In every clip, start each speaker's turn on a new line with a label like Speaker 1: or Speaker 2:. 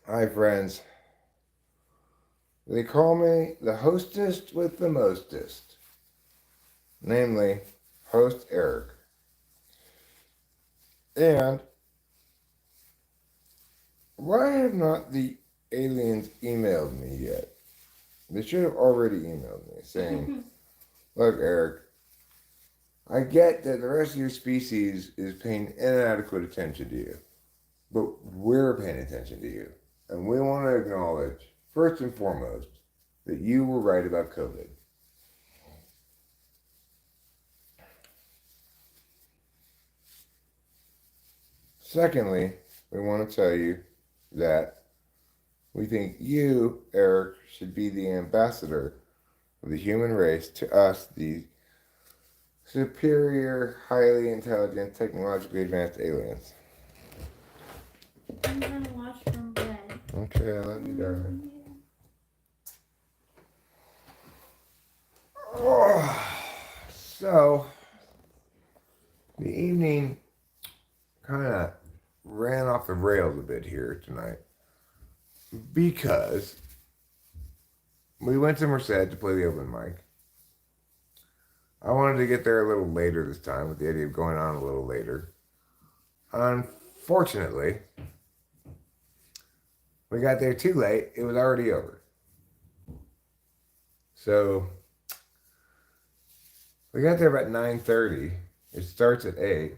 Speaker 1: Hi, friends. They call me the hostess with the mostest, namely, host Eric. And why have not the aliens emailed me yet? They should have already emailed me saying, look, Eric, I get that the rest of your species is paying inadequate attention to you, but we're paying attention to you. And we want to acknowledge, first and foremost, that you were right about COVID. Secondly, we want to tell you that we think you, Eric, should be the ambassador of the human race to us, the superior, highly intelligent, technologically advanced aliens.
Speaker 2: I'm gonna watch from bed.
Speaker 1: Okay, I love you, darling. Oh, so, the evening kind of ran off the rails a bit here tonight because we went to Merced to play the open mic. I wanted to get there a little later this time with the idea of going on a little later. Unfortunately, we got there too late. It was already over. So we got there about 9:30. It starts at 8.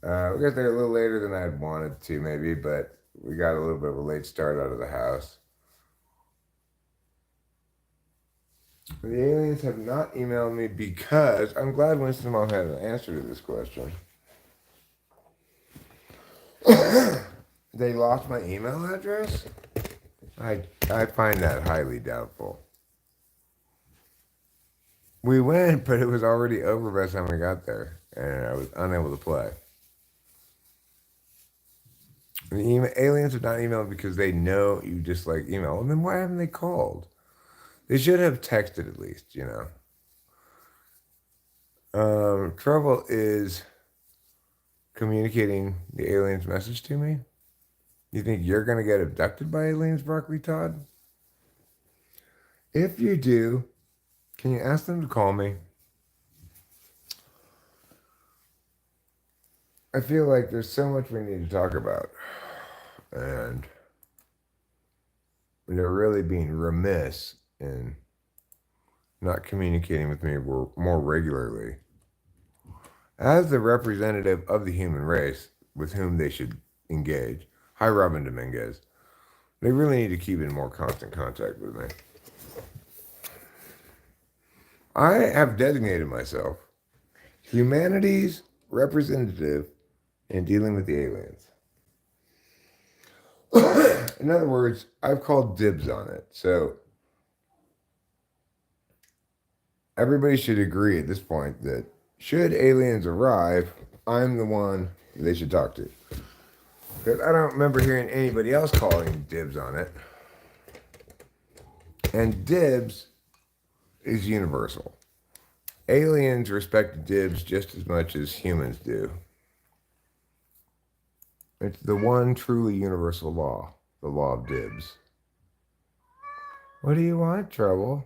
Speaker 1: We got there a little later than I'd wanted to maybe, but we got a little bit of a late start out of the house. The aliens have not emailed me because I'm glad Winstons Mom had an answer to this question. They lost my email address? I find that highly doubtful. We went, but it was already over by the time we got there, and I was unable to play. The aliens have not emailed because they know you just like email. Well, then why haven't they called? They should have texted at least, you know. Trouble is communicating the aliens' message to me. You think you're going to get abducted by aliens, Broccoli Todd? If you do, can you ask them to call me? I feel like there's so much we need to talk about. And they're really being remiss in not communicating with me more regularly. As the representative of the human race with whom they should engage, hi, Robin Dominguez, they really need to keep in more constant contact with me. I have designated myself humanity's representative in dealing with the aliens. In other words, I've called dibs on it. So everybody should agree at this point that should aliens arrive, I'm the one they should talk to. Because I don't remember hearing anybody else calling dibs on it. And dibs is universal. Aliens respect dibs just as much as humans do. It's the one truly universal law, the law of dibs. What do you want, Trouble?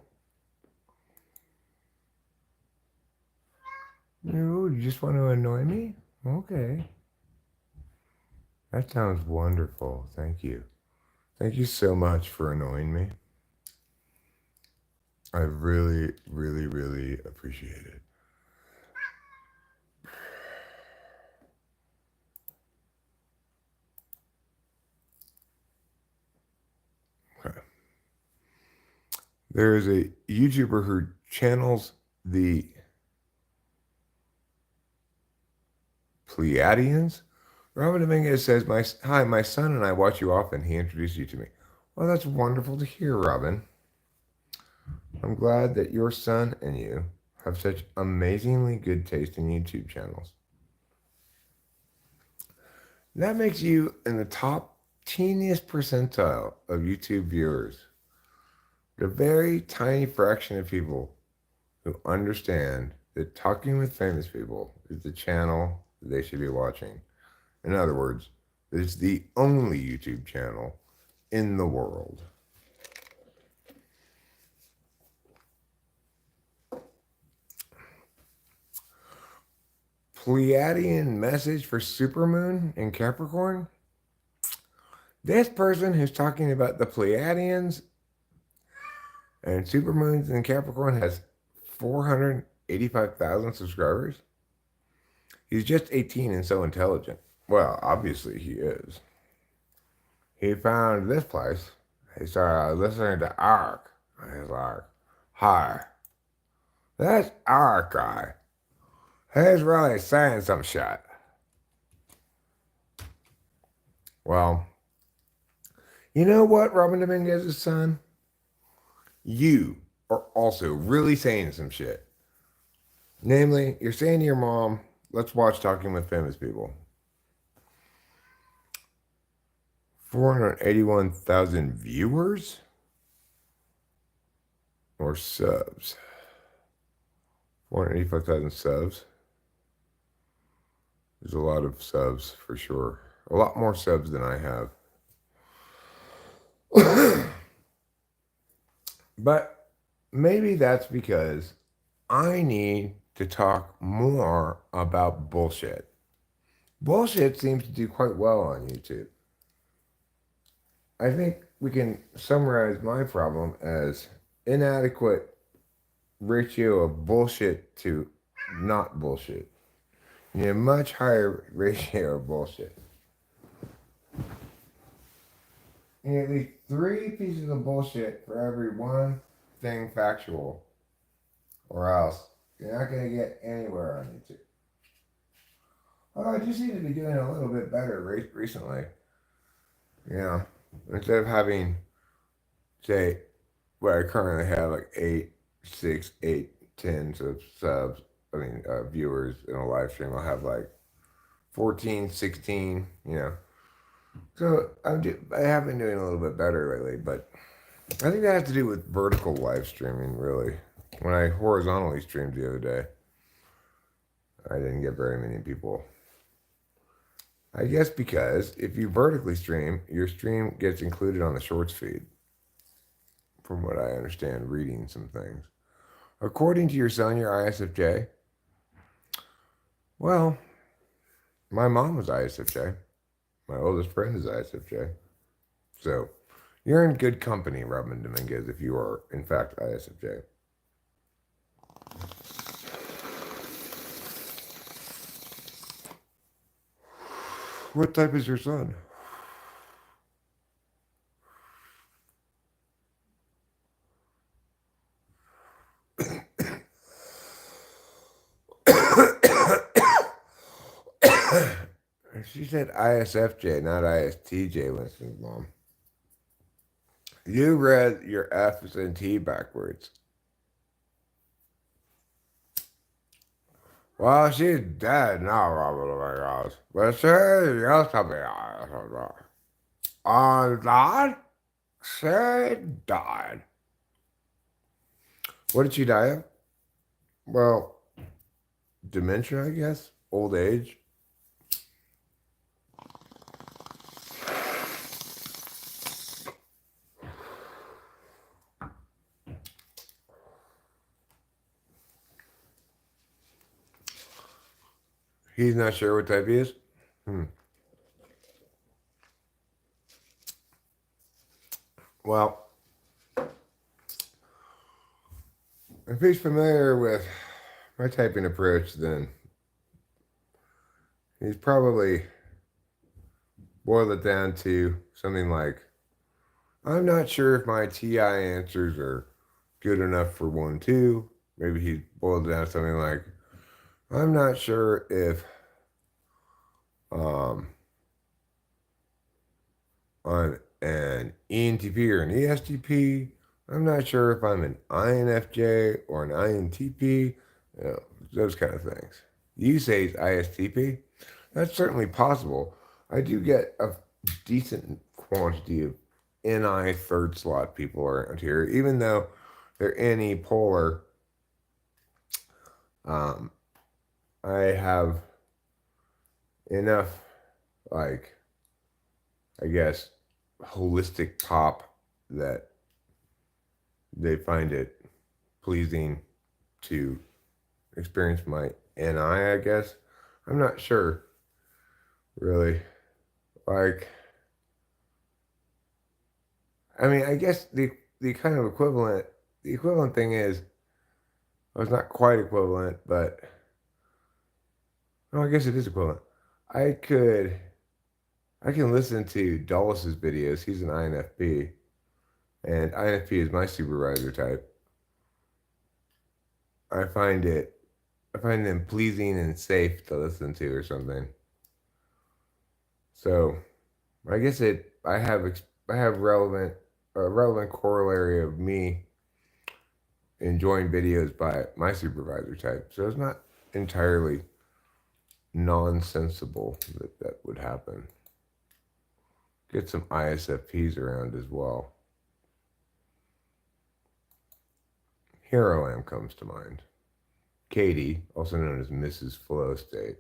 Speaker 1: You just want to annoy me? Okay. That sounds wonderful. Thank you. Thank you so much for annoying me. I really, really, really appreciate it. Okay. There is a YouTuber who channels the Pleiadians. Robin Dominguez says, hi, my son and I watch you often. He introduced you to me. Well, that's wonderful to hear, Robin. I'm glad that your son and you have such amazingly good taste in YouTube channels. That makes you in the top teeniest percentile of YouTube viewers. The very tiny fraction of people who understand that talking with famous people is the channel they should be watching. In other words, It's the only YouTube channel in the world. Pleiadian message for Supermoon in Capricorn. This person who's talking about the Pleiadians and Supermoons in Capricorn has 485,000 subscribers. He's just 18 and so intelligent. Well, obviously he is. He found this place. He started listening to Ark. He's like, hi, this Ark guy. He's really saying some shit. Well, you know what, Robin Dominguez's son? You are also really saying some shit. Namely, you're saying to your mom, let's watch Talking with Famous People. 481,000 viewers? Or subs? 485,000 subs? There's a lot of subs for sure. A lot more subs than I have. But maybe that's because I need to talk more about bullshit. Bullshit seems to do quite well on YouTube. I think we can summarize my problem as inadequate ratio of bullshit to not bullshit. You need a much higher ratio of bullshit. You need at least 3 pieces of bullshit for every one thing factual, or else you're not going to get anywhere on YouTube. Although I do seem to be doing a little bit better recently. You know, instead of having, say, what I currently have, like 8, 6, 8, 10 subs, viewers in a live stream, I'll have like 14, 16, you know. So I have been doing a little bit better lately, but I think that has to do with vertical live streaming, really. When I horizontally streamed the other day, I didn't get very many people. I guess because if you vertically stream, your stream gets included on the shorts feed. From what I understand, reading some things. According to your son, you're ISFJ. Well, my mom was ISFJ. My oldest friend is ISFJ. So, you're in good company, Robin Dominguez, if you are, in fact, ISFJ. What type is your son? She said ISFJ, not ISTJ, Winston's mom. You read your F's and T backwards. Well, she's dead now, Robert. Oh my gosh. But she used to be ISFJ. On that, she died. What did she die of? Well, dementia, I guess. Old age. He's not sure what type he is? Well, if he's familiar with my typing approach, then he's probably boiled it down to something like, I'm not sure if my TI answers are good enough for 1-2. Maybe he boiled it down to something like, I'm not sure if I'm an ENTP or an ESTP. I'm not sure if I'm an INFJ or an INTP. You know, those kind of things. You say it's ISTP. That's certainly possible. I do get a decent quantity of NI third slot people around here, even though they're NE polar. I have enough, like, I guess, holistic pop that they find it pleasing to experience my NI, I guess. I'm not sure, really. Like, I mean, I guess the kind of the equivalent thing is, well, it's not quite equivalent, but, no, I guess it is equivalent. I could, I can listen to Dullus's videos. He's an INFP, and INFP is my supervisor type. I find it, I find them pleasing and safe to listen to or something. So I guess I have relevant a relevant corollary of me enjoying videos by my supervisor type. So it's not entirely nonsensible that that would happen. Get some ISFPs around as well. Hero Lamb comes to mind. Katie, also known as Mrs. Flow State.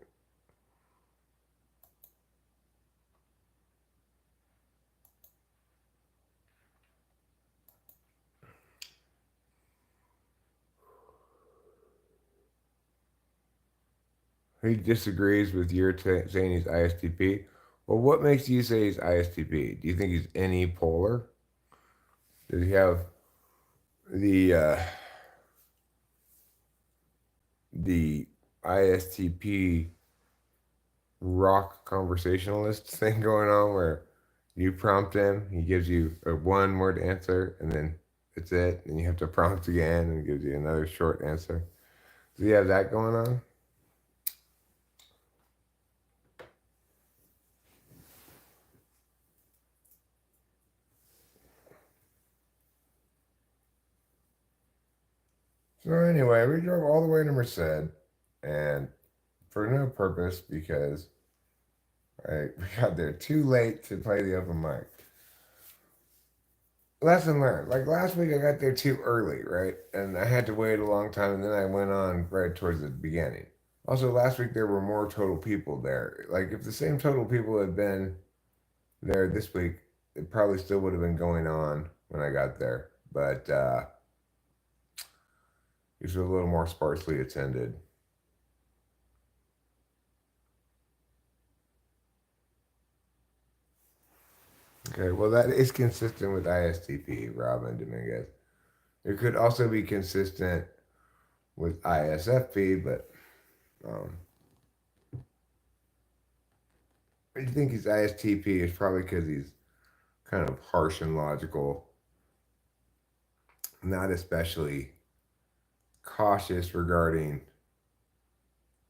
Speaker 1: He disagrees with your saying he's ISTP. Well, what makes you say he's ISTP? Do you think he's any polar? Does he have the the ISTP rock conversationalist thing going on where you prompt him, he gives you a one word answer, and then it's it, and you have to prompt again, and it gives you another short answer. Does he have that going on? So anyway, we drove all the way to Merced, and for no purpose because we got there too late to play the open mic. Lesson learned. Like last week, I got there too early, right? And I had to wait a long time, and then I went on right towards the beginning. Also, last week there were more total people there. Like if the same total people had been there this week, it probably still would have been going on when I got there. But it was a little more sparsely attended. Okay, well, that is consistent with ISTP, Robin Dominguez. It could also be consistent with ISFP, but I think he's ISTP is probably because he's kind of harsh and logical, not especially cautious regarding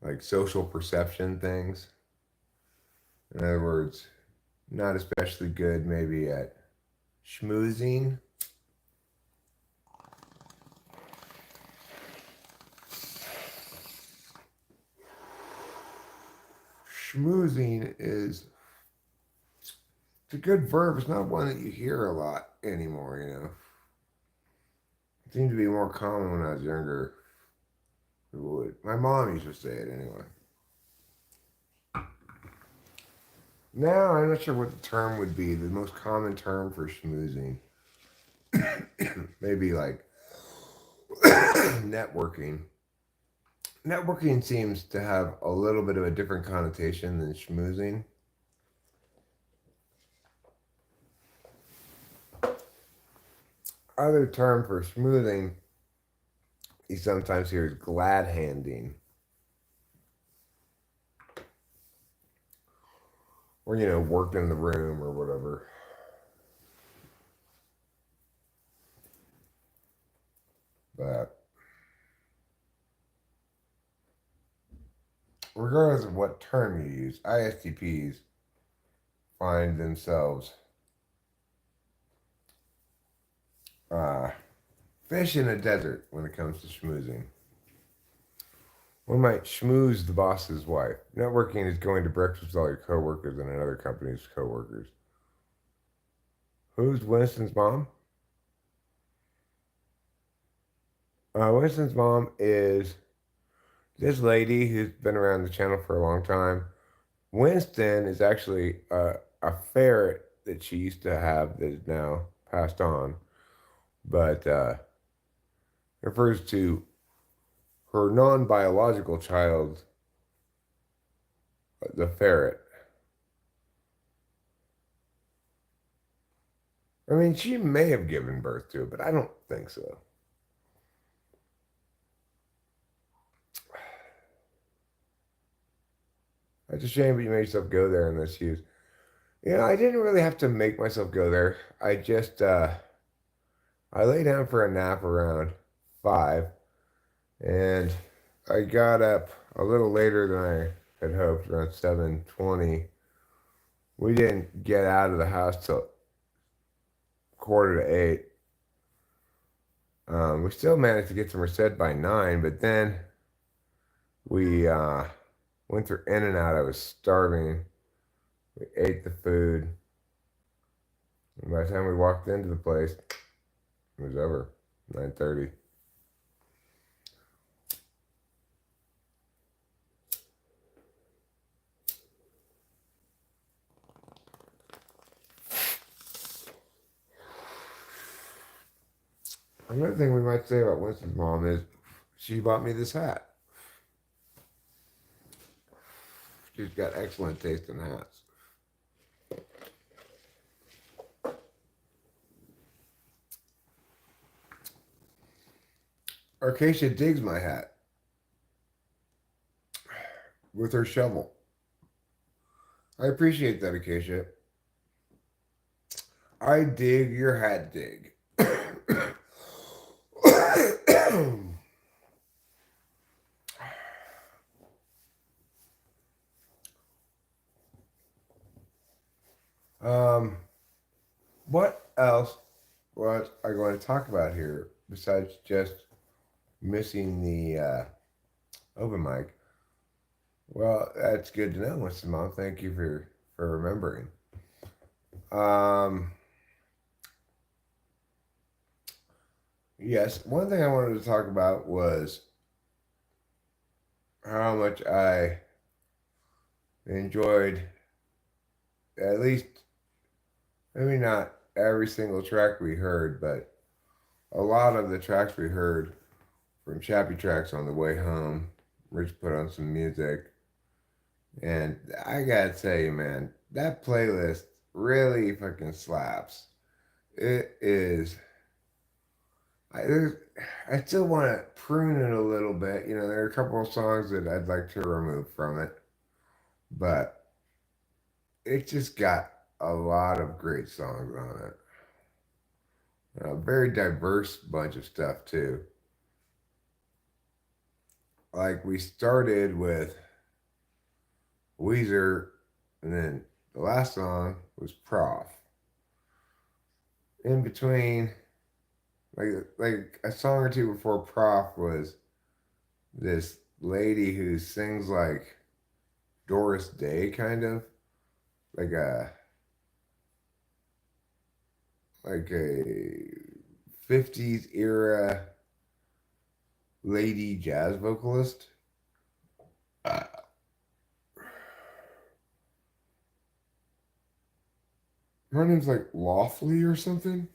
Speaker 1: like social perception things. In other words, not especially good maybe at schmoozing. Schmoozing is it's a good verb. It's not one that you hear a lot anymore, you know. It seemed to be more common when I was younger. It would. My mom used to say it anyway. Now I'm not sure what the term would be. The most common term for schmoozing, maybe like networking. Networking seems to have a little bit of a different connotation than schmoozing. Other term for schmoozing you sometimes hear is glad handing. Or, you know, worked in the room or whatever. But regardless of what term you use, ISTPs find themselves fish in a desert when it comes to schmoozing. One might schmooze the boss's wife. Networking is going to breakfast with all your coworkers and another company's coworkers. Who's Winston's mom? Winston's mom is this lady who's been around the channel for a long time. Winston is actually a ferret that she used to have that is now passed on, but refers to her non-biological child, the ferret. I mean, she may have given birth to it, but I don't think so. It's a shame, but you made yourself go there in this use. I didn't really have to make myself go there. I lay down for a nap around 5, and I got up a little later than I had hoped, around 7:20. We didn't get out of the house till 7:45. We still managed to get to Merced by 9, but then we went through In and Out. I was starving. We ate the food. And by the time we walked into the place, it was over. 9:30. Another thing we might say about Winston's mom is she bought me this hat. She's got excellent taste in hats. Arcacia digs my hat with her shovel. I appreciate that, Acacia. I dig your hat dig. What else was I going to talk about here besides just missing the open mic? Well, that's good to know, Mr. Mom. Thank you for remembering. Yes, one thing I wanted to talk about was how much I enjoyed, at least, maybe not every single track we heard, but a lot of the tracks we heard from Chappie Tracks on the way home. Rich put on some music. And I gotta tell you, man, that playlist really fucking slaps. It is. I still want to prune it a little bit. There are a couple of songs that I'd like to remove from it, but it just got a lot of great songs on it. A very diverse bunch of stuff too. Like we started with Weezer, and then the last song was Prof. In between, like a song or two before Prof was this lady who sings like Doris Day, kind of like a 50s era lady jazz vocalist. Her name's like Lawfully or something.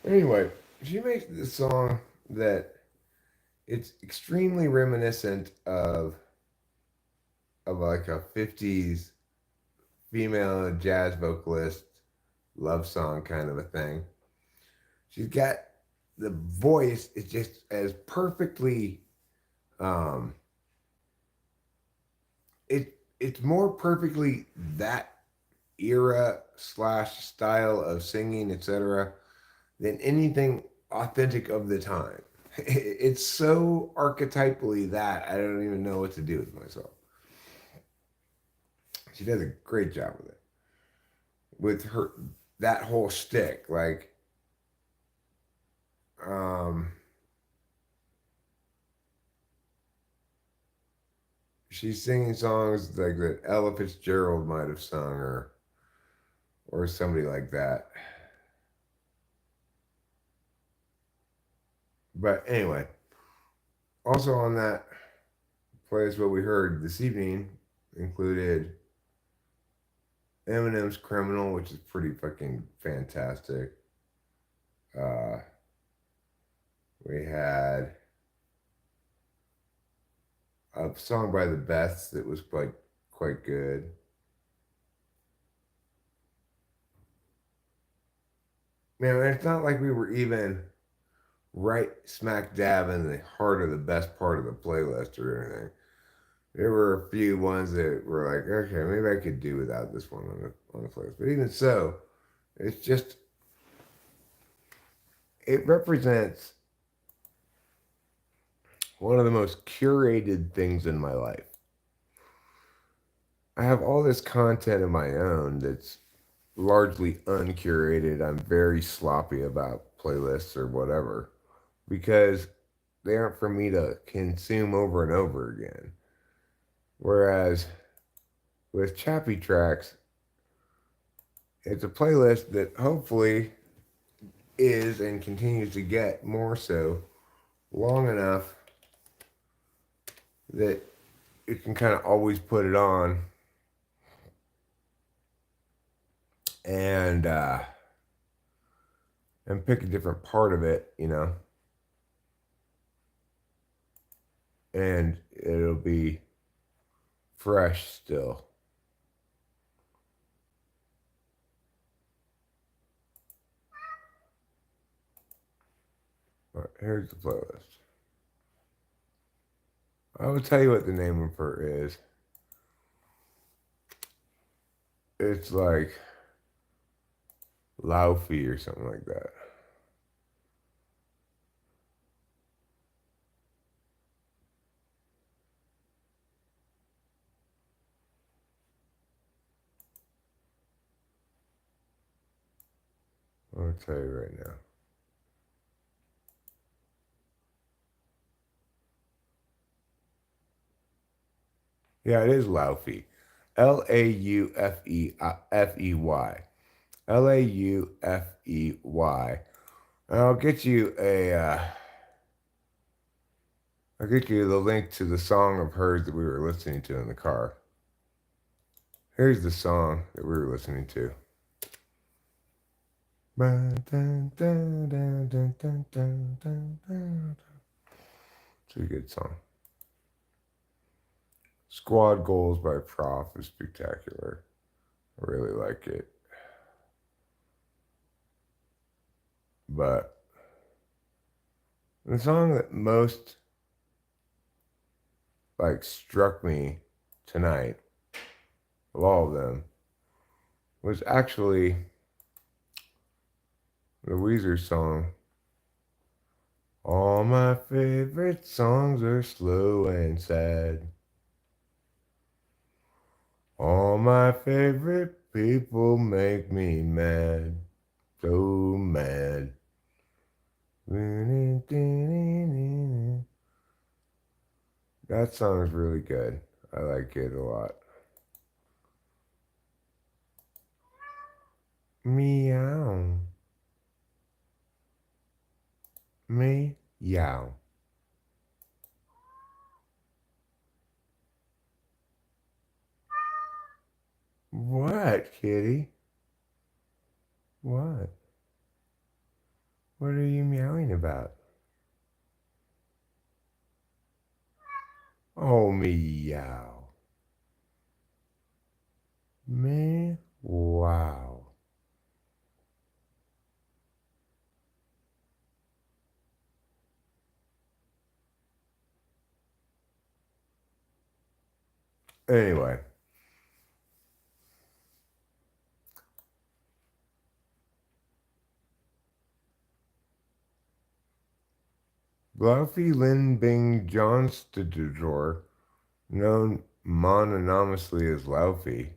Speaker 1: Anyway, she makes this song that it's extremely reminiscent of like a 50s female jazz vocalist love song kind of a thing. She's got the voice is just as perfectly it's more perfectly that era slash style of singing, etc., than anything authentic of the time. It's so archetypally that I don't even know what to do with myself. She does a great job with it. With her that whole shtick, like she's singing songs like that Ella Fitzgerald might have sung or somebody like that. But anyway, also on that playlist, what we heard this evening included Eminem's Criminal, which is pretty fucking fantastic. Uh, we had a song by the Beths that was quite good. Man, it's not like we were even right smack dab in the heart of the best part of the playlist or anything. There were a few ones that were like, okay, maybe I could do without this one on the playlist. But even so, it's just it represents one of the most curated things in my life. I have all this content of my own that's largely uncurated. I'm very sloppy about playlists or whatever because they aren't for me to consume over and over again. Whereas with Chappy Tracks, it's a playlist that hopefully is and continues to get more so long enough that you can kind of always put it on and uh, and pick a different part of it, you know, and it'll be fresh still. All right, here's the playlist. I will tell you what the name of her is. It's like Laufey or something like that. I'll tell you right now. Yeah, it is Laufey. Laufey. Laufey. And I'll get you the link to the song of hers that we were listening to in the car. Here's the song that we were listening to. It's a good song. Squad Goals by Prof is spectacular. I really like it. But the song that most struck me tonight of all of them was actually the Weezer song. All my favorite songs are slow and sad. All my favorite people make me mad. So mad. That song is really good. I like it a lot. Meow. Meow. What, kitty? What? What are you meowing about? Oh, meow. Me wow. Anyway. Bluffy Lin Bing Johnstador, known mononymously as Laufey,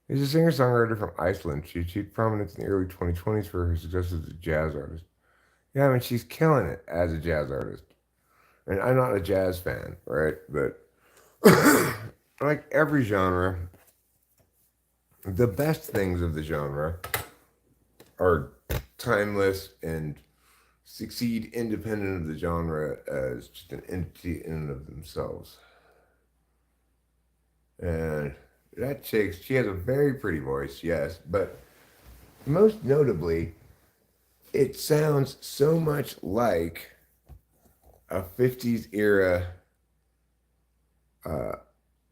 Speaker 1: is a singer-songwriter from Iceland. She achieved prominence in the early 2020s for her success as a jazz artist. Yeah, I mean, she's killing it as a jazz artist. And I'm not a jazz fan, right? But like every genre, the best things of the genre are timeless and succeed independent of the genre as just an entity in and of themselves. And that chick, she has a very pretty voice, yes, but most notably, it sounds so much like a 50s era uh,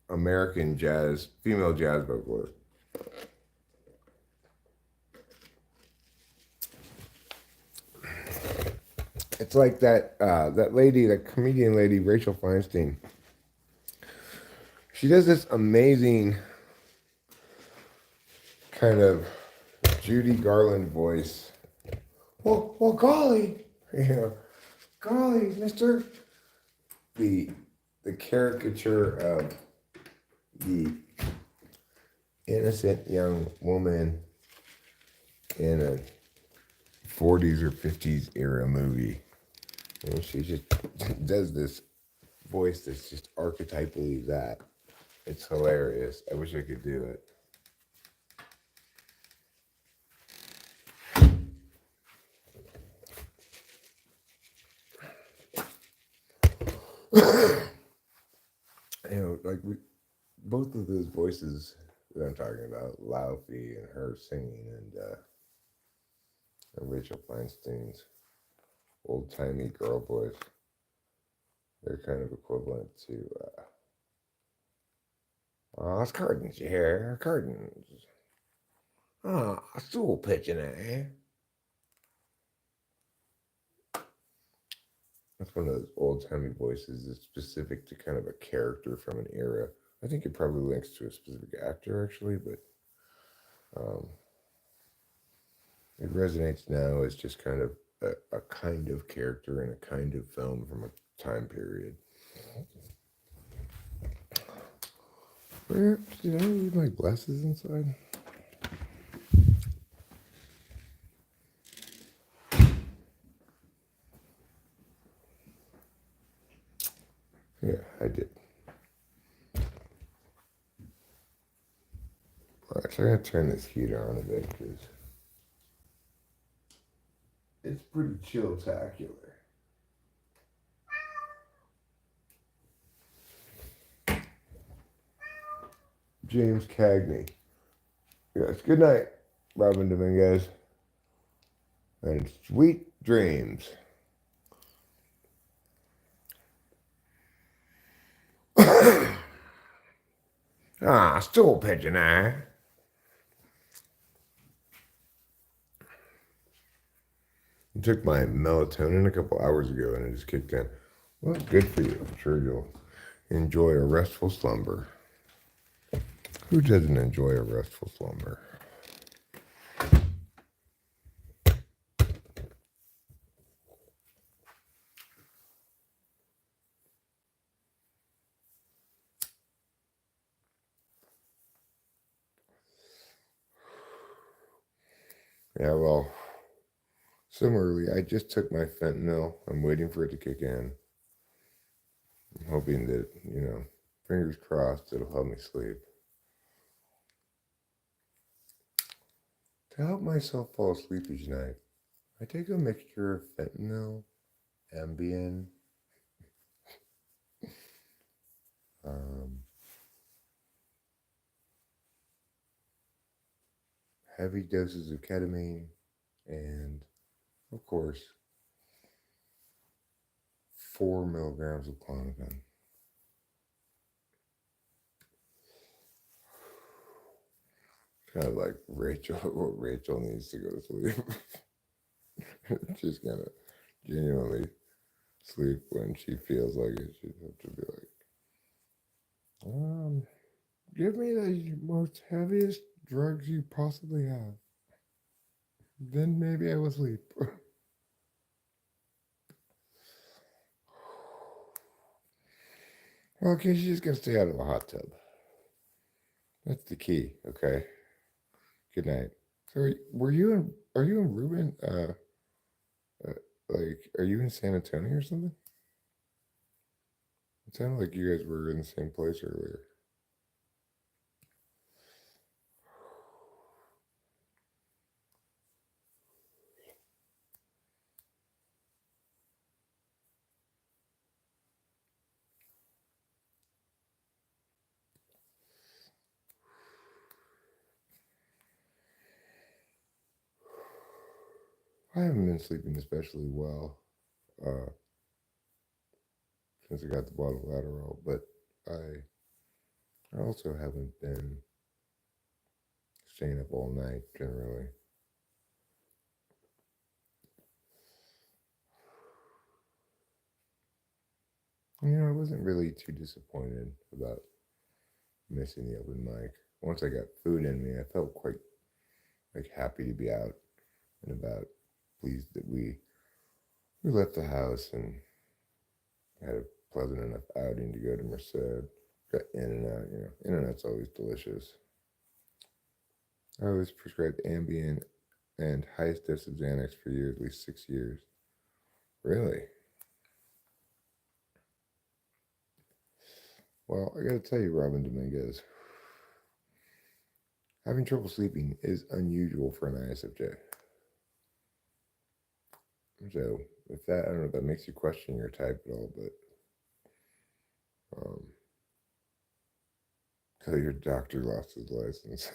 Speaker 1: American jazz, female jazz vocalist. It's like that lady, that comedian lady, Rachel Feinstein. She does this amazing kind of Judy Garland voice. Well, golly, you know, golly, Mister. The the caricature of the innocent young woman in a 40s or 50s era movie. And she just does this voice that's just archetypally that. It's hilarious. I wish I could do it. Like both of those voices that I'm talking about, Laufey and her singing, and Rachel Feinstein's old-timey girl voice, they're kind of equivalent to, it's curtains, you hear? Curtains. Stool pitching, eh? That's one of those old-timey voices that's specific to kind of a character from an era. I think it probably links to a specific actor, actually, but it resonates now as just kind of a kind of character in a kind of film from a time period. Where did I leave my glasses inside? Yeah, I did. Alright, so I'm going to turn this heater on a bit because it's pretty chill-tacular. James Cagney. Yes, good night, Robin Dominguez. And sweet dreams. Stool pigeon, eh? I took my melatonin a couple hours ago and it just kicked in. Well, good for you. I'm sure you'll enjoy a restful slumber. Who doesn't enjoy a restful slumber? Yeah, well, similarly, I just took my fentanyl. I'm waiting for it to kick in. I'm hoping that, fingers crossed, it'll help me sleep. To help myself fall asleep each night, I take a mixture of fentanyl, Ambien, heavy doses of ketamine, and, of course, 4 milligrams of Klonopin. Kind of like Rachel, what Rachel needs to go to sleep. She's gonna genuinely sleep when she feels like it. She'd have to be like, give me the most heaviest drugs you possibly have. Then maybe I will sleep. Well, okay, she's just gonna stay out of a hot tub. That's the key, okay? Good night. So, are you in Reuben? Are you in San Antonio or something? It sounded like you guys were in the same place earlier. I haven't been sleeping especially well since I got the bottle of Adderall, but I also haven't been staying up all night generally. I wasn't really too disappointed about missing the open mic. Once I got food in me, I felt quite happy to be out and about, pleased that we left the house and had a pleasant enough outing to go to Merced. Got in and out, In and out's always delicious. I was prescribed Ambien and highest dose of Xanax for years, at least 6 years. Really? Well, I gotta tell you, Robin Dominguez, having trouble sleeping is unusual for an ISFJ. So, if that, I don't know if that makes you question your type at all, but tell your doctor lost his license.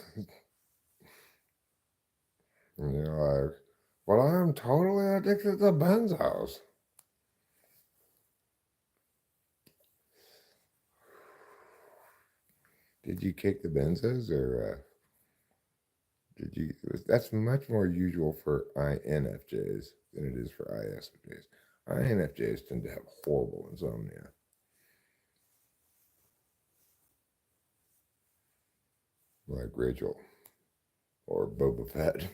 Speaker 1: And you're like, well, I'm totally addicted to benzos. Did you kick the benzos, or did you? That's much more usual for INFJs than it is for ISFJs. INFJs tend to have horrible insomnia. Like Rachel or Boba Fett.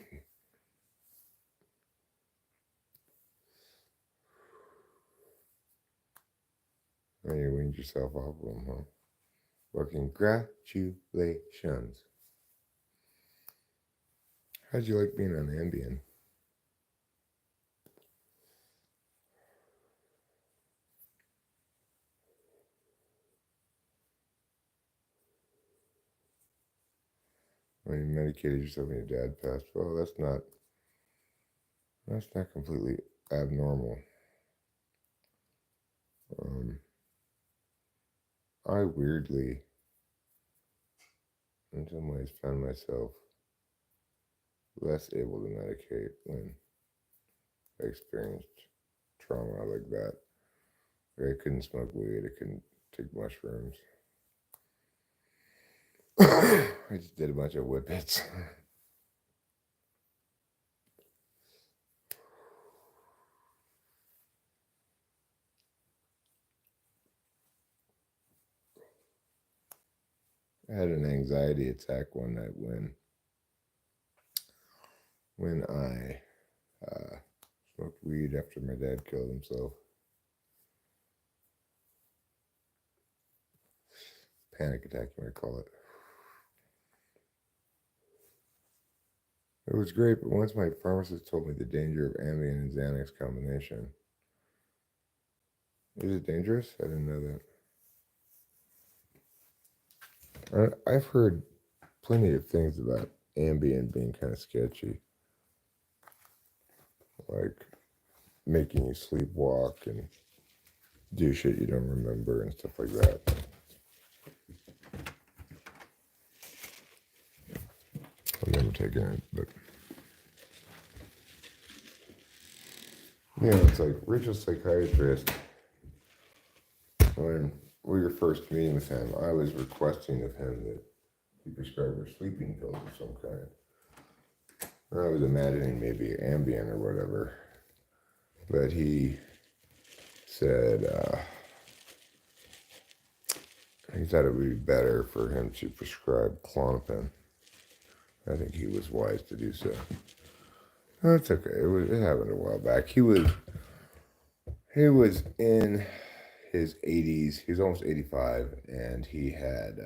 Speaker 1: And you weaned yourself off of them, huh? Well, congratulations. How'd you like being on Ambien? When you medicated yourself and your dad passed, well, that's not completely abnormal. I weirdly, in some ways, found myself less able to medicate when I experienced trauma like that. I couldn't smoke weed, I couldn't take mushrooms. I just did a bunch of whippets. I had an anxiety attack one night when I smoked weed after my dad killed himself. Panic attack, you might call it. It was great, but once my pharmacist told me the danger of Ambien and Xanax combination. Is it dangerous? I didn't know that. I've heard plenty of things about Ambien being kind of sketchy. Like making you sleepwalk and do shit you don't remember and stuff like that. I've never taken it, but it's like Rachel's psychiatrist. When we were first meeting with him, I was requesting of him that he prescribe her sleeping pills of some kind. I was imagining maybe Ambien or whatever, but he said he thought it would be better for him to prescribe Klonopin. I think he was wise to do so. That's okay. It happened a while back. He was in his 80s. He was almost 85, and he had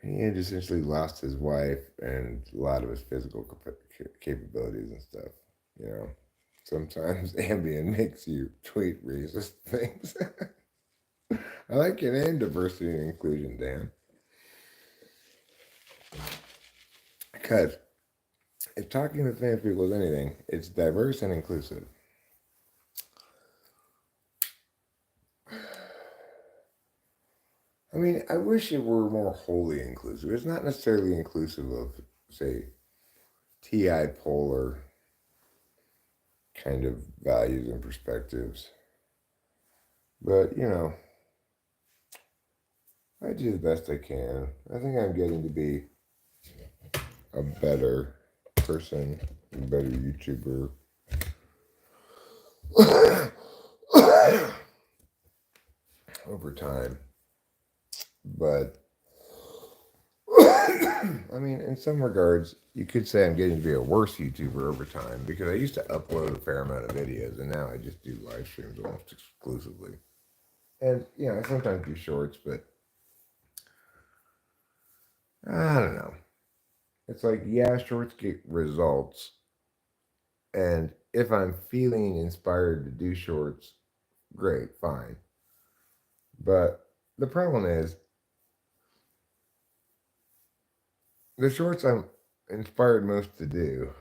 Speaker 1: essentially lost his wife and a lot of his physical capabilities and stuff. Sometimes Ambien makes you tweet racist things. I like your name, Diversity and Inclusion, Dan. Because if talking to trans people is anything, it's diverse and inclusive. I mean, I wish it were more wholly inclusive. It's not necessarily inclusive of, say, TI polar kind of values and perspectives. But, you know, I do the best I can. I think I'm getting to be a better person, a better YouTuber. Over time. But, I mean, in some regards, you could say I'm getting to be a worse YouTuber over time because I used to upload a fair amount of videos and now I just do live streams almost exclusively. And, you know, I sometimes do shorts, but I don't know. It's like, yeah, shorts get results. And if I'm feeling inspired to do shorts, great, fine. But the problem is, the shorts I'm inspired most to do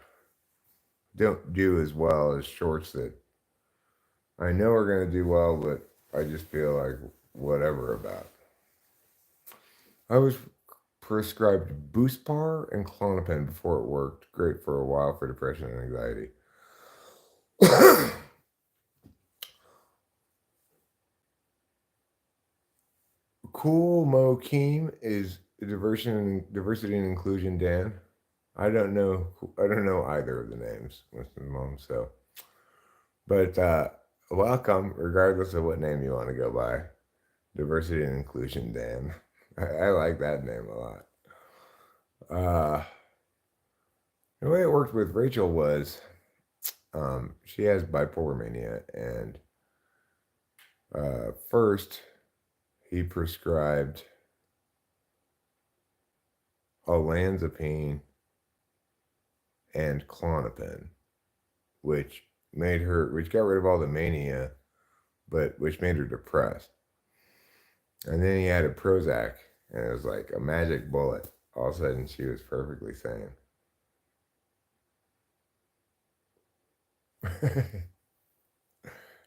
Speaker 1: don't do as well as shorts that I know are going to do well, but I just feel like whatever about. I was prescribed Boost-Par and Klonopin before it worked. Great for a while for depression and anxiety. Cool Mo Keem is diversity and inclusion Dan. I don't know either of the names, Winstons Mom. So, but welcome, regardless of what name you want to go by. Diversity and inclusion Dan. I like that name a lot. The way it worked with Rachel was, she has bipolar mania, and first he prescribed olanzapine and Klonopin, which got rid of all the mania, but which made her depressed. And then he added Prozac, and it was like a magic bullet. All of a sudden, she was perfectly sane.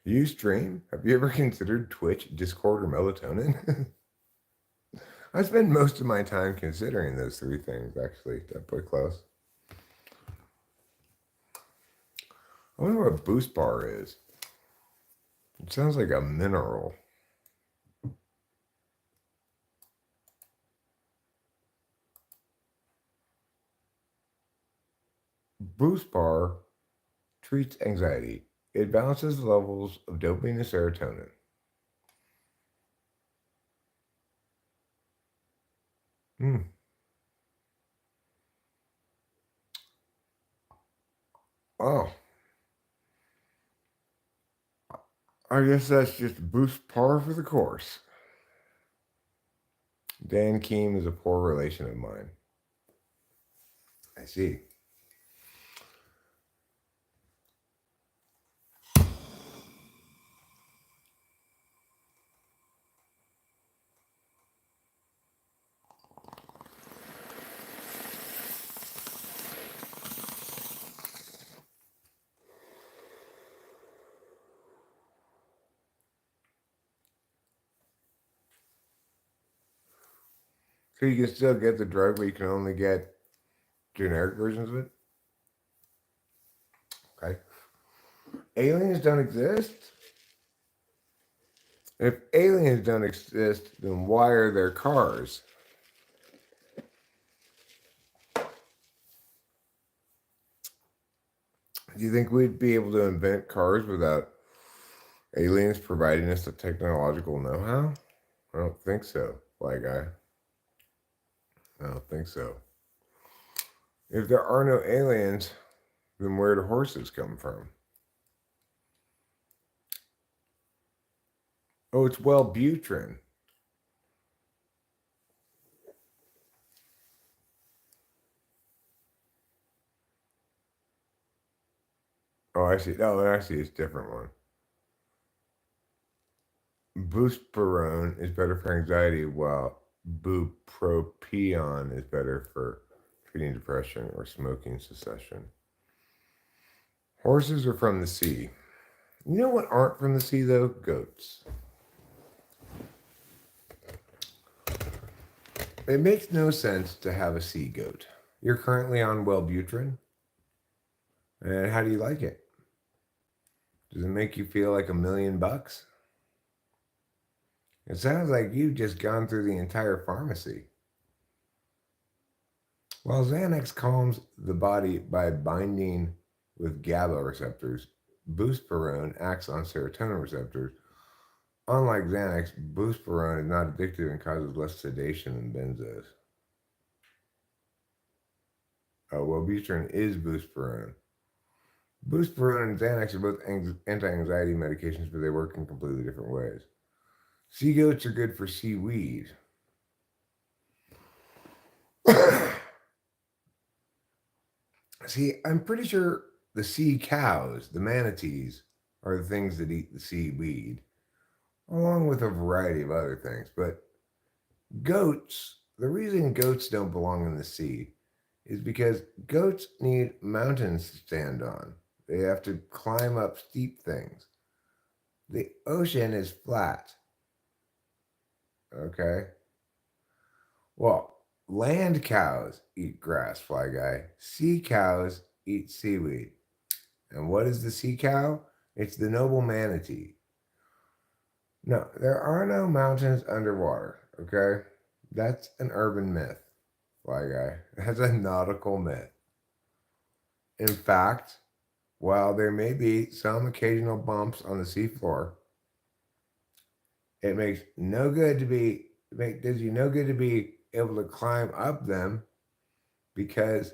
Speaker 1: You stream? Have you ever considered Twitch, Discord, or melatonin? I spend most of my time considering those three things, actually. That put close. I wonder what Boost-Par is. It sounds like a mineral. Boost-Par treats anxiety. It balances the levels of dopamine and serotonin. Oh. I guess that's just Boost-Par for the course. Dan Keem is a poor relation of mine. I see. So you can still get the drug, but you can only get generic versions of it? Okay. Aliens don't exist? If aliens don't exist, then why are there cars? Do you think we'd be able to invent cars without aliens providing us the technological know-how? I don't think so, Fly Guy. I don't think so. If there are no aliens, then where do horses come from? Oh, it's Wellbutrin. Oh, I see. Oh, I see. It's a different one. Buspirone is better for anxiety, while bupropion is better for treating depression or smoking cessation. Horses are from the sea. You know what aren't from the sea, though? Goats. It makes no sense to have a sea goat. You're currently on Wellbutrin? And how do you like it? Does it make you feel like $1,000,000? It sounds like you've just gone through the entire pharmacy. While Xanax calms the body by binding with GABA receptors, buspirone acts on serotonin receptors. Unlike Xanax, buspirone is not addictive and causes less sedation than benzos. Wellbutrin is buspirone. Buspirone and Xanax are both anti-anxiety medications, but they work in completely different ways. Sea goats are good for seaweed. See, I'm pretty sure the sea cows, the manatees, are the things that eat the seaweed, along with a variety of other things. But goats, the reason goats don't belong in the sea is because goats need mountains to stand on. They have to climb up steep things. The ocean is flat. Okay? Well, land cows eat grass, fly guy. Sea cows eat seaweed. And what is the sea cow? It's the noble manatee. No, there are no mountains underwater, okay? That's an urban myth, fly guy. That's a nautical myth. In fact, while there may be some occasional bumps on the seafloor, it makes no good to be does you no good to be able to climb up them because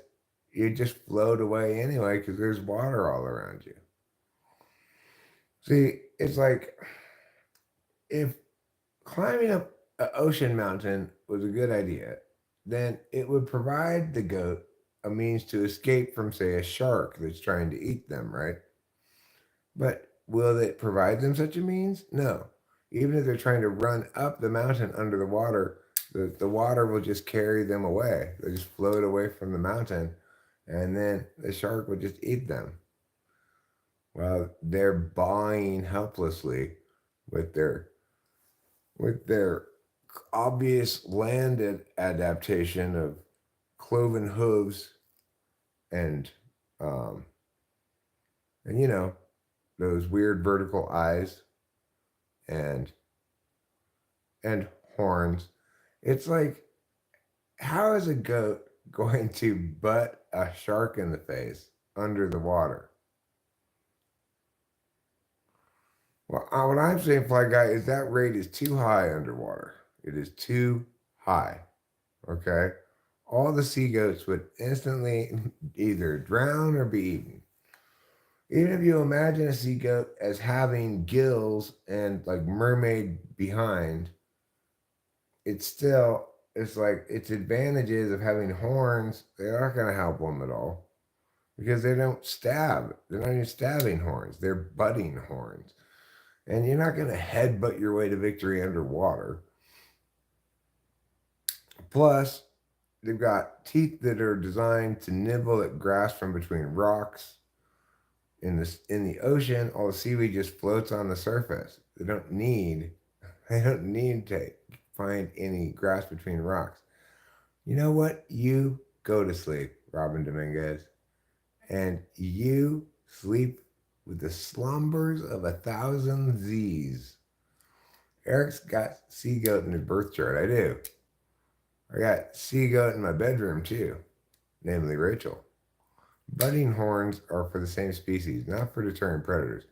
Speaker 1: you just float away anyway because there's water all around you. See, it's like if climbing up an ocean mountain was a good idea, then it would provide the goat a means to escape from, say, a shark that's trying to eat them, right? But will it provide them such a means? No. Even if they're trying to run up the mountain under the water, the water will just carry them away. They just float away from the mountain, and then the shark will just eat them. While they're bawling helplessly with their obvious landed adaptation of cloven hooves and um, and those weird vertical eyes and horns. It's like, how is a goat going to butt a shark in the face under the water? Well, what I'm saying, Fly Guy, is that rate is too high underwater. It is too high. Okay? All the sea goats would instantly either drown or be eaten. Even if you imagine a sea goat as having gills and like mermaid behind, it's like its advantages of having horns, they're not going to help them at all because they don't stab. They're not even stabbing horns, they're butting horns. And you're not going to headbutt your way to victory underwater. Plus, they've got teeth that are designed to nibble at grass from between rocks. In the ocean, all the seaweed just floats on the surface. They don't need to find any grass between rocks. You know what? You go to sleep, Robin Dominguez, and you sleep with the slumbers of 1,000 Z's. Eric's got sea goat in his birth chart. I do. I got sea goat in my bedroom too, namely Rachel. Budding horns are for the same species, not for deterring predators.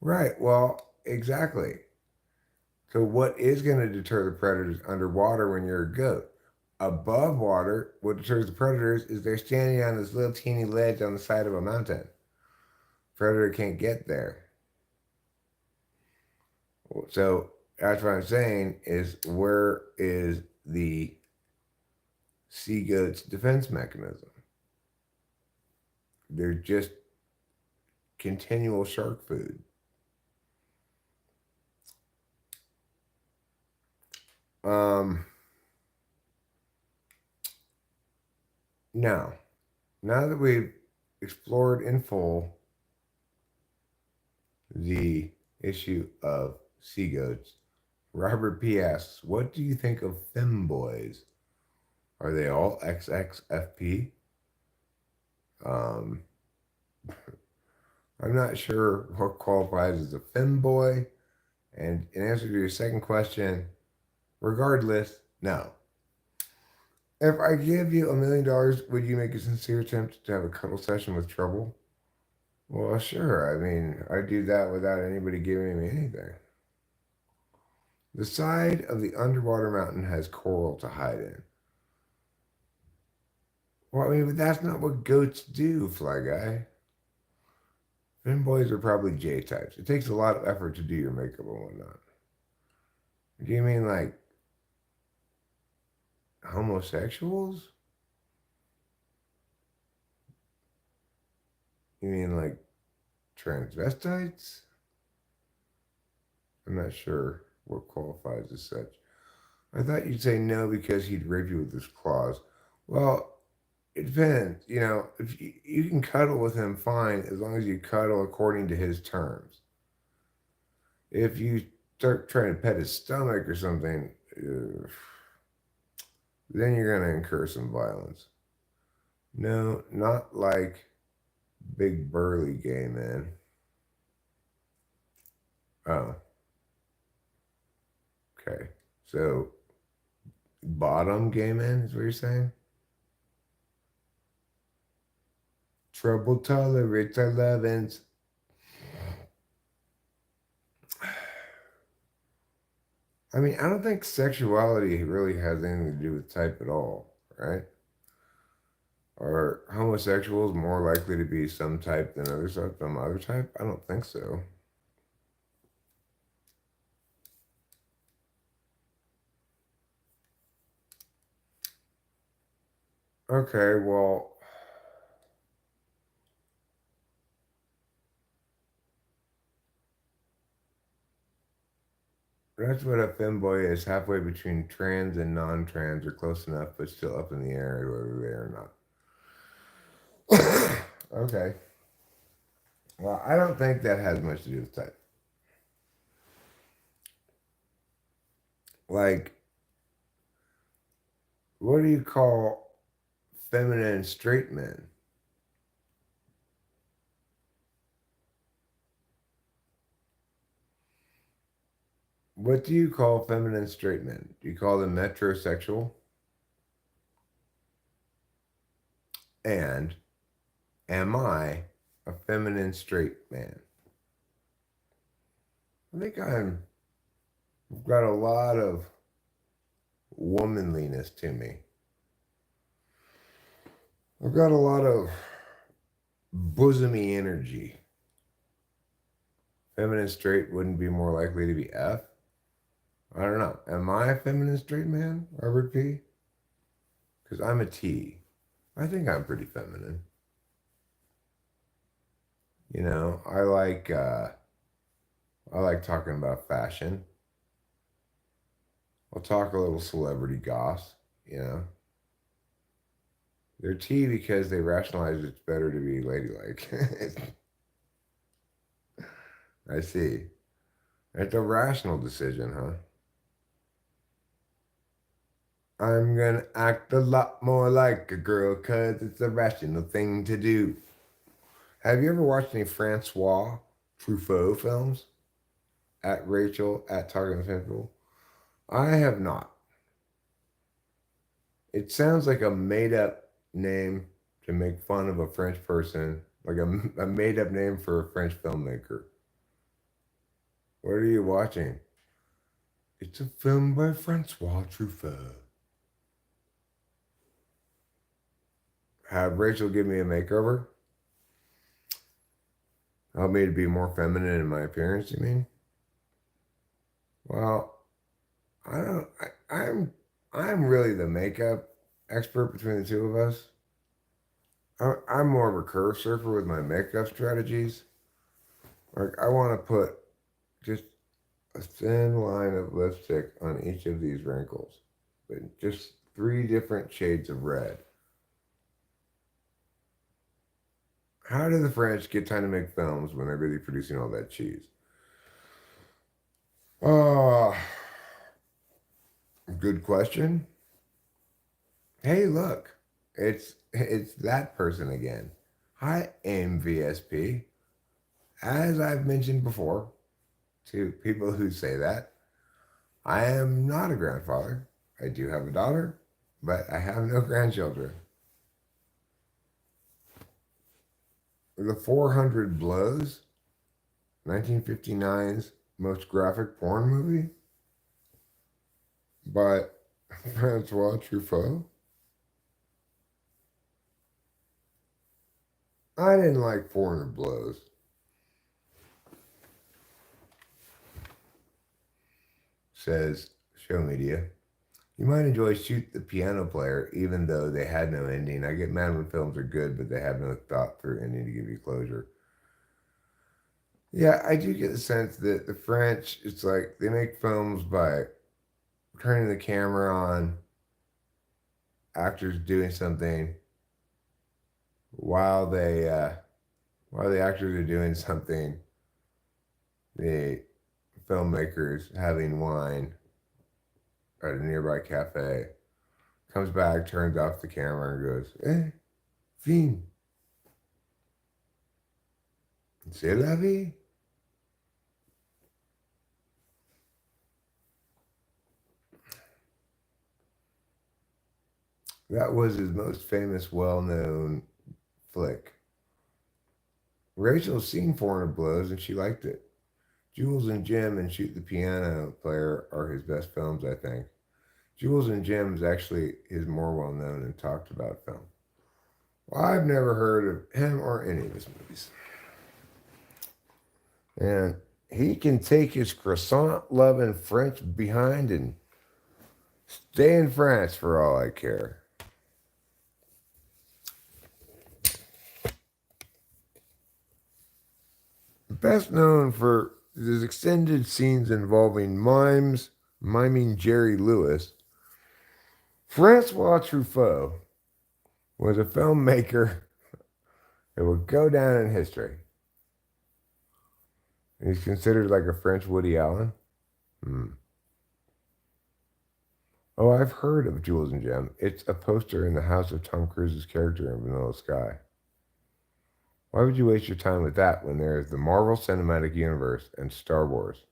Speaker 1: Right, well, exactly. So what is going to deter the predators underwater when you're a goat? Above water, what deters the predators is they're standing on this little teeny ledge on the side of a mountain. Predator can't get there. So that's what I'm saying is, where is the sea goat's defense mechanism? They're just continual shark food. Now that we've explored in full the issue of sea goats, Robert P. asks, what do you think of femboys? Are they all XXFP? I'm not sure what qualifies as a femboy. And in answer to your second question, regardless, no. If I give you $1,000,000, would you make a sincere attempt to have a cuddle session with trouble? Well, sure. I mean, I do that without anybody giving me anything. The side of the underwater mountain has coral to hide in. Well, I mean, but that's not what goats do, Fly Guy. Femboys are probably J types. It takes a lot of effort to do your makeup and whatnot. Do you mean like homosexuals? You mean like transvestites? I'm not sure what qualifies as such. I thought you'd say no because he'd rape you with his claws. Well, it depends. You know, if you can cuddle with him, fine, as long as you cuddle according to his terms. If you start trying to pet his stomach or something, then you're going to incur some violence. No, not like big burly gay men. Oh, okay. So, bottom gay men is what you're saying? Trouble tolerates 11s. I mean, I don't think sexuality really has anything to do with type at all, right? Are homosexuals more likely to be some type than some other type? I don't think so. Okay, well, that's what a femboy is, halfway between trans and non-trans, or close enough, but still up in the air whether they are not. Okay. Well, I don't think that has much to do with type. Like, what do you call feminine straight men? What do you call feminine straight men? Do you call them metrosexual? And am I a feminine straight man? I think I've got a lot of womanliness to me. I've got a lot of bosomy energy. Feminine straight wouldn't be more likely to be F. I don't know. Am I a feminine straight man, Robert P? Because I'm a T. I think I'm pretty feminine. You know, I like talking about fashion. I'll talk a little celebrity goss, you know. They're T because they rationalize it's better to be ladylike. I see. It's a rational decision, huh? I'm gonna act a lot more like a girl because it's a rational thing to do. Have you ever watched any Francois Truffaut films? At Rachel, at Target Central? I have not. It sounds like a made up name to make fun of a French person, like a made up name for a French filmmaker. What are you watching? It's a film by Francois Truffaut. Have Rachel give me a makeover? Help me to be more feminine in my appearance, you mean? Well, I don't I'm really the makeup expert between the two of us. I'm more of a curve surfer with my makeup strategies. Like I want to put just a thin line of lipstick on each of these wrinkles, but just 3 different shades of red. How do the French get time to make films when they're really producing all that cheese? Oh, good question. Hey, look, it's that person again. I am VSP. As I've mentioned before to people who say that, I am not a grandfather. I do have a daughter, but I have no grandchildren. The 400 Blows, 1959's most graphic porn movie by Francois Truffaut. I didn't like 400 Blows. Says Show Media. You might enjoy Shoot the Piano Player, even though they had no ending. I get mad when films are good, but they have no thought through ending to give you closure. Yeah, I do get the sense that the French, it's like they make films by turning the camera on, actors doing something while while the actors are doing something, the filmmakers having wine at a nearby cafe, comes back, turns off the camera, and goes, film. C'est la vie. That was his most famous, well-known flick. Rachel's seen 400 Blows, and she liked it. Jules and Jim and Shoot the Piano Player are his best films, I think. Jules and Jim is actually his more well-known and talked about film. Well, I've never heard of him or any of his movies. And he can take his croissant-loving French behind and stay in France for all I care. Best known for his extended scenes involving miming Jerry Lewis, Francois Truffaut was a filmmaker that would go down in history. He's considered like a French Woody Allen. Oh, I've heard of Jules and Jim. It's a poster in the house of Tom Cruise's character in Vanilla Sky. Why would you waste your time with that when there is the Marvel Cinematic Universe and Star Wars?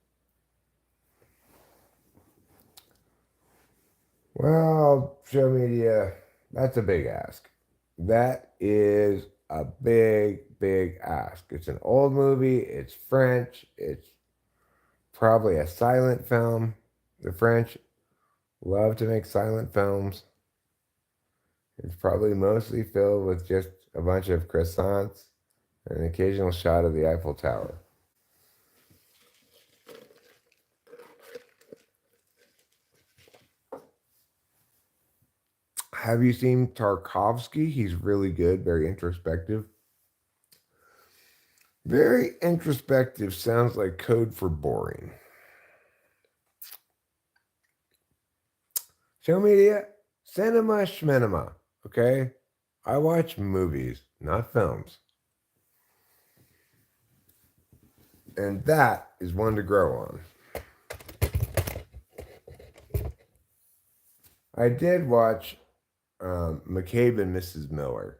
Speaker 1: Well, show media, that's a big ask. That is a big, big ask. It's an old movie. It's French. It's probably a silent film. The French love to make silent films. It's probably mostly filled with just a bunch of croissants and an occasional shot of the Eiffel Tower. Have you seen Tarkovsky? He's really good, very introspective. Very introspective sounds like code for boring. Show media, cinema schminema, okay? I watch movies, not films. And that is one to grow on. I did watch McCabe and Mrs. Miller.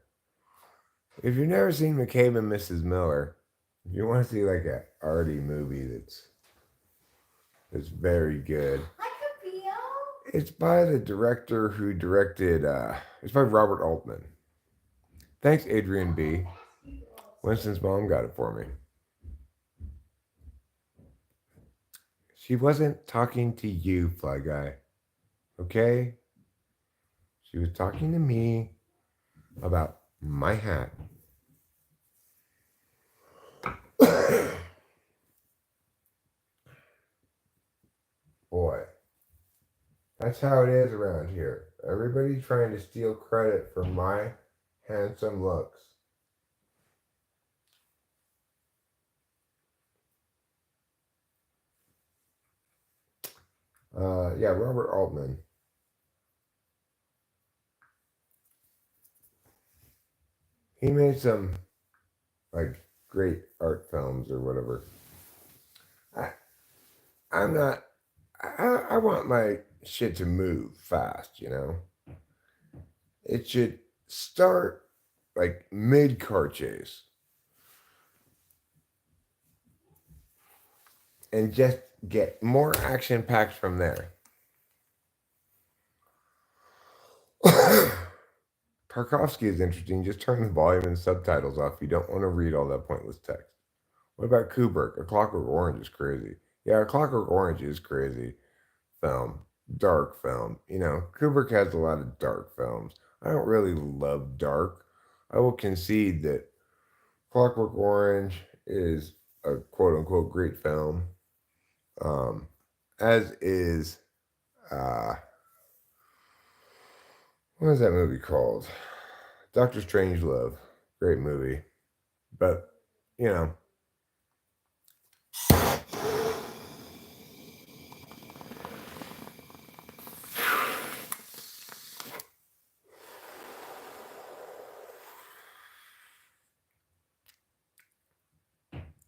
Speaker 1: If you've never seen McCabe and Mrs. Miller, if you want to see like a arty movie that's very good. It's by the director who directed, it's by Robert Altman. Thanks, Adrian B. Winston's mom got it for me. She wasn't talking to you, Fly Guy. Okay? She was talking to me about my hat. Boy, that's how it is around here. Everybody's trying to steal credit for my handsome looks. Yeah, Robert Altman. He made some like great art films or whatever. I'm not. I want my shit to move fast, you know. It should start like mid car chase, and just get more action packed from there. Tarkovsky is interesting. Just turn the volume and subtitles off. You don't want to read all that pointless text. What about Kubrick? A Clockwork Orange is crazy. Yeah, A Clockwork Orange is crazy film. Dark film. You know, Kubrick has a lot of dark films. I don't really love dark. I will concede that Clockwork Orange is a quote unquote great film. Um, as is what is that movie called? Doctor Strangelove. Great movie. But, you know,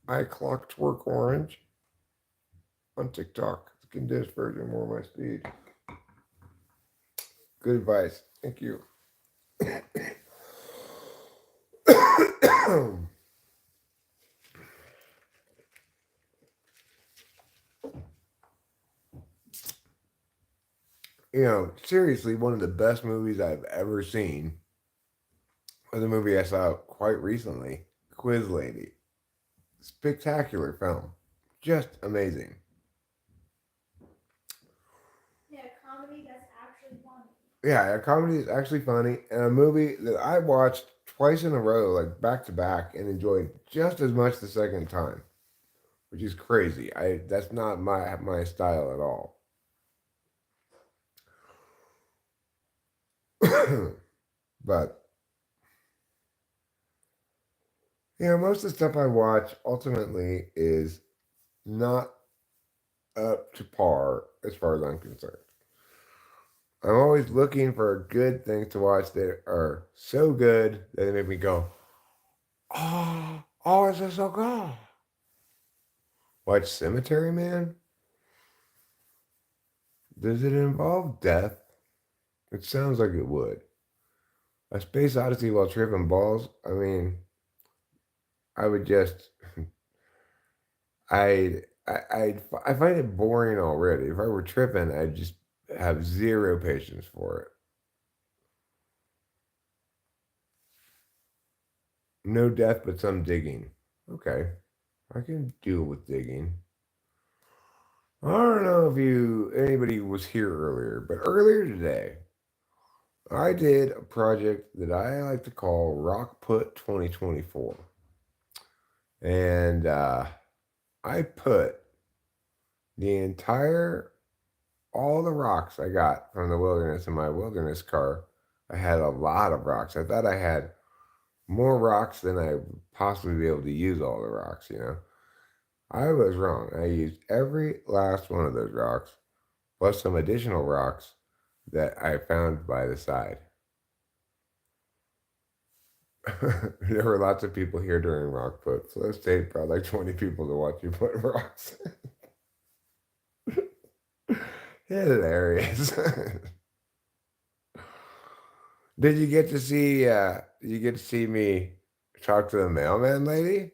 Speaker 1: I clocked work orange on TikTok. The condensed version, more my speed. Good advice. Thank you. You know, seriously, one of the best movies I've ever seen was a movie I saw quite recently, Quiz Lady. Spectacular film. Just amazing.
Speaker 2: Yeah, comedy that's actually funny.
Speaker 1: Yeah, a comedy is actually funny, and a movie that I watched twice in a row, like back to back, and enjoyed just as much the second time, which is crazy. That's not my style at all. But you know, most of the stuff I watch ultimately is not up to par as far as I'm concerned. I'm always looking for good things to watch that are so good that they make me go, oh, this is so good. Watch Cemetery Man? Does it involve death? It sounds like it would. A space odyssey while tripping balls? I mean, I would just, I find it boring already. If I were tripping, I'd just have zero patience for it. No death, but some digging. Okay, I can deal with digging. I don't know if anybody was here earlier, but earlier today, I did a project that I like to call Rock Put 2024. And I put the entire, all the rocks I got from the wilderness in my wilderness car. I had a lot of rocks. I thought I had more rocks than I would possibly be able to use all the rocks, you know. I was wrong. I used every last one of those rocks, plus some additional rocks that I found by the side. There were lots of people here during rock put, so let's say probably like 20 people to watch you put rocks. Hilarious. Did you get to see me talk to the mailman lady?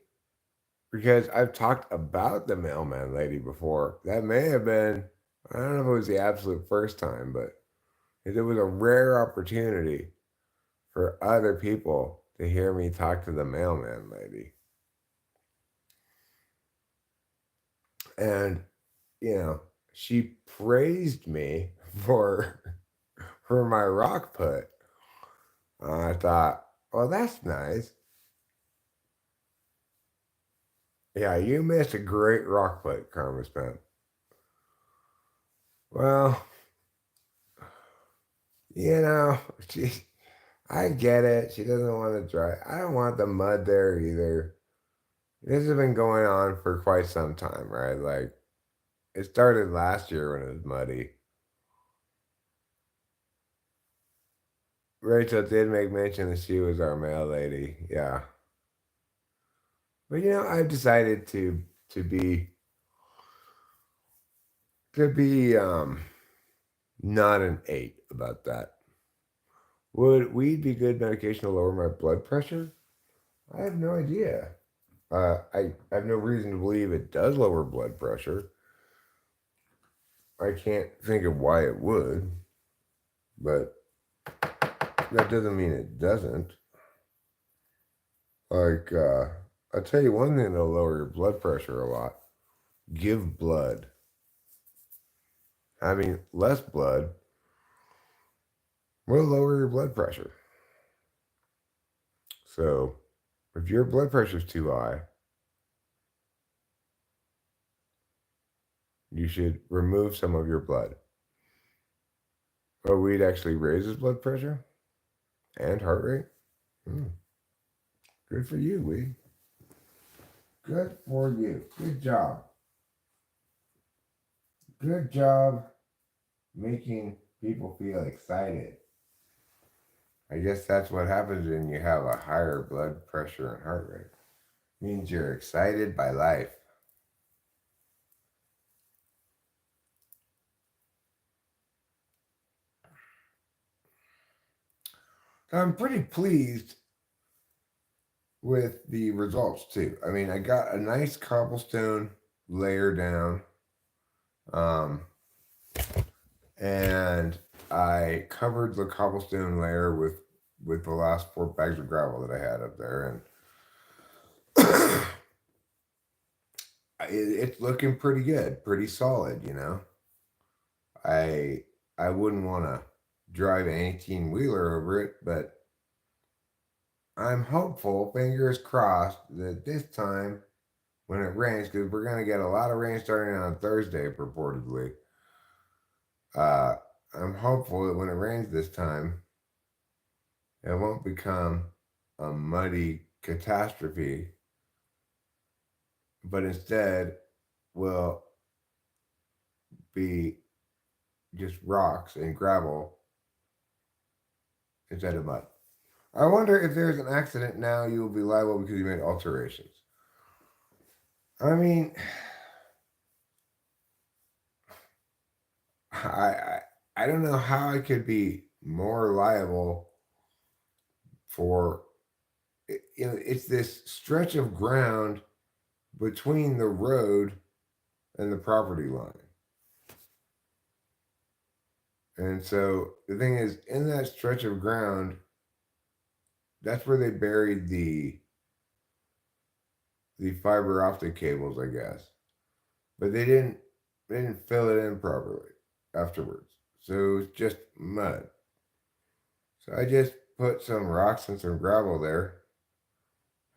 Speaker 1: Because I've talked about the mailman lady before. That may have been, I don't know if it was the absolute first time, but it was a rare opportunity for other people to hear me talk to the mailman lady. And, you know, she praised me for my rock put. I thought, well, that's nice. Yeah, you missed a great rock put, Karma Spent. Well, you know, I get it. She doesn't want to dry. I don't want the mud there either. This has been going on for quite some time, right? Like, it started last year when it was muddy. Rachel did make mention that she was our mail lady. Yeah. But you know, I've decided to be to be not an 8 about that. Would weed be good medication to lower my blood pressure? I have no idea. I have no reason to believe it does lower blood pressure. I can't think of why it would, but that doesn't mean it doesn't. Like, I'll tell you one thing that'll lower your blood pressure a lot. Give blood. Having less blood will lower your blood pressure. So, if your blood pressure is too high, you should remove some of your blood. Oh, weed actually raises blood pressure and heart rate? Good for you, weed. Good for you. Good job. Good job making people feel excited. I guess that's what happens when you have a higher blood pressure and heart rate. It means you're excited by life. I'm pretty pleased with the results too. I mean, I got a nice cobblestone layer down. And I covered the cobblestone layer with the last 4 bags of gravel that I had up there, and it's looking pretty good, pretty solid, you know. I wouldn't want to drive an 18-wheeler over it, but I'm hopeful, fingers crossed, that this time when it rains, because we're going to get a lot of rain starting on Thursday purportedly, I'm hopeful that when it rains this time, it won't become a muddy catastrophe, but instead will be just rocks and gravel instead of mud. I wonder if there's an accident now, you will be liable because you made alterations. I mean, I don't know how I could be more liable for, you know, it's this stretch of ground between the road and the property line. And so the thing is, in that stretch of ground, that's where they buried the fiber optic cables, I guess. But they didn't fill it in properly afterwards. So it's just mud. So I just put some rocks and some gravel there.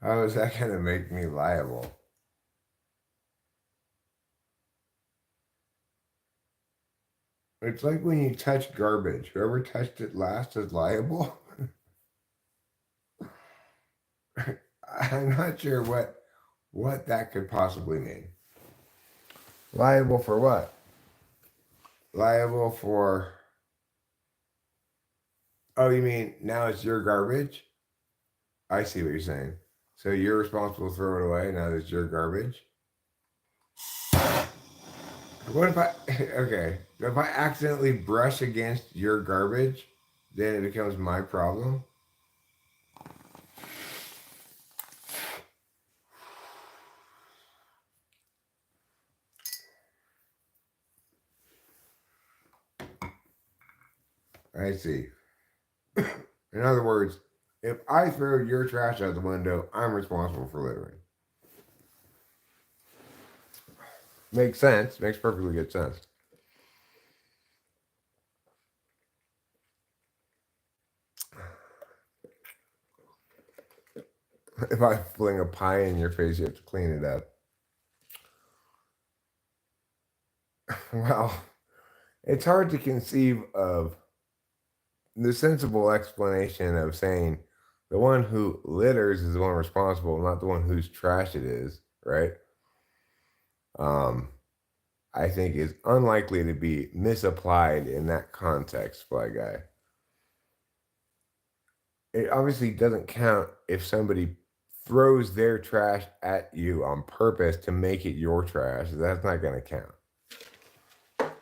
Speaker 1: How is that going to make me liable? It's like when you touch garbage. Whoever touched it last is liable. I'm not sure what that could possibly mean. Liable for what? Liable for... Oh, you mean now it's your garbage? I see what you're saying. So you're responsible to throw it away now that it's your garbage? What if I... Okay. If I accidentally brush against your garbage, then it becomes my problem? I see. In other words, if I throw your trash out the window, I'm responsible for littering. Makes sense. Makes perfectly good sense. If I fling a pie in your face, you have to clean it up. Well, it's hard to conceive of the sensible explanation of saying the one who litters is the one responsible, not the one whose trash it is, right? I think is unlikely to be misapplied in that context, Fly Guy. It obviously doesn't count if somebody throws their trash at you on purpose to make it your trash. That's not going to count.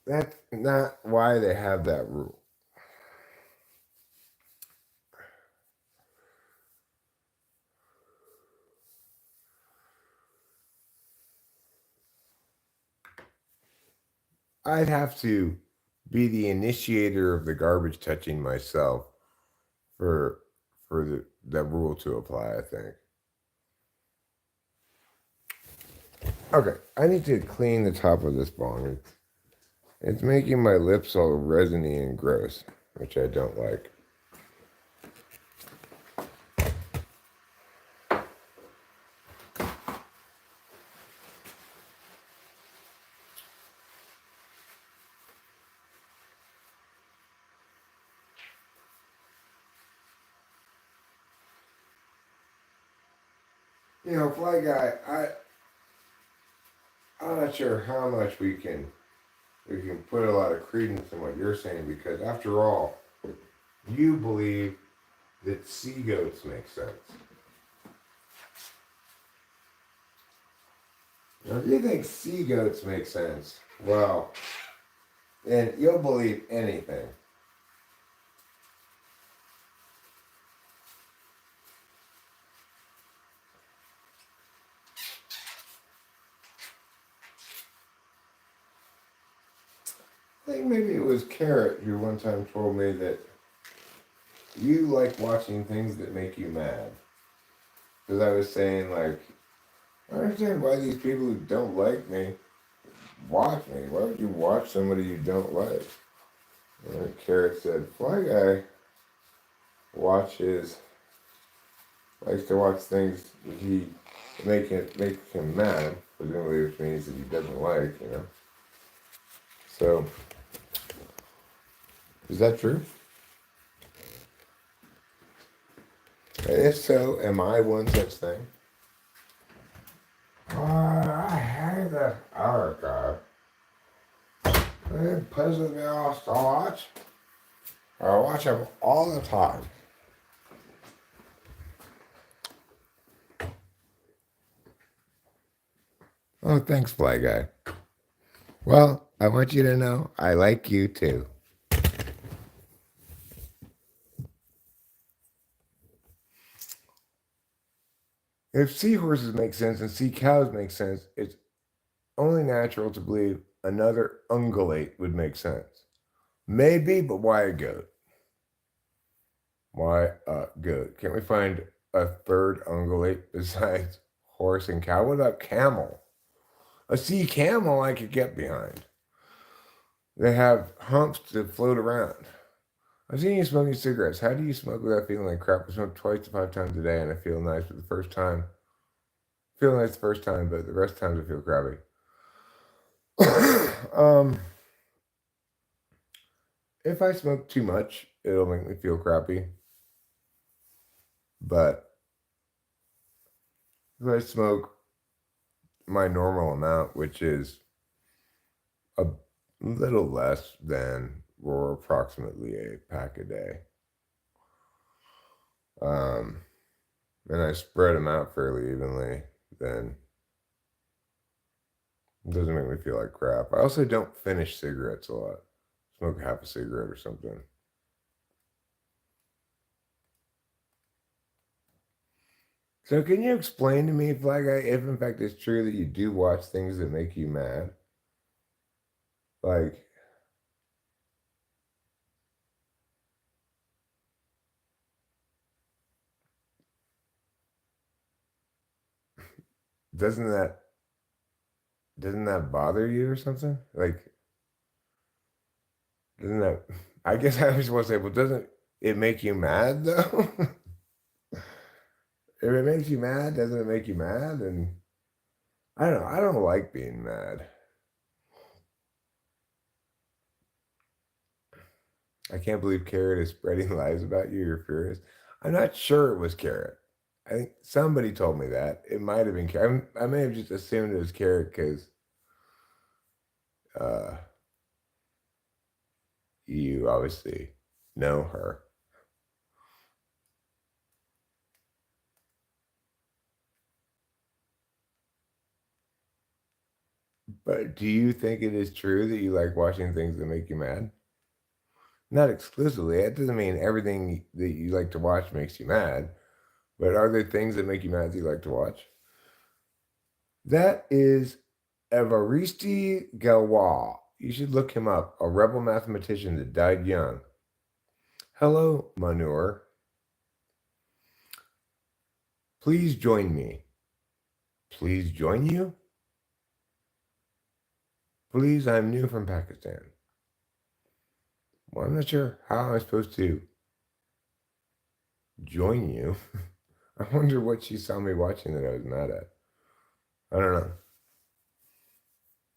Speaker 1: That's not why they have that rule. I'd have to be the initiator of the garbage touching myself for that rule to apply, I think. Okay, I need to clean the top of this bong. It's making my lips all resiny and gross, which I don't like. You know, Fly Guy, I'm not sure how much we can put a lot of credence in what you're saying, because after all, you believe that sea goats make sense. Now, if you think sea goats make sense, well, then you'll believe anything. I think maybe it was Carrot who one time told me that you like watching things that make you mad. Because I was saying, like, I understand why these people who don't like me watch me. Why would you watch somebody you don't like? And Carrot said, Fly Guy likes to watch things that make him mad, presumably, which means that he doesn't like, you know. So, is that true? And if so, am I one such thing? I hate this Erica. It pisses me off so much. I watch him all the time. Oh, thanks, Fly Guy. Well, I want you to know I like you too. If seahorses make sense and sea cows make sense, it's only natural to believe another ungulate would make sense. Maybe, but why a goat? Why a goat? Can't we find a third ungulate besides horse and cow? What about camel? A sea camel I could get behind. They have humps to float around. I've seen you smoking cigarettes. How do you smoke without feeling like crap? I smoke 2 to 5 times a day and I feel nice for the first time. Feel nice the first time, but the rest of times I feel crappy. If I smoke too much, it'll make me feel crappy. But if I smoke my normal amount, which is a little less than or approximately a pack a day, and I spread them out fairly evenly, then it doesn't make me feel like crap. I also don't finish cigarettes a lot. Smoke half a cigarette or something. So can you explain to me, Fly Guy, if in fact it's true that you do watch things that make you mad? Like, doesn't that bother you or something? Like, doesn't that? I guess I was supposed to say, well, doesn't it make you mad though? If it makes you mad, doesn't it make you mad? And I don't know. I don't like being mad. I can't believe Carrot is spreading lies about you. You're furious. I'm not sure it was Carrot. I think somebody told me that. It might have been Carrot. I may have just assumed it was Carrot because uh, you obviously know her. But do you think it is true that you like watching things that make you mad? Not exclusively. That doesn't mean everything that you like to watch makes you mad. But are there things that make you mad that you like to watch? That is Evaristi Galwa. You should look him up. A rebel mathematician that died young. Hello, Manure. Please join me. Please join you? Please, I'm new from Pakistan. Well, I'm not sure how I'm supposed to join you. I wonder what she saw me watching that I was mad at. I don't know.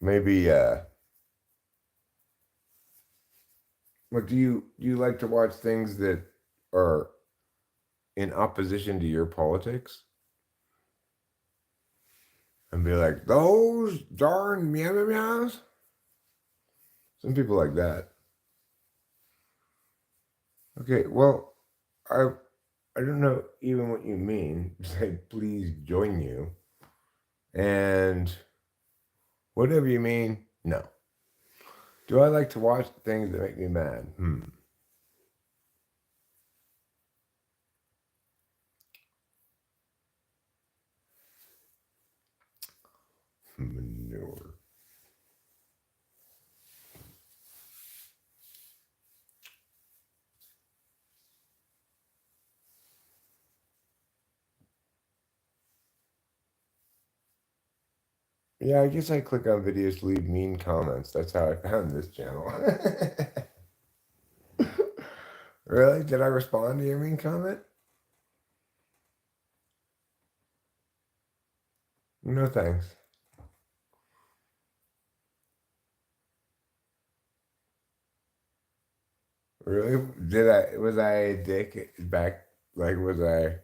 Speaker 1: Maybe, what do you like to watch things that are in opposition to your politics? And be like, those darn meow meow meows? Some people like that. Okay, well, I don't know even what you mean. Say, please join you. And whatever you mean, no. Do I like to watch things that make me mad? Manure. Yeah, I guess I click on videos to leave mean comments. That's how I found this channel. Really? Did I respond to your mean comment? No thanks. Really? Was I a dick back? Like, was I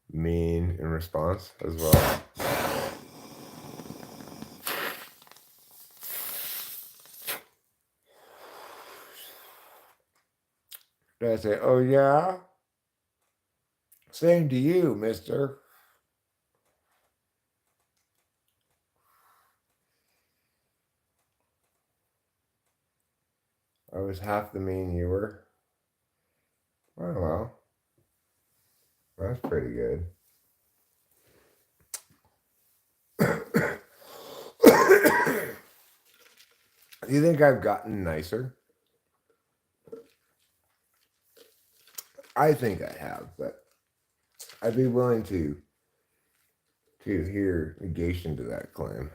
Speaker 1: mean in response as well? Did I say, oh yeah? Same to you, mister. I was half the mean you were. Oh well. That's pretty good. Do you think I've gotten nicer? I think I have, but I'd be willing to hear negation to that claim.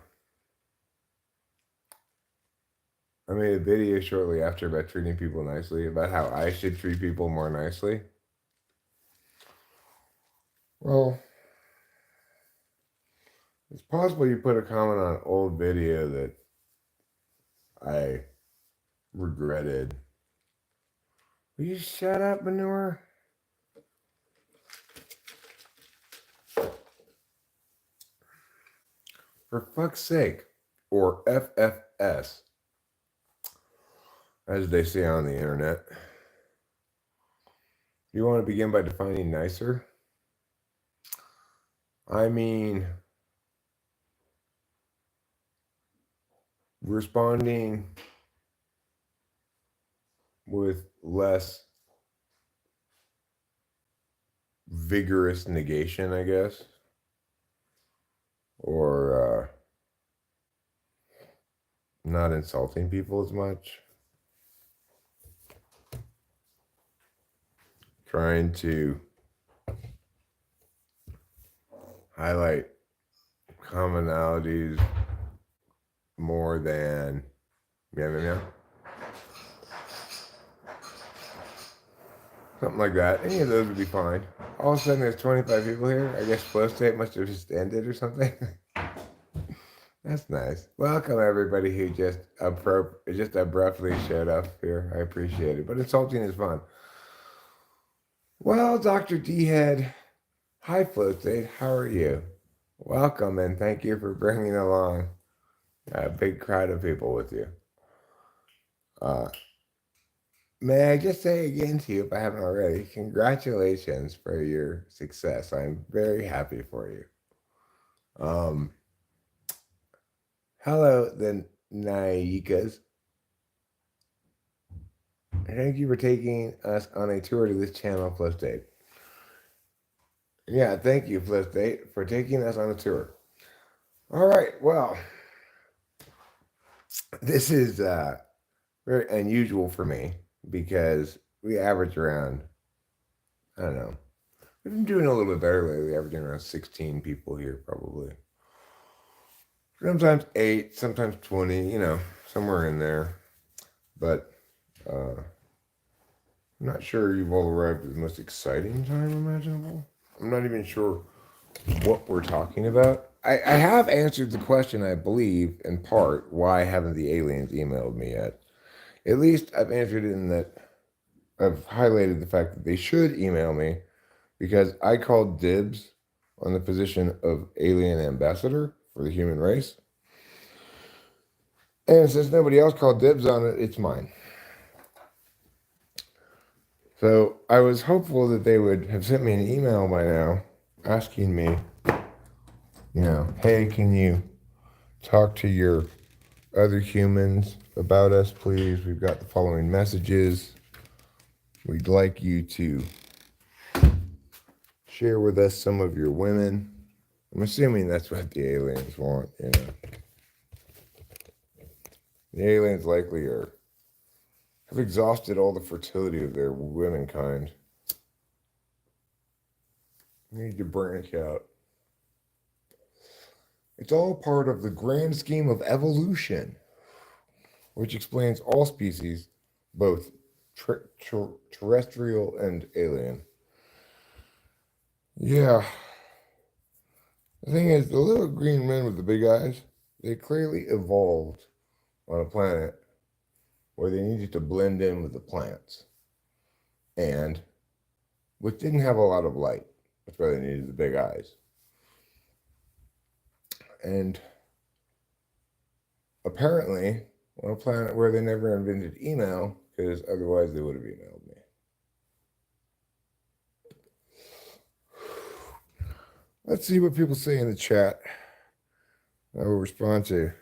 Speaker 1: I made a video shortly after about treating people nicely, about how I should treat people more nicely. Well, it's possible you put a comment on an old video that I regretted. Will you shut up, Manure? For fuck's sake. Or FFS, as they say on the internet. You want to begin by defining nicer? I mean, responding with less vigorous negation, I guess. Or not insulting people as much. Trying to highlight commonalities more than meow meow meow. Something like that. Any of those would be fine. All of a sudden there's 25 people here. I guess flow state must have just ended or something. That's nice. Welcome everybody who just abruptly showed up here. I appreciate it. But insulting is fun. Well, Dr. D-Head, hi Flow State, how are you? Welcome and thank you for bringing along a big crowd of people with you. May I just say again to you, if I haven't already, congratulations for your success. I'm very happy for you. Hello, the Naikas. Thank you for taking us on a tour to this channel, Flow State. Yeah, thank you, Flow State, for taking us on a tour. All right, well, This is very unusual for me because we average around, I don't know, we've been doing a little bit better lately, averaging around 16 people here probably. Sometimes 8, sometimes 20, somewhere in there. But I'm not sure you've all arrived at the most exciting time imaginable. I'm not even sure what we're talking about. I have answered the question, I believe, in part, why haven't the aliens emailed me yet? At least I've answered it in that I've highlighted the fact that they should email me because I called dibs on the position of alien ambassador for the human race. And since nobody else called dibs on it, it's mine. So I was hopeful that they would have sent me an email by now asking me, hey, can you talk to your other humans about us, please? We've got the following messages. We'd like you to share with us some of your women. I'm assuming that's what the aliens want, The aliens likely have exhausted all the fertility of their womankind. We need to branch out. It's all part of the grand scheme of evolution, which explains all species, both terrestrial and alien. Yeah. The thing is, the little green men with the big eyes, they clearly evolved on a planet where they needed to blend in with the plants, and which didn't have a lot of light. That's why they needed the big eyes. And apparently, on a planet where they never invented email, because otherwise they would have emailed me. Let's see what people say in the chat. I will respond to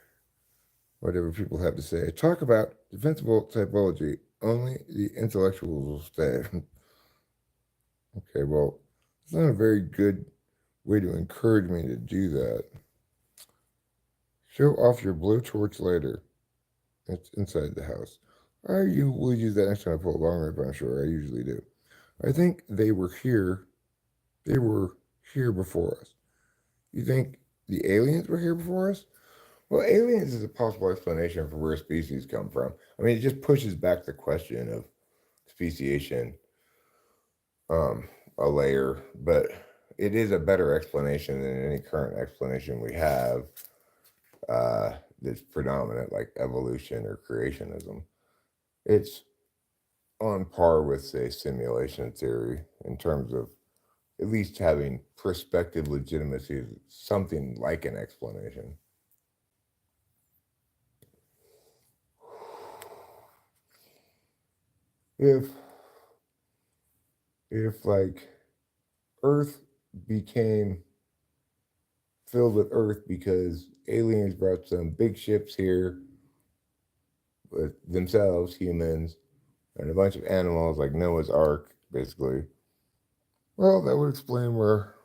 Speaker 1: whatever people have to say. Talk about defensible typology. Only the intellectuals will stay. Okay, well, it's not a very good way to encourage me to do that. Show off your blowtorch later. It's inside the house. I will use that next time I pull a long rifle, I'm sure. I usually do. I think they were here. They were here before us. You think the aliens were here before us? Well, aliens is a possible explanation for where species come from. I mean, it just pushes back the question of speciation a layer, but it is a better explanation than any current explanation we have that's predominant, like evolution or creationism. It's on par with, say, simulation theory in terms of at least having prospective legitimacy, something like an explanation. If like Earth became filled with Earth because aliens brought some big ships here with themselves, humans, and a bunch of animals like Noah's Ark, basically, well, that would explain where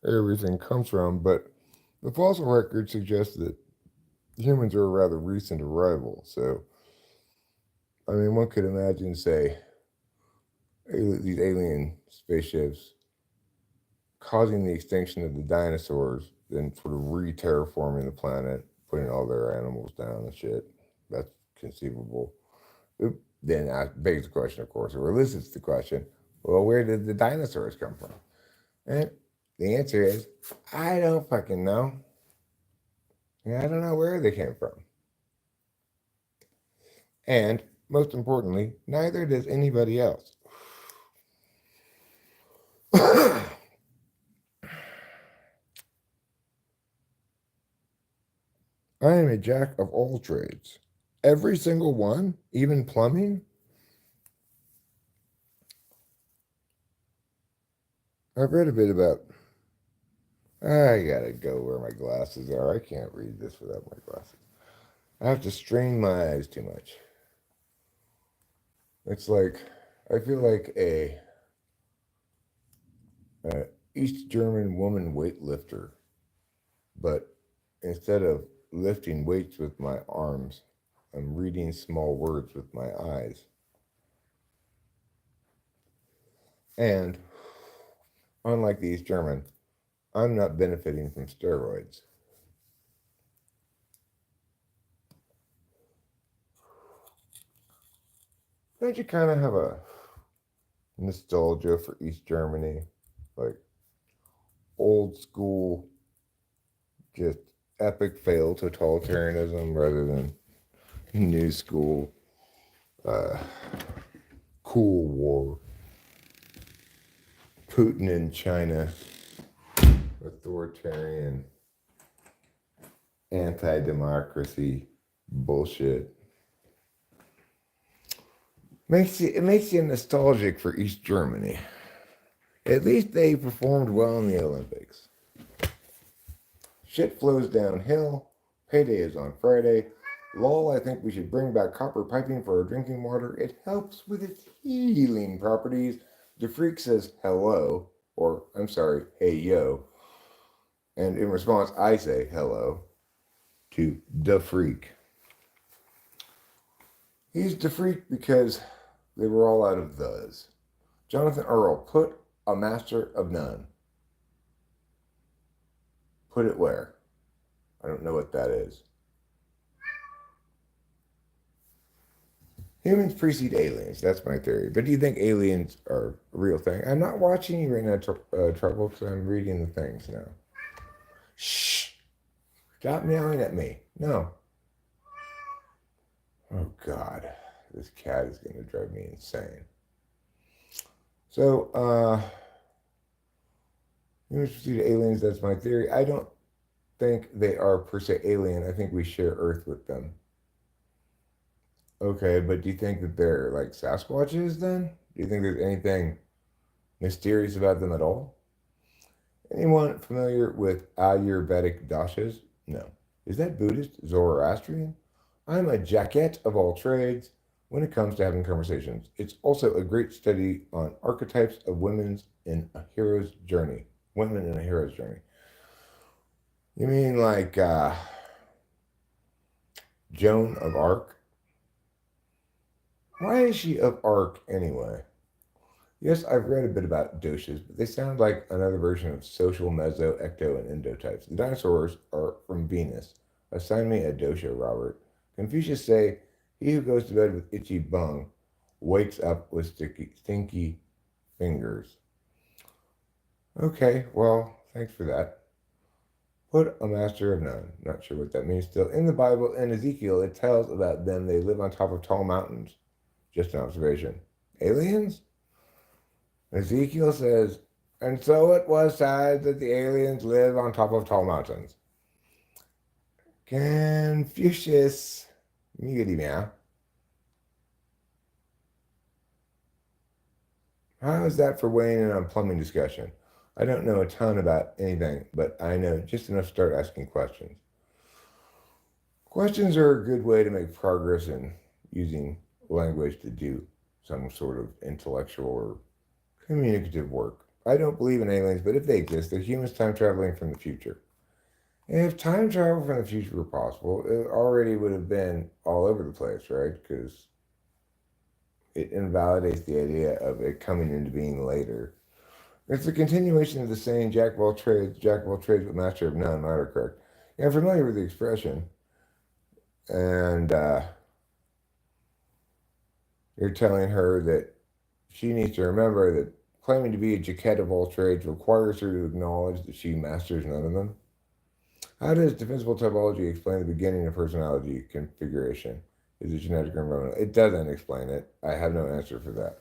Speaker 1: everything comes from. But the fossil record suggests that humans are a rather recent arrival. So, I mean, one could imagine, say, these alien spaceships causing the extinction of the dinosaurs, then sort of re-terraforming the planet, putting all their animals down and shit. That's conceivable. Then that begs the question, of course, or elicits the question, well, where did the dinosaurs come from? And the answer is, I don't fucking know. I don't know where they came from. And most importantly, neither does anybody else. I am a jack of all trades. Every single one, even plumbing. I've read a bit about. I gotta go where my glasses are. I can't read this without my glasses. I have to strain my eyes too much. It's like, I feel like a East German woman weightlifter, but instead of lifting weights with my arms. I'm reading small words with my eyes. And, unlike the East German, I'm not benefiting from steroids. Don't you kind of have a nostalgia for East Germany? Like old school, just epic fail totalitarianism rather than new school, cool war. Putin in China, authoritarian, anti-democracy bullshit. It makes you nostalgic for East Germany. At least they performed well in the Olympics. Shit flows downhill. Payday is on Friday. Lol, I think we should bring back copper piping for our drinking water. It helps with its healing properties. The freak says hello, or I'm sorry, hey yo. And in response, I say hello to the freak. He's the freak because they were all out of thes. Jonathan Earl, put a master of none. Put it where? I don't know what that is. Humans precede aliens. That's my theory. But do you think aliens are a real thing? I'm not watching you right now, Trouble, because I'm reading the things now. Shh. Stop yelling at me. No. Oh, God. This cat is going to drive me insane. So, humans precede aliens. That's my theory. I don't think they are per se alien. I think we share Earth with them. Okay, but do you think that they're like Sasquatches then? Do you think there's anything mysterious about them at all? Anyone familiar with Ayurvedic dashas? No. Is that Buddhist, Zoroastrian? I'm a jacket of all trades when it comes to having conversations. It's also a great study on archetypes of women in a hero's journey. Women in a hero's journey. You mean like Joan of Arc? Why is she of Arc anyway? Yes, I've read a bit about doshas, but they sound like another version of social, meso, ecto, and endotypes. The dinosaurs are from Venus. Assign me a dosha, Robert. Confucius say, he who goes to bed with itchy bung wakes up with stinky fingers. Okay, well, thanks for that. Put a master of none. Not sure what that means still. In the Bible and Ezekiel, it tells about them. They live on top of tall mountains. Just an observation. Aliens? Ezekiel says, and so it was said that the aliens live on top of tall mountains. Confucius. Muggity meow. How is that for weighing in on plumbing discussion? I don't know a ton about anything, but I know just enough to start asking questions. Questions are a good way to make progress in using language to do some sort of intellectual or communicative work. I don't believe in aliens, but if they exist, they're humans time traveling from the future. And if time travel from the future were possible, it already would have been all over the place, right? Because it invalidates the idea of it coming into being later. It's a continuation of the saying, jack of all trades, but master of none, autocorrect. Yeah, I'm familiar with the expression. And you're telling her that she needs to remember that claiming to be a jacket of all trades requires her to acknowledge that she masters none of them. How does defensible typology explain the beginning of personality configuration? Is it genetic or environmental? It doesn't explain it. I have no answer for that.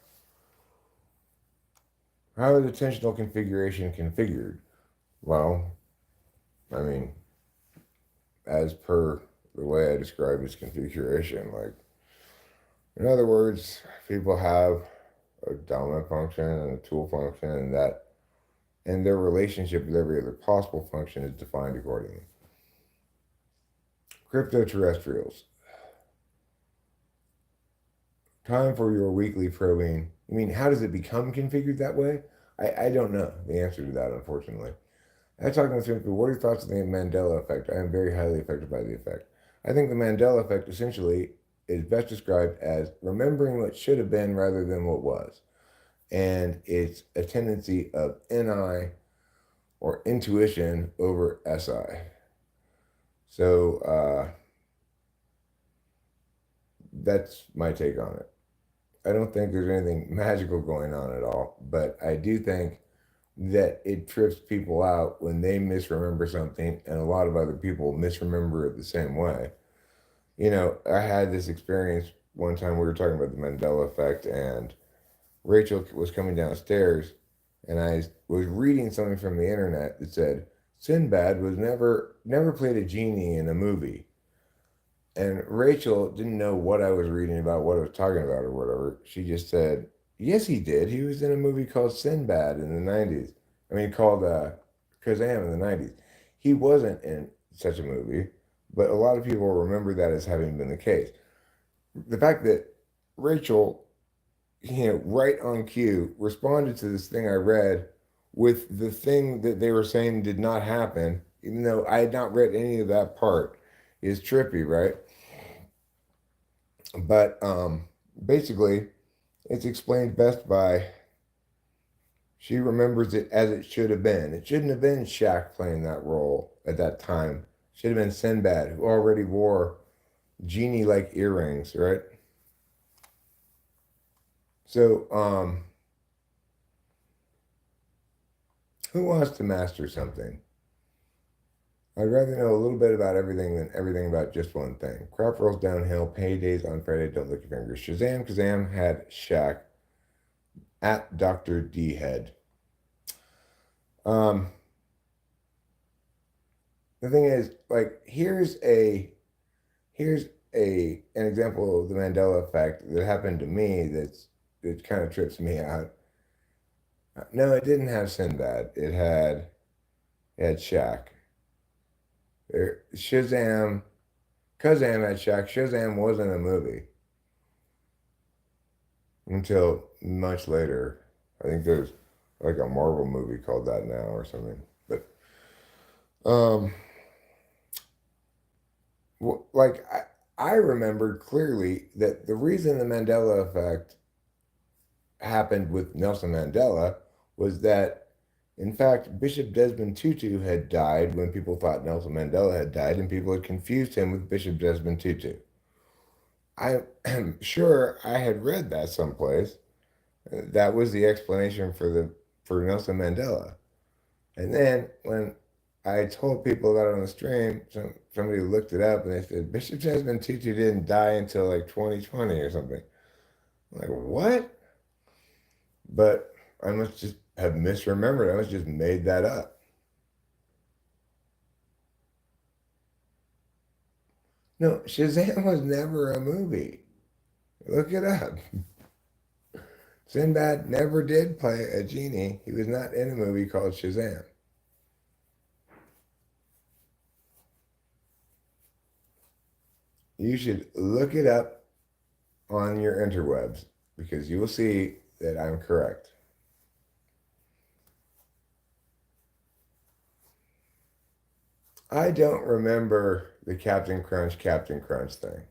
Speaker 1: How is attentional configuration configured? Well, I mean, as per the way I described its configuration, like, in other words, people have a dominant function and a tool function, and that, and their relationship with every other possible function is defined accordingly. Cryptoterrestrials. Time for your weekly probing. I mean, how does it become configured that way? I don't know the answer to that, unfortunately. I talked to people, what are your thoughts on the Mandela effect? I am very highly affected by the effect. I think the Mandela effect essentially is best described as remembering what should have been rather than what was. And it's a tendency of NI or intuition over SI. So that's my take on it. I don't think there's anything magical going on at all, but I do think that it trips people out when they misremember something and a lot of other people misremember it the same way. You know, I had this experience one time. We were talking about the Mandela effect, and Rachel was coming downstairs, and I was reading something from the internet that said Sinbad was never played a genie in a movie. And Rachel didn't know what I was reading about, what I was talking about, or whatever. She just said, "Yes, he did. He was in a movie called Sinbad in the '90s. I mean, called Kazam in the '90s. He wasn't in such a movie, but a lot of people remember that as having been the case. The fact that Rachel, right on cue, responded to this thing I read with the thing that they were saying did not happen, even though I had not read any of that part, is trippy, right? But basically, it's explained best by she remembers it as it should have been. It shouldn't have been Shaq playing that role at that time. It should have been Sinbad, who already wore genie-like earrings, right? So, who wants to master something? I'd rather know a little bit about everything than everything about just one thing. Crap rolls downhill, paydays on Friday, don't lick your fingers. Shazam, Kazam had Shaq at Dr. D Head. The thing is, like, here's an example of the Mandela effect that happened to me that kind of trips me out. No, it didn't have Sinbad. It had Shaq. Shazam, Kazam had Shaq. Shazam wasn't a movie until much later. I think there's like a Marvel movie called that now or something. But um, like I remembered clearly that the reason the Mandela effect happened with Nelson Mandela was that, in fact, Bishop Desmond Tutu had died when people thought Nelson Mandela had died, and people had confused him with Bishop Desmond Tutu. I am sure I had read that someplace. That was the explanation for Nelson Mandela. And then when I told people about it on the stream, somebody looked it up and they said Bishop Desmond Tutu didn't die until like 2020 or something. I'm like, what? But I must just have misremembered. I must just made that up. No, Shazam was never a movie. Look it up. Sinbad never did play a genie. He was not in a movie called Shazam. You should look it up on your interwebs because you will see that I'm correct. I don't remember the Captain Crunch thing.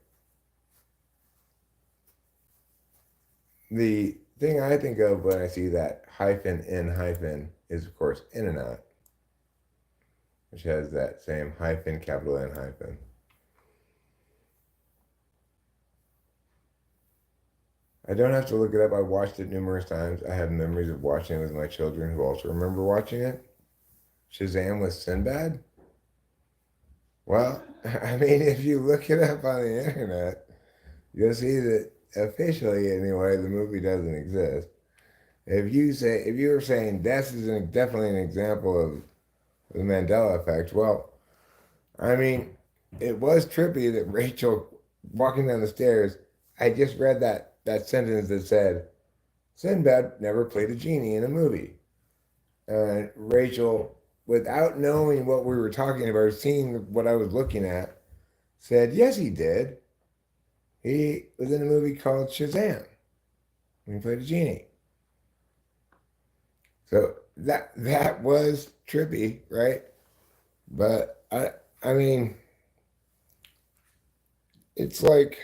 Speaker 1: The thing I think of when I see that hyphen in hyphen is, of course, in and out, which has that same hyphen, capital N hyphen. I don't have to look it up. I watched it numerous times. I have memories of watching it with my children who also remember watching it. Shazam with Sinbad? Well, I mean, if you look it up on the internet, you'll see that officially, anyway, the movie doesn't exist. If you were saying this is definitely an example of the Mandela effect, well, I mean, it was trippy that Rachel walking down the stairs, I just read that sentence that said, Sinbad never played a genie in a movie. And Rachel, without knowing what we were talking about, or seeing what I was looking at, said, yes, he did. He was in a movie called Shazam. He played a genie. So that was trippy, right? But I mean, it's like,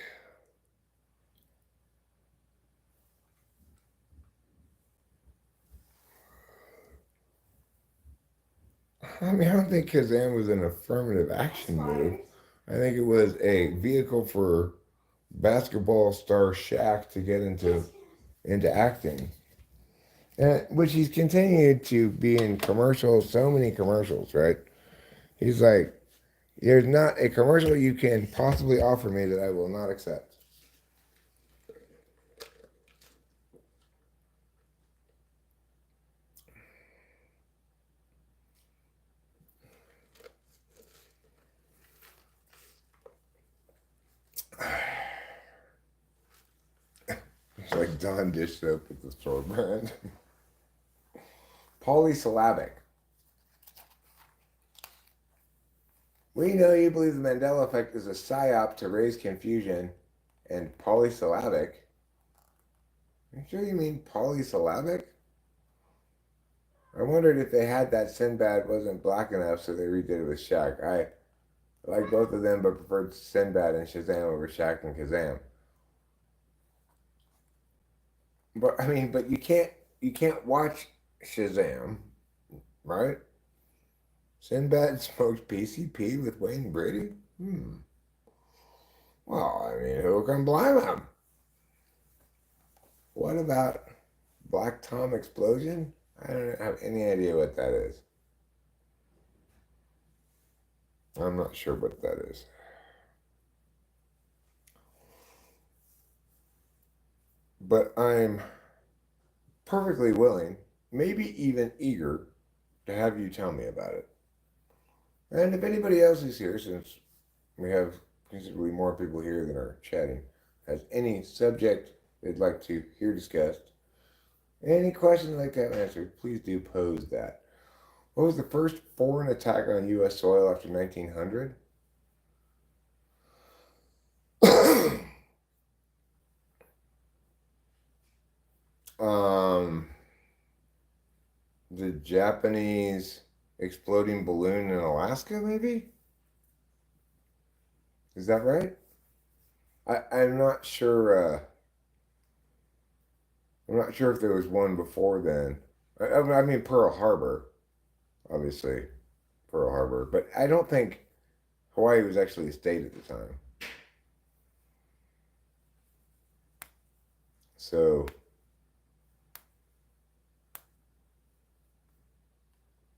Speaker 1: I mean, I don't think Kazam was an affirmative action move. I think it was a vehicle for basketball star Shaq to get into acting, and which he's continued to be in commercials, so many commercials, right? He's like, there's not a commercial you can possibly offer me that I will not accept. It's like Dawn dish soap at the store brand. Polysyllabic. We know you believe the Mandela effect is a psyop to raise confusion and polysyllabic. Are you sure you mean polysyllabic? I wondered if they had that Sinbad wasn't black enough, so they redid it with Shaq. I like both of them, but preferred Sinbad and Shazam over Shaq and Kazam. But I mean, but you can't watch Shazam, right? Sinbad smoked PCP with Wayne Brady. Well, I mean, who can blame him? What about Black Tom Explosion? I don't have any idea what that is. I'm not sure what that is. But I'm perfectly willing, maybe even eager, to have you tell me about it. And if anybody else is here, since we have considerably more people here than are chatting, has any subject they'd like to hear discussed, any questions like that answered, please do pose that. What was the first foreign attack on U.S. soil after 1900? um, the Japanese exploding balloon in Alaska, maybe? Is that right? I'm not sure. I'm not sure if there was one before then. I mean, Pearl Harbor, obviously, Pearl Harbor, but I don't think Hawaii was actually a state at the time. So,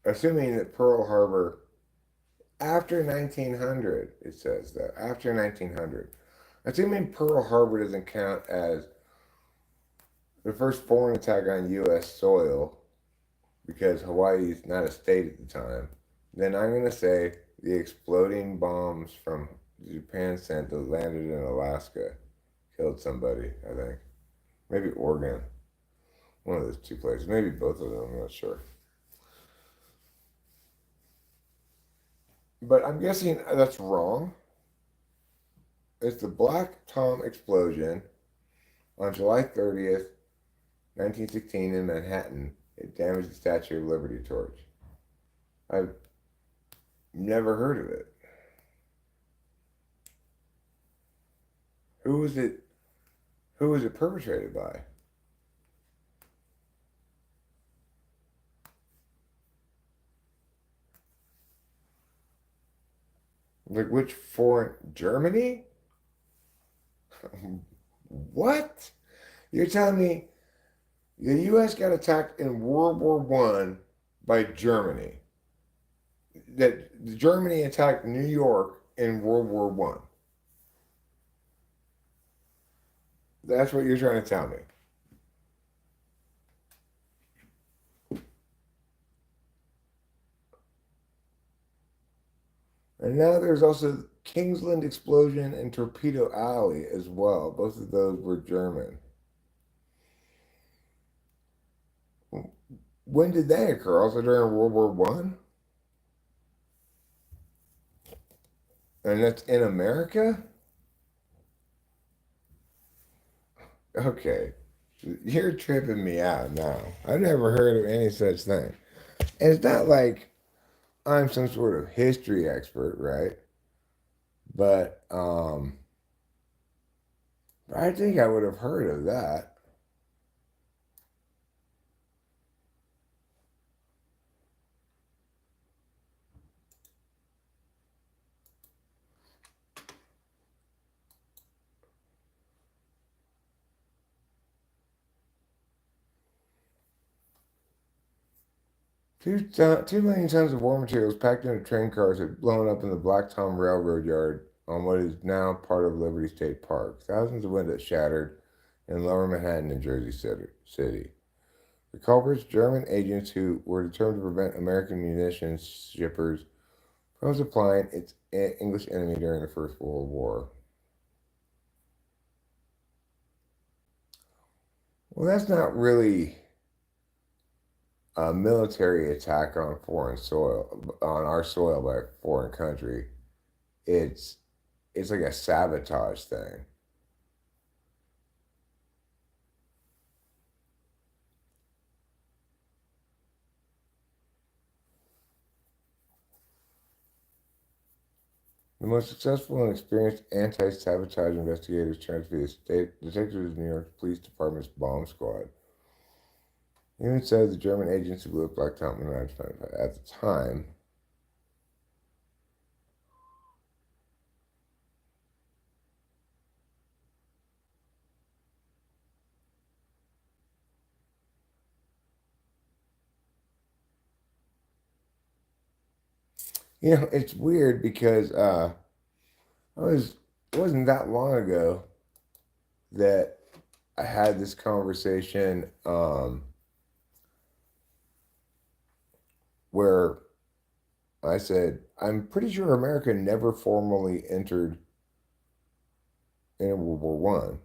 Speaker 1: assuming that Pearl Harbor after 1900, it says that after 1900, assuming Pearl Harbor doesn't count as the first foreign attack on U.S. soil because Hawaii is not a state at the time, then I'm going to say the exploding bombs from Japan sent that landed in Alaska killed somebody, I think. Maybe Oregon. One of those two places. Maybe both of them, I'm not sure. But I'm guessing that's wrong. It's the Black Tom explosion on July 30th, 1916 in Manhattan. It damaged the Statue of Liberty torch. I've never heard of it. Who was it? Who was it perpetrated by? Like which foreign? Germany? What? You're telling me the U.S. got attacked in World War One by Germany? That Germany attacked New York in World War One? That's what you're trying to tell me. And now there's also Kingsland explosion and Torpedo Alley as well. Both of those were German. When did they occur? Also during World War One? And that's in America? Okay. You're tripping me out now. I've never heard of any such thing. And it's not like I'm some sort of history expert, right? But I think I would have heard of that. 2 million tons of war materials packed into train cars had blown up in the Black Tom Railroad yard on what is now part of Liberty State Park. Thousands of windows shattered in lower Manhattan and Jersey City. The culprits, German agents who were determined to prevent American munitions shippers from supplying its English enemy during the First World War. Well, that's not really a military attack on foreign soil, on our soil by a foreign country. It's it's like a sabotage thing. The most successful and experienced anti-sabotage investigators turned to be the state detectives of New York Police Department's bomb squad. Even so, the German agents who blew up Black Tom at the time. It's weird because I was it wasn't that long ago that I had this conversation where I said, I'm pretty sure America never formally entered in World War One.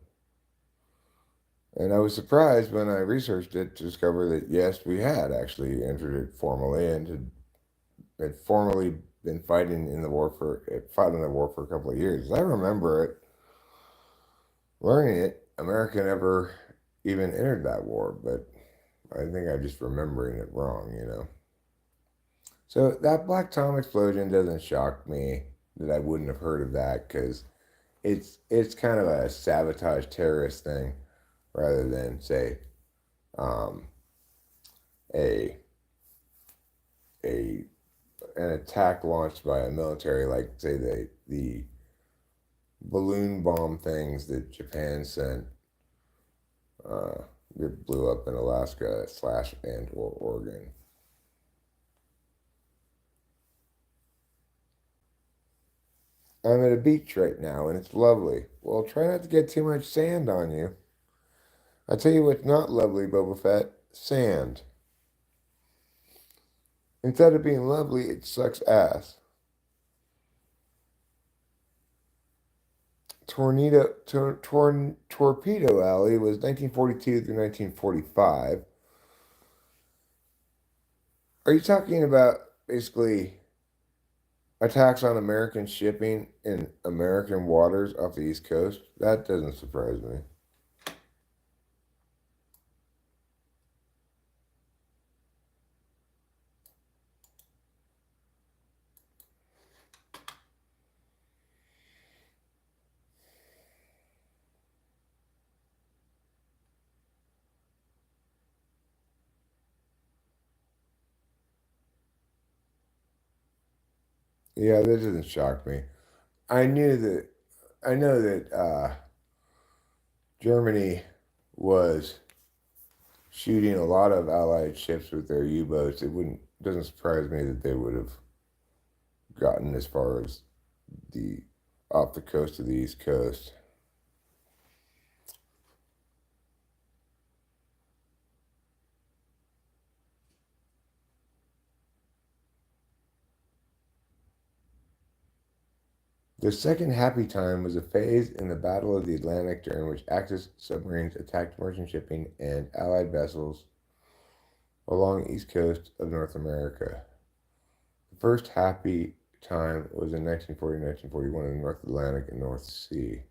Speaker 1: And I was surprised when I researched it to discover that yes, we had actually entered it formally and had formally been fighting in the war fought in the war for a couple of years. I remember it, learning it. America never even entered that war, but I think I'm just remembering it wrong. So that Black Tom explosion doesn't shock me that I wouldn't have heard of that because it's kind of a sabotage terrorist thing rather than say um, a a an attack launched by a military like say the balloon bomb things that Japan sent uh, that blew up in Alaska slash and or Oregon. I'm at a beach right now and it's lovely. Well, try not to get too much sand on you. I tell you what's not lovely, Boba Fett. Sand. Instead of being lovely, it sucks ass. Torpedo Alley was 1942 through 1945. Are you talking about basically attacks on American shipping in American waters off the East Coast? That doesn't surprise me. Yeah, that doesn't shock me. I knew that. I know that Germany was shooting a lot of Allied ships with their U-boats. It wouldn't doesn't surprise me that they would have gotten as far as the off the coast of the East Coast. The second happy time was a phase in the Battle of the Atlantic during which Axis submarines attacked merchant shipping and Allied vessels along the east coast of North America. The first happy time was in 1940-1941 in the North Atlantic and North Sea.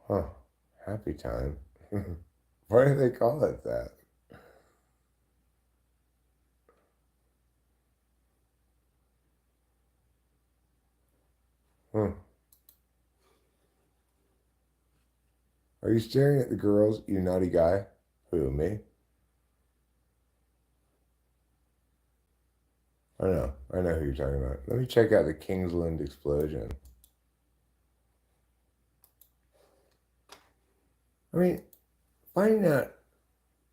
Speaker 1: Huh. Happy time. Why do they call it that? Huh. Are you staring at the girls, you naughty guy? Who, me? I know who you're talking about. Let me check out the Kingsland explosion. I mean, finding out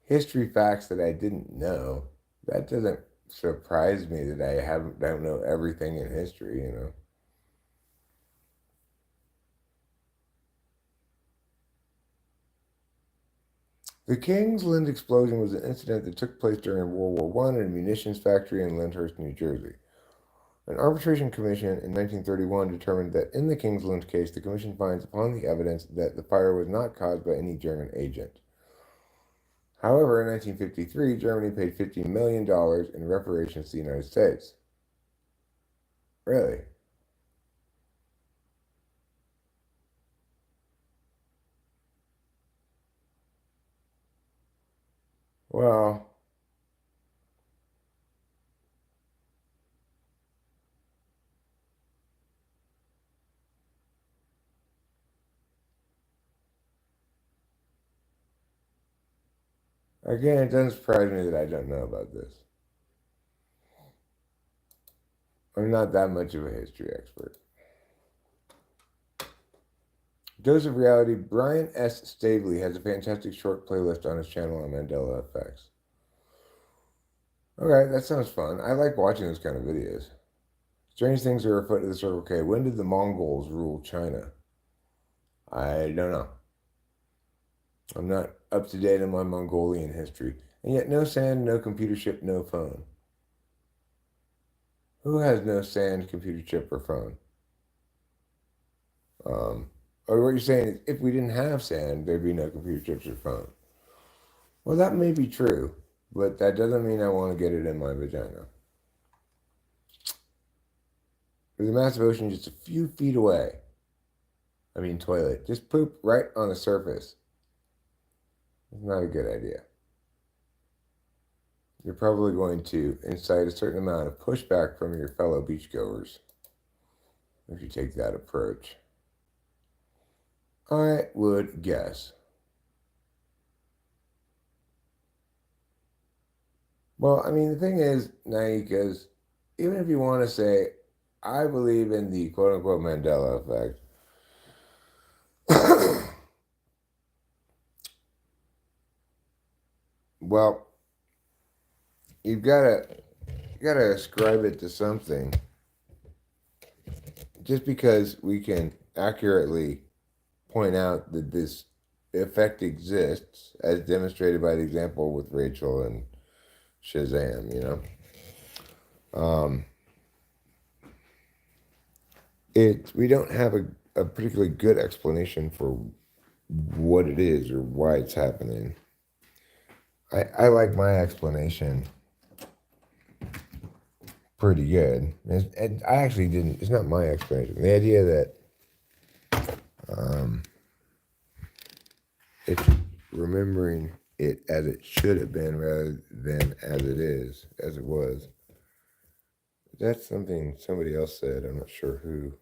Speaker 1: history facts that I didn't know, that doesn't surprise me that I don't know everything in history, you know. The Kingsland explosion was an incident that took place during World War I at a munitions factory in Lyndhurst, New Jersey. An arbitration commission in 1931 determined that in the Kingsland case, the commission finds upon the evidence that the fire was not caused by any German agent. However, in 1953, Germany paid $50 million in reparations to the United States. Really? Well, again, it doesn't surprise me that I don't know about this. I'm not that much of a history expert. Dose of Reality, Brian S. Stavely has a fantastic short playlist on his channel on Mandela Effects. Okay, that sounds fun. I like watching those kind of videos. Strange things are afoot in the Circle K. When did the Mongols rule China? I don't know. I'm not up to date on my Mongolian history. And yet, no sand, no computer chip, no phone. Who has no sand, computer chip, or phone? Or what you're saying is, if we didn't have sand, there'd be no computer chips or phone. Well, that may be true, but that doesn't mean I want to get it in my vagina. There's a massive ocean just a few feet away. I mean, toilet. Just poop right on the surface. It's not a good idea. You're probably going to incite a certain amount of pushback from your fellow beachgoers if you take that approach. I would guess. Well, I mean, the thing is, Naika's, even if you want to say, I believe in the quote-unquote Mandela effect, well, you've got to ascribe it to something. Just because we can accurately point out that this effect exists, as demonstrated by the example with Rachel and Shazam, you know. We don't have a particularly good explanation for what it is or why it's happening. I like my explanation pretty good. And I actually didn't, it's not my explanation. The idea that it's remembering it as it should have been rather than as it is, as it was. That's something somebody else said. I'm not sure who.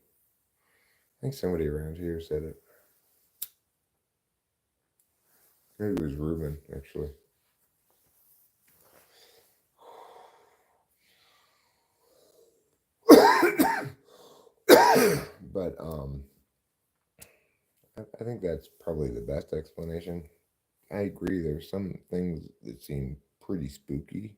Speaker 1: I think somebody around here said it. Maybe it was Ruben, actually. But I think that's probably the best explanation. I agree. There's some things that seem pretty spooky.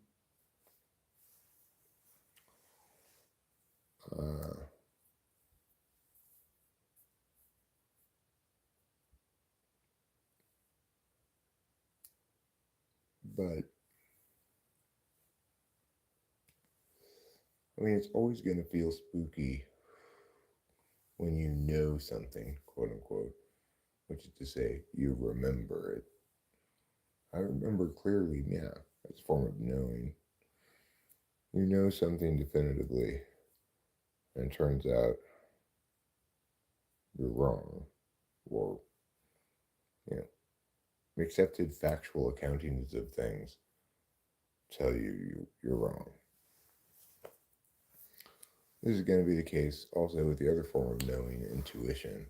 Speaker 1: But I mean, it's always going to feel spooky when you know something, quote unquote, which is to say, you remember it. I remember clearly, yeah, that's a form of knowing. You know something definitively, and turns out you're wrong, or, you know, accepted factual accountings of things tell you're wrong. This is going to be the case also with the other form of knowing, intuition.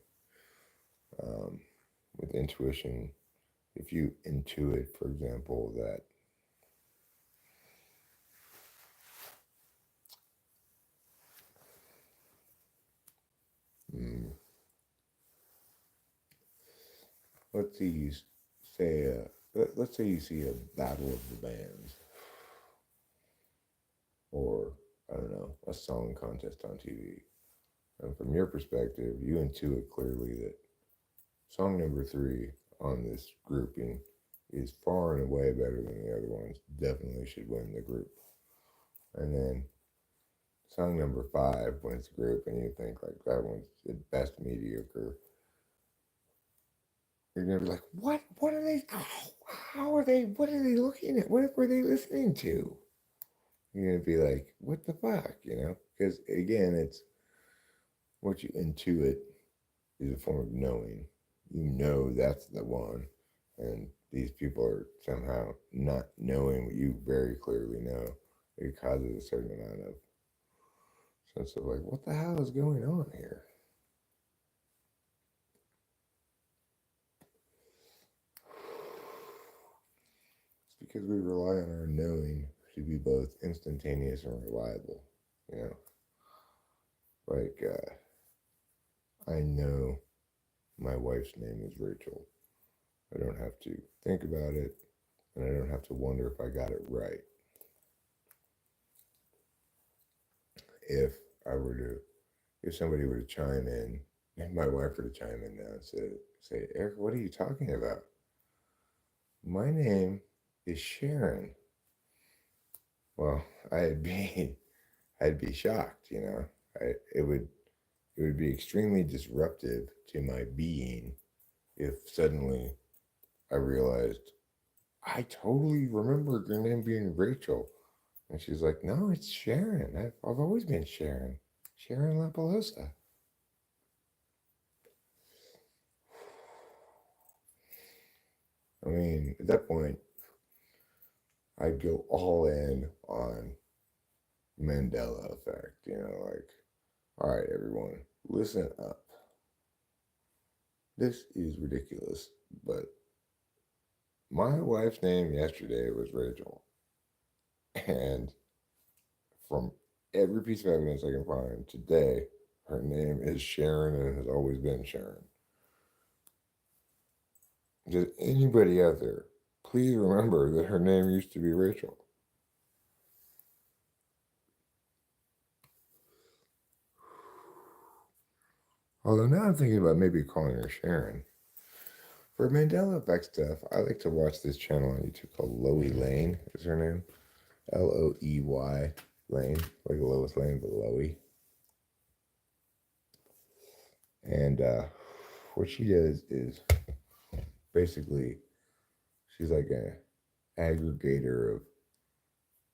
Speaker 1: With intuition, if you intuit, for example, that let's say you say let's say you see a battle of the bands, or I don't know, a song contest on TV, and from your perspective, you intuit clearly that song number 3 on this grouping is far and away better than the other ones. Definitely should win the group. And then song number 5 wins the group, and you think like that one's at best mediocre. You're gonna be like, what? What are they? How are they? What are they looking at? What were they listening to? You're gonna be like, what the fuck, you know? Because again, it's what you intuit is a form of knowing. You know that's the one, and these people are somehow not knowing what you very clearly know. It causes a certain amount of sense of like, what the hell is going on here? It's because we rely on our knowing to be both instantaneous and reliable, you know? Like, I know my wife's name is Rachel. I don't have to think about it, and I don't have to wonder if I got it right. If somebody were to chime in, if my wife were to chime in now and say, Eric, what are you talking about? My name is Sharon. Well, I'd be shocked, you know. It would be extremely disruptive to my being if suddenly I realized I totally remembered your name being Rachel. And she's like, no, it's Sharon. I've always been Sharon. Sharon LaPalosa. I mean, at that point, I'd go all in on Mandela effect. You know, like, all right, everyone, listen up. This is ridiculous, but my wife's name yesterday was Rachel. And from every piece of evidence I can find today, her name is Sharon and has always been Sharon. Does anybody out there please remember that her name used to be Rachel? Although now I'm thinking about maybe calling her Sharon. For Mandela Effect stuff, I like to watch this channel on YouTube called Loey Lane, is her name. Loey Lane, like Lois Lane, but Loey. And what she does is basically, she's like an aggregator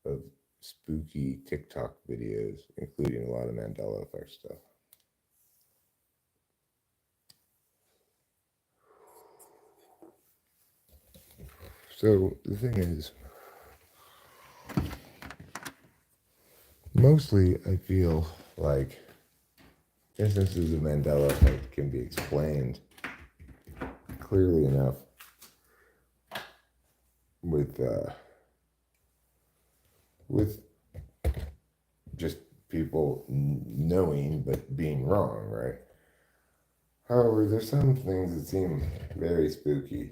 Speaker 1: of spooky TikTok videos, including a lot of Mandela Effect stuff. So the thing is, mostly I feel like instances of Mandela Effect can be explained clearly enough with just people knowing but being wrong, right? However, there's some things that seem very spooky.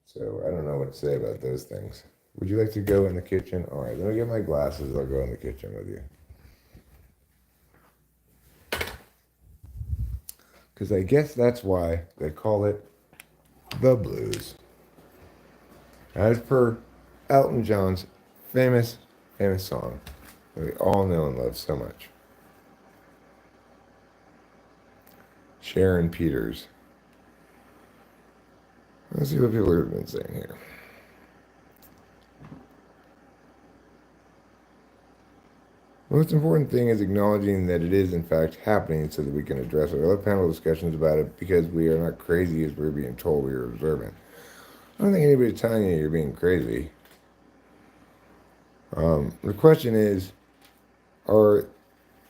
Speaker 1: So I don't know what to say about those things. Would you like to go in the kitchen? All right, let me get my glasses. I'll go in the kitchen with you. Because I guess that's why they call it the blues. As per Elton John's famous song that we all know and love so much. Sharon Peters. Let's see what people have been saying here. – ' The most important thing is acknowledging that it is in fact happening so that we can address it. I love panel discussions about it because we are not crazy as we're being told we are observant. I don't think anybody's telling you you're being crazy. The question is,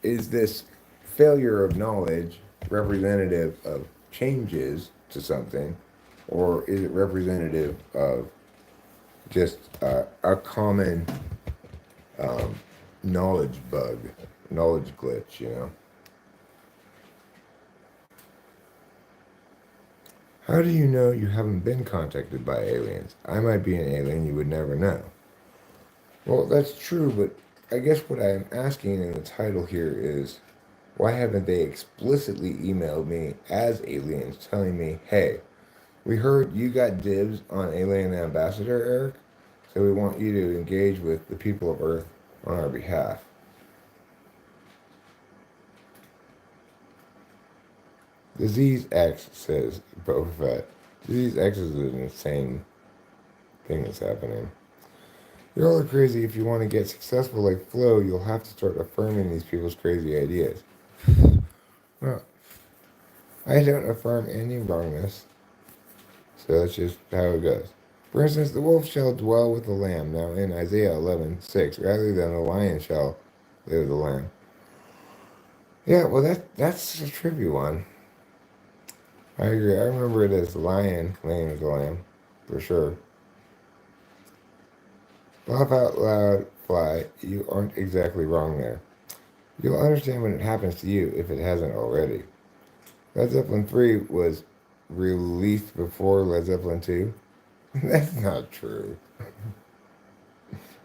Speaker 1: is this failure of knowledge representative of changes to something, or is it representative of just a common knowledge bug, knowledge glitch, you know? How do you know you haven't been contacted by aliens? I might be an alien, you would never know. Well, that's true, but I guess what I'm asking in the title here is, why haven't they explicitly emailed me as aliens telling me, hey, we heard you got dibs on Alien Ambassador, Eric, so we want you to engage with the people of Earth on our behalf. Disease X, says Prof. Disease X is an insane thing that's happening. You're all crazy. If you want to get successful like Flo, you'll have to start affirming these people's crazy ideas. Well, I don't affirm any wrongness, so that's just how it goes. For instance, the wolf shall dwell with the lamb, now in Isaiah 11:6, rather than the lion shall live with the lamb. Yeah, well, that's a trippy one. I agree. I remember it as lion laying with the lamb, for sure. Laugh out loud, fly. You aren't exactly wrong there. You'll understand when it happens to you if it hasn't already. Led Zeppelin 3 was released before Led Zeppelin 2. That's not true.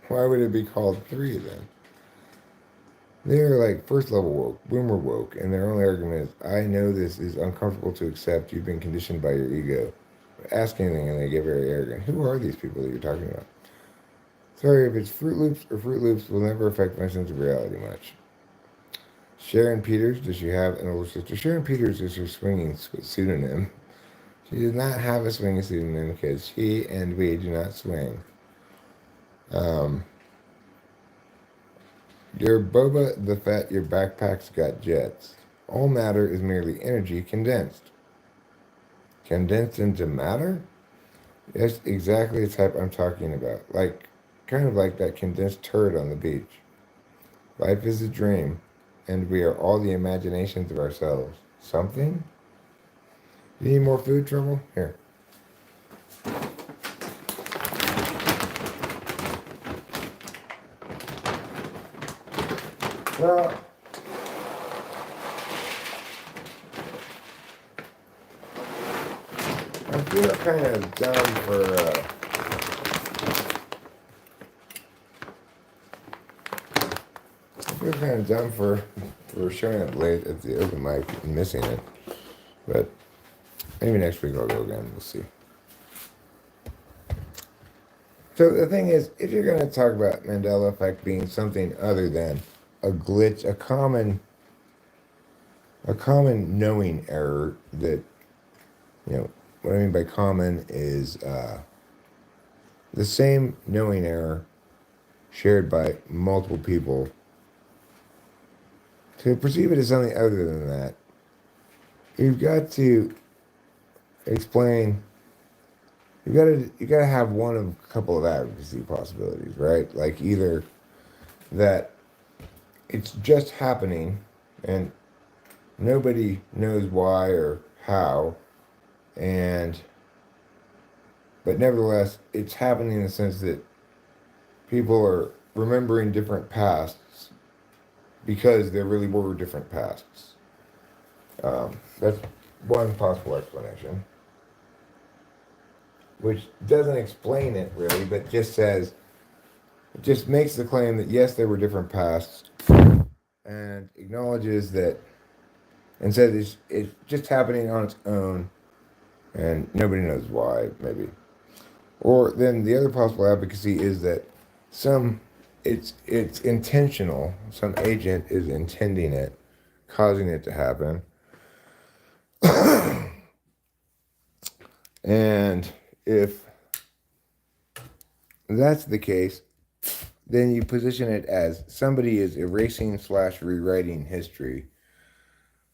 Speaker 1: Why would it be called 3 then? They're like first level woke, boomer woke, and their only argument is, I know this is uncomfortable to accept, you've been conditioned by your ego. Ask anything and they get very arrogant. Who are these people that you're talking about? Sorry, if it's Fruit Loops or Fruit Loops will never affect my sense of reality much. Sharon Peters, does she have an older sister? Sharon Peters is her swinging pseudonym. She does not have a swinging pseudonym because she and we do not swing. Your Boba the Fett, your backpack's got jets. All matter is merely energy condensed. Condensed into matter? That's exactly the type I'm talking about. Like, kind of like that condensed turd on the beach. Life is a dream, and we are all the imaginations of ourselves. Something? You need more food, Trouble? Here. Well, I feel kind of dumb for, showing up late at the open mic and missing it. But maybe next week I'll go again. We'll see. So the thing is, if you're going to talk about Mandela effect being something other than a glitch, a common knowing error that, what I mean by common is the same knowing error shared by multiple people. To perceive it as something other than that, you've got to explain. You got to have one of a couple of advocacy possibilities, right? Like either that it's just happening and nobody knows why or how, but nevertheless, it's happening in the sense that people are remembering different pasts because there really were different pasts. That's one possible explanation, which doesn't explain it really, but just makes the claim that yes, there were different pasts, and acknowledges that, and says it's just happening on its own, and nobody knows why, maybe. Or then the other possible advocacy is that it's intentional. Some agent is intending it, causing it to happen. And if that's the case, then you position it as somebody is erasing / rewriting history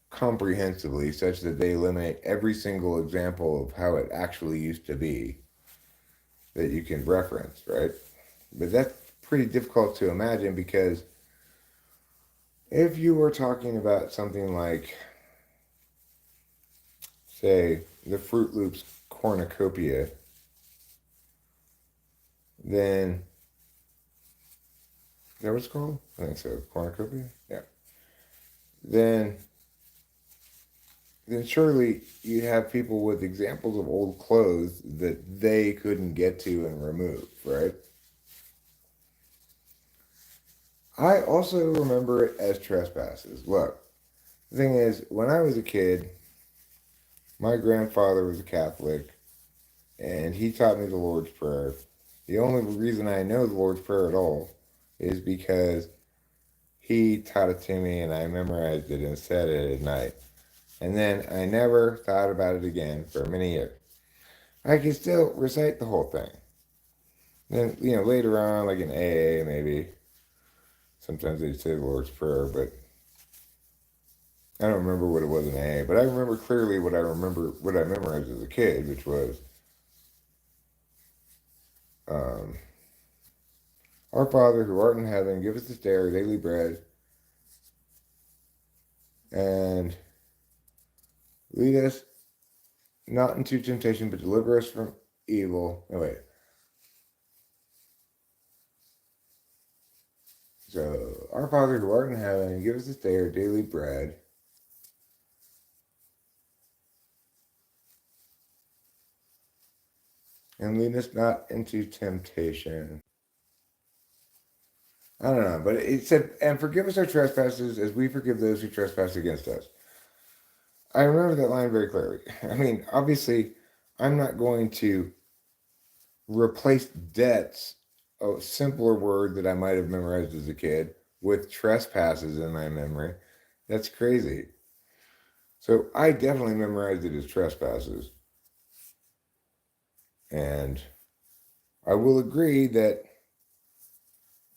Speaker 1: comprehensively such that they eliminate every single example of how it actually used to be that you can reference, right? But that's pretty difficult to imagine because if you were talking about something like, say, the Fruit Loops cornucopia, then, is that what it's called? I think so, cornucopia? Yeah. Then surely you'd have people with examples of old clothes that they couldn't get to and remove, right? I also remember it as trespasses. Look, the thing is, when I was a kid, my grandfather was a Catholic, and he taught me the Lord's Prayer. The only reason I know the Lord's Prayer at all is because he taught it to me and I memorized it and said it at night. And then I never thought about it again for many years. I can still recite the whole thing. Then, later on, like in AA, maybe, sometimes they'd say the Lord's Prayer, but I don't remember what it was in AA. But I remember clearly what I memorized as a kid, which was, Our Father who art in heaven, give us this day our daily bread, and lead us not into temptation, but deliver us from evil. Oh, wait. So, Our Father who art in heaven, give us this day our daily bread. And lead us not into temptation. I don't know, but it said, and forgive us our trespasses as we forgive those who trespass against us. I remember that line very clearly. I mean, obviously, I'm not going to replace debts, a simpler word that I might have memorized as a kid, with trespasses in my memory. That's crazy. So I definitely memorized it as trespasses. And I will agree that,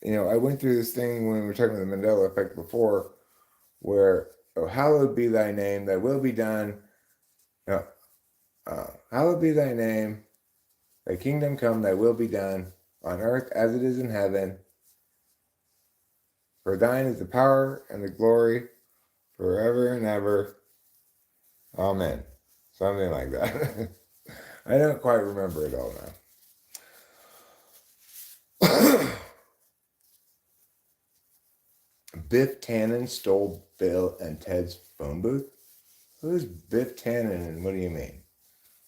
Speaker 1: I went through this thing when we were talking about the Mandela effect before, where, oh, hallowed be thy name, thy will be done. No, hallowed be thy name, thy kingdom come, thy will be done, on earth as it is in heaven. For thine is the power and the glory forever and ever. Amen. Something like that. I don't quite remember it all now. Biff Tannen stole Bill and Ted's phone booth? Who's Biff Tannen and what do you mean?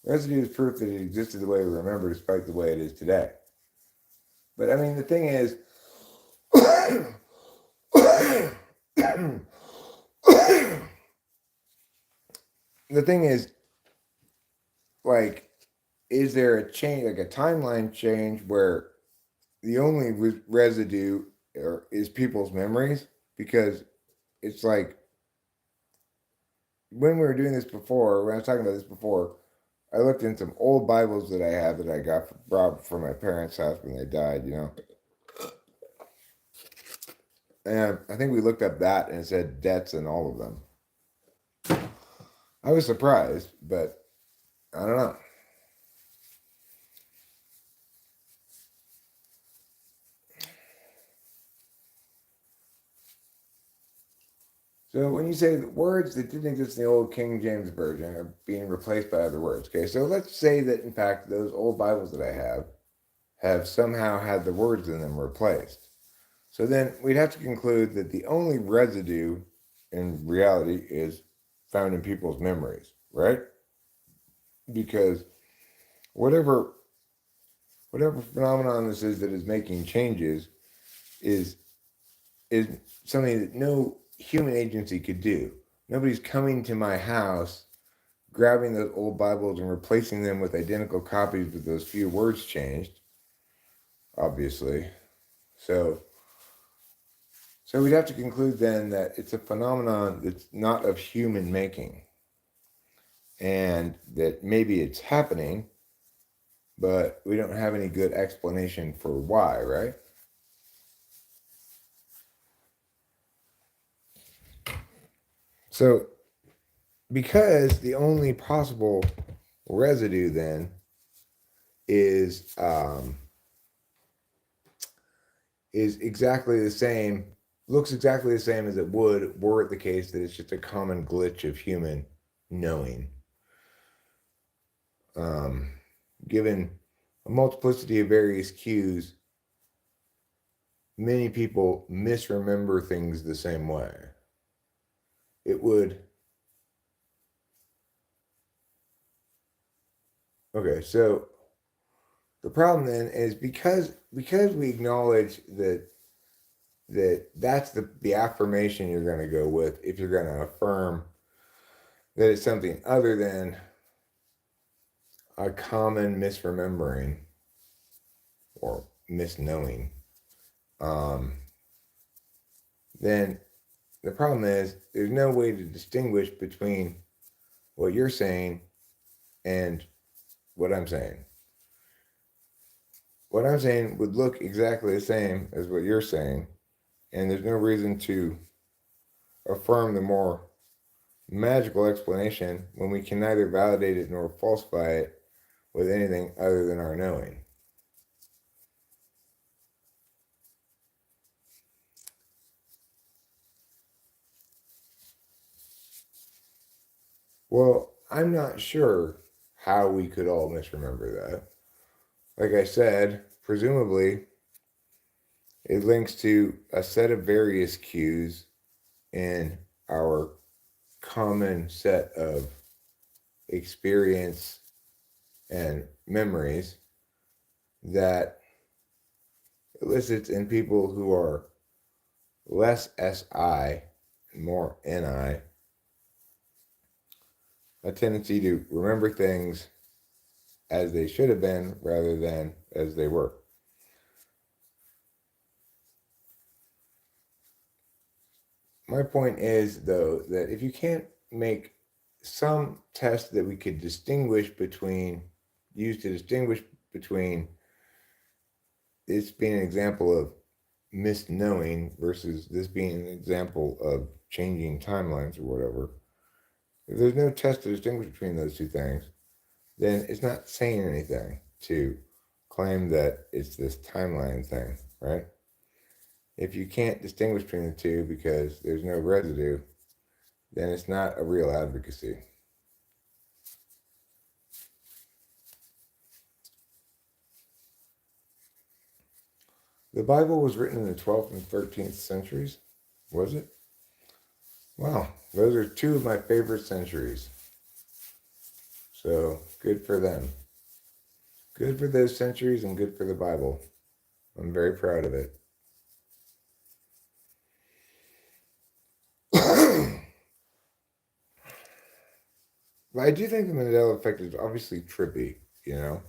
Speaker 1: Residue is proof that it existed the way we remember despite the way it is today. But I mean, the thing is, like, is there a change, like a timeline change where the only residue is people's memories? Because it's like, when we were doing this before, when I was talking about this before, I looked in some old Bibles that I have that I brought from my parents' house when they died, And I think we looked up that and it said debts in all of them. I was surprised, but I don't know. So when you say that words that didn't exist in the old King James Version are being replaced by other words, okay? So let's say that, in fact, those old Bibles that I have somehow had the words in them replaced. So then we'd have to conclude that the only residue in reality is found in people's memories, right? Because whatever phenomenon this is that is making changes is something that no human agency could do. Nobody's coming to my house, grabbing those old Bibles and replacing them with identical copies with those few words changed, obviously. So we'd have to conclude then that it's a phenomenon that's not of human making. And that maybe it's happening, but we don't have any good explanation for why, right? So, because the only possible residue then is exactly the same, looks exactly the same as it would were it the case that it's just a common glitch of human knowing. Given a multiplicity of various cues, many people misremember things the same way. It would. Okay, so the problem then is because we acknowledge that's the affirmation you're going to go with if you're going to affirm that it's something other than a common misremembering or misknowing. Then the problem is there's no way to distinguish between what you're saying and what I'm saying. What I'm saying would look exactly the same as what you're saying, and there's no reason to affirm the more magical explanation when we can neither validate it nor falsify it with anything other than our knowing. Well, I'm not sure how we could all misremember that. Like I said, presumably it links to a set of various cues in our common set of experience and memories that elicits in people who are less SI and more NI a tendency to remember things as they should have been rather than as they were. My point is, though, that if you can't make some test that we could use to distinguish between this being an example of misknowing versus this being an example of changing timelines or whatever, if there's no test to distinguish between those two things, then it's not saying anything to claim that it's this timeline thing, right? If you can't distinguish between the two because there's no residue, then it's not a real advocacy. The Bible was written in the 12th and 13th centuries, was it? Wow, those are two of my favorite centuries. So good for them. Good for those centuries and good for the Bible. I'm very proud of it. But I do think the Mandela effect is obviously trippy, you know?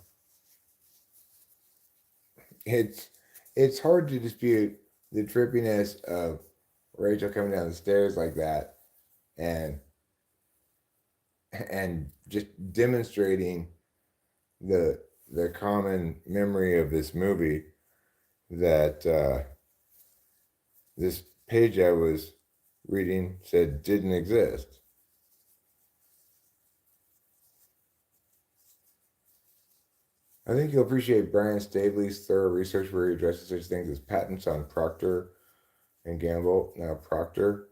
Speaker 1: It's hard to dispute the trippiness of Rachel coming down the stairs like that and just demonstrating the common memory of this movie that this page I was reading said didn't exist. I think you'll appreciate Brian Stabley's thorough research where he addresses such things as patents on Procter and Gamble. Now Procter.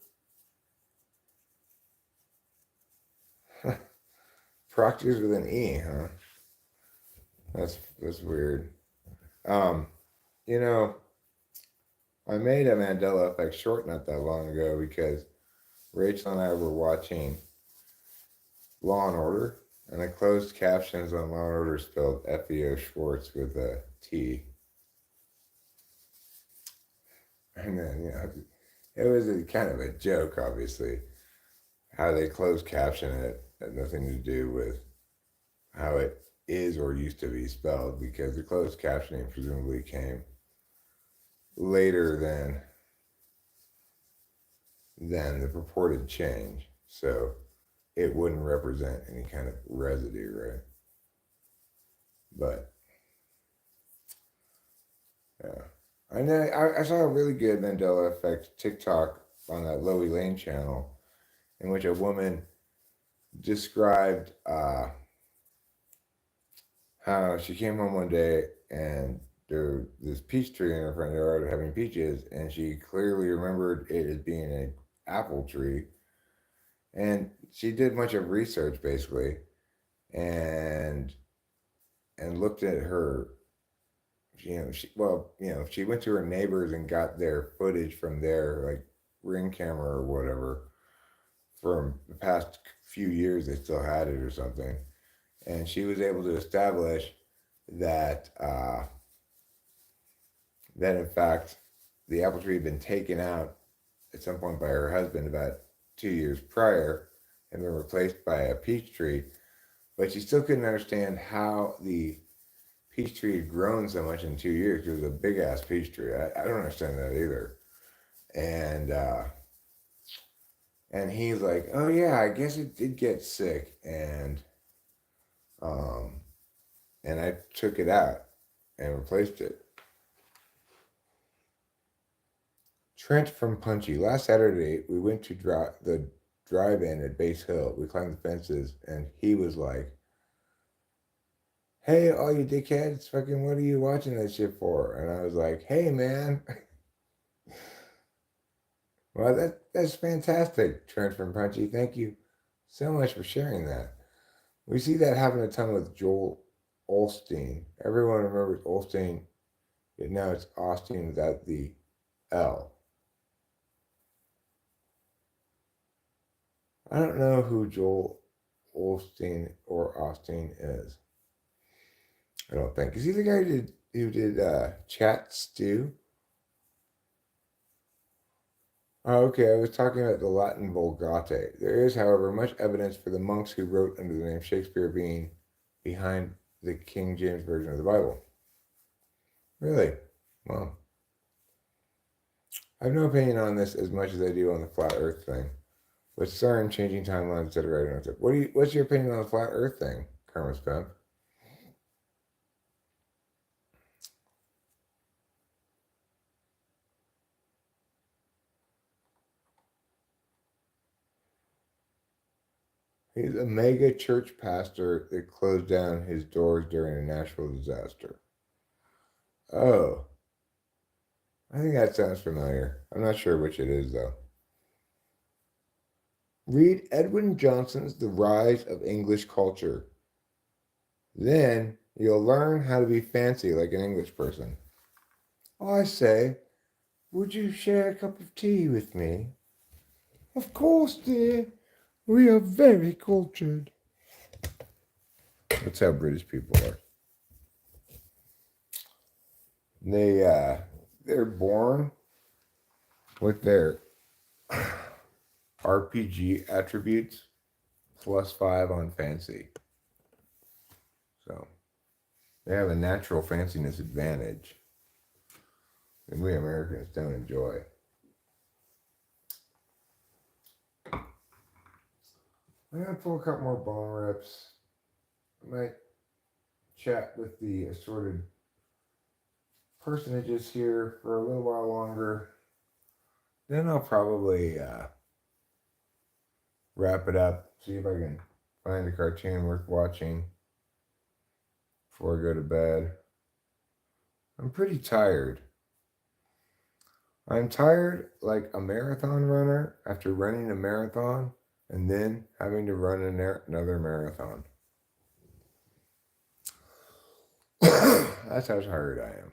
Speaker 1: Proctor's with an E, huh? That's weird. Um, you know, I made a Mandela Effect short not that long ago because Rachel and I were watching Law and Order, and I closed captions on Law and Order spelled F-E-O Schwartz with a T. And then, it was kind of a joke, obviously, how they closed caption it had nothing to do with how it is or used to be spelled because the closed captioning presumably came later than the purported change. So it wouldn't represent any kind of residue, right? But yeah. I know I saw a really good Mandela Effect TikTok on that Loey Lane channel. in which a woman described how she came home one day and there was this peach tree in her front yard having peaches, and she clearly remembered it as being an apple tree. And she did much of research basically, and looked at her. She went to her neighbors and got their footage from their like ring camera or whatever from the past few years. They still had it or something, and she was able to establish that that in fact the apple tree had been taken out at some point by her husband about 2 years prior and been replaced by a peach tree, but she still couldn't understand how the peach tree had grown so much in 2 years. It was a big ass peach tree. I don't understand that either. And he's like, oh yeah, I guess it did get sick, um and I took it out and replaced it. Trent from Punchy. Last Saturday we went to the drive-in at Base Hill. We climbed the fences and he was like, hey, all you dickheads, fucking what are you watching that shit for? And I was like, hey man. Well, that's fantastic, Trent from Punchy. Thank you so much for sharing that. We see that happen a ton with Joel Olstein. Everyone remembers Olstein, yet now it's Austin without the L. I don't know who Joel Olstein or Austin is. I don't think. Is he the guy who did Chat Stew? Oh, okay, I was talking about the Latin Vulgate. There is, however, much evidence for the monks who wrote under the name Shakespeare being behind the King James Version of the Bible. Really? Well, I have no opinion on this as much as I do on the flat Earth thing. But CERN changing timelines, etc. What's your opinion on the flat Earth thing, Karma's Pimp? He's a mega church pastor that closed down his doors during a natural disaster. Oh, I think that sounds familiar. I'm not sure which it is, though. Read Edwin Johnson's The Rise of English Culture. Then you'll learn how to be fancy like an English person. I say, would you share a cup of tea with me? Of course, dear. We are very cultured. That's how British people are. They're born with their RPG attributes +5 on fancy. So they have a natural fanciness advantage that we Americans don't enjoy. I'm going to pull a couple more bone rips. I might chat with the assorted personages here for a little while longer. Then I'll probably wrap it up, see if I can find a cartoon worth watching before I go to bed. I'm pretty tired. I'm tired like a marathon runner after running a marathon and then having to run another marathon. That's how tired I am.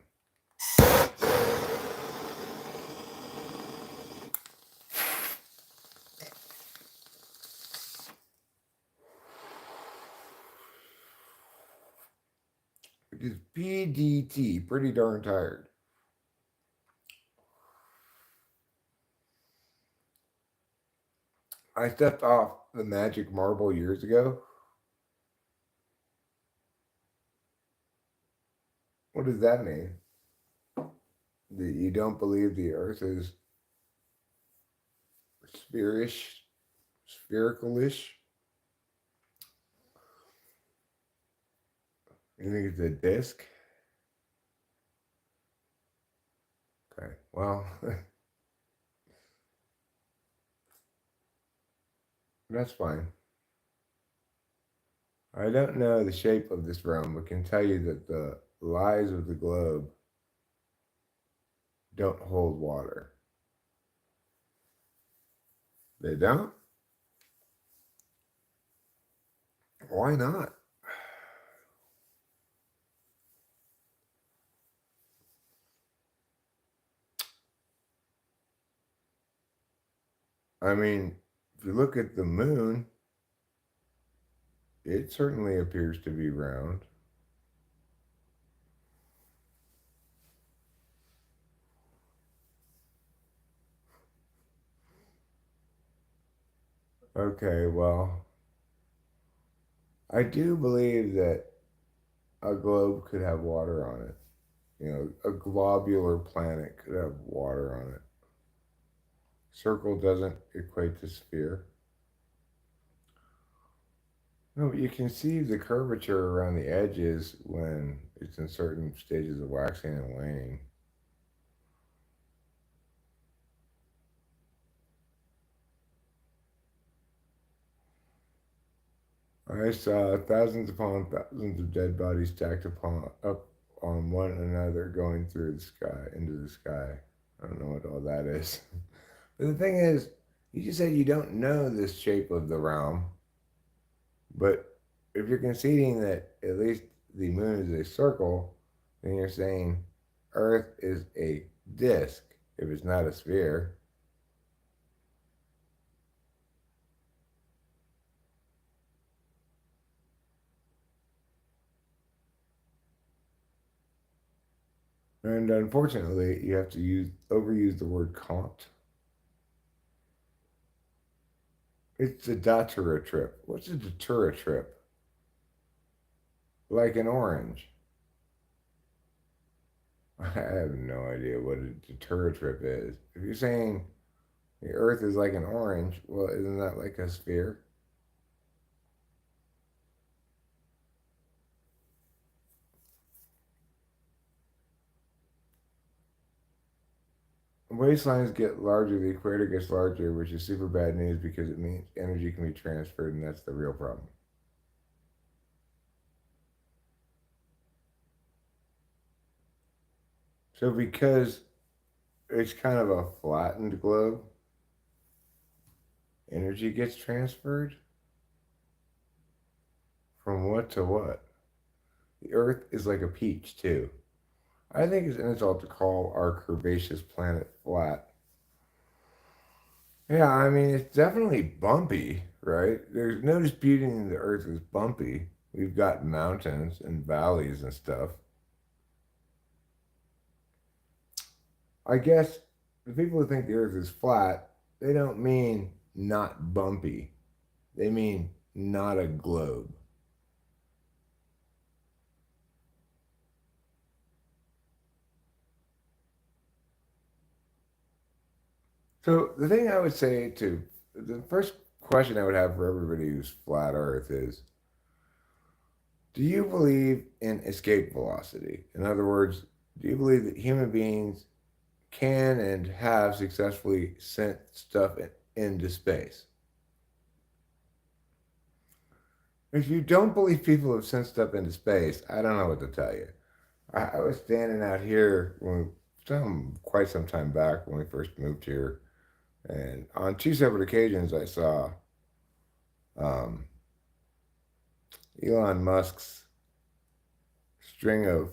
Speaker 1: It is PDT, pretty darn tired. I stepped off the magic marble years ago. What does that mean? That you don't believe the earth is spherical-ish? You think it's a disc? Okay, well, That's fine. I don't know the shape of this realm, but can tell you that the lies of the globe don't hold water. They don't? Why not? I mean, if you look at the moon, it certainly appears to be round. Okay, well, I do believe that a globe could have water on it. You know, a globular planet could have water on it. Circle doesn't equate to sphere. No, but you can see the curvature around the edges when it's in certain stages of waxing and waning. I saw thousands upon thousands of dead bodies stacked up on one another going through the sky, into the sky. I don't know what all that is. But the thing is, you just said you don't know the shape of the realm, but if you're conceding that at least the moon is a circle, then you're saying Earth is a disk if it's not a sphere. And unfortunately, you have to overuse the word Kant. It's a datura trip. What's a datura trip? Like an orange. I have no idea what a datura trip is. If you're saying the Earth is like an orange, well, isn't that like a sphere? Waistlines get larger, the equator gets larger, which is super bad news because it means energy can be transferred, and that's the real problem. So, because it's kind of a flattened globe, energy gets transferred from what to what? The Earth is like a peach, too. I think it's an insult to call our curvaceous planet flat. Yeah, I mean, it's definitely bumpy, right? There's no disputing the Earth is bumpy. We've got mountains and valleys and stuff. I guess the people who think the Earth is flat, they don't mean not bumpy. They mean not a globe. So the thing I would say to the first question I would have for everybody who's flat Earth is, do you believe in escape velocity? In other words, do you believe that human beings can and have successfully sent stuff into space? If you don't believe people have sent stuff into space, I don't know what to tell you. I was standing out here quite some time back when we first moved here, and on two separate occasions I saw um, Elon Musk's string of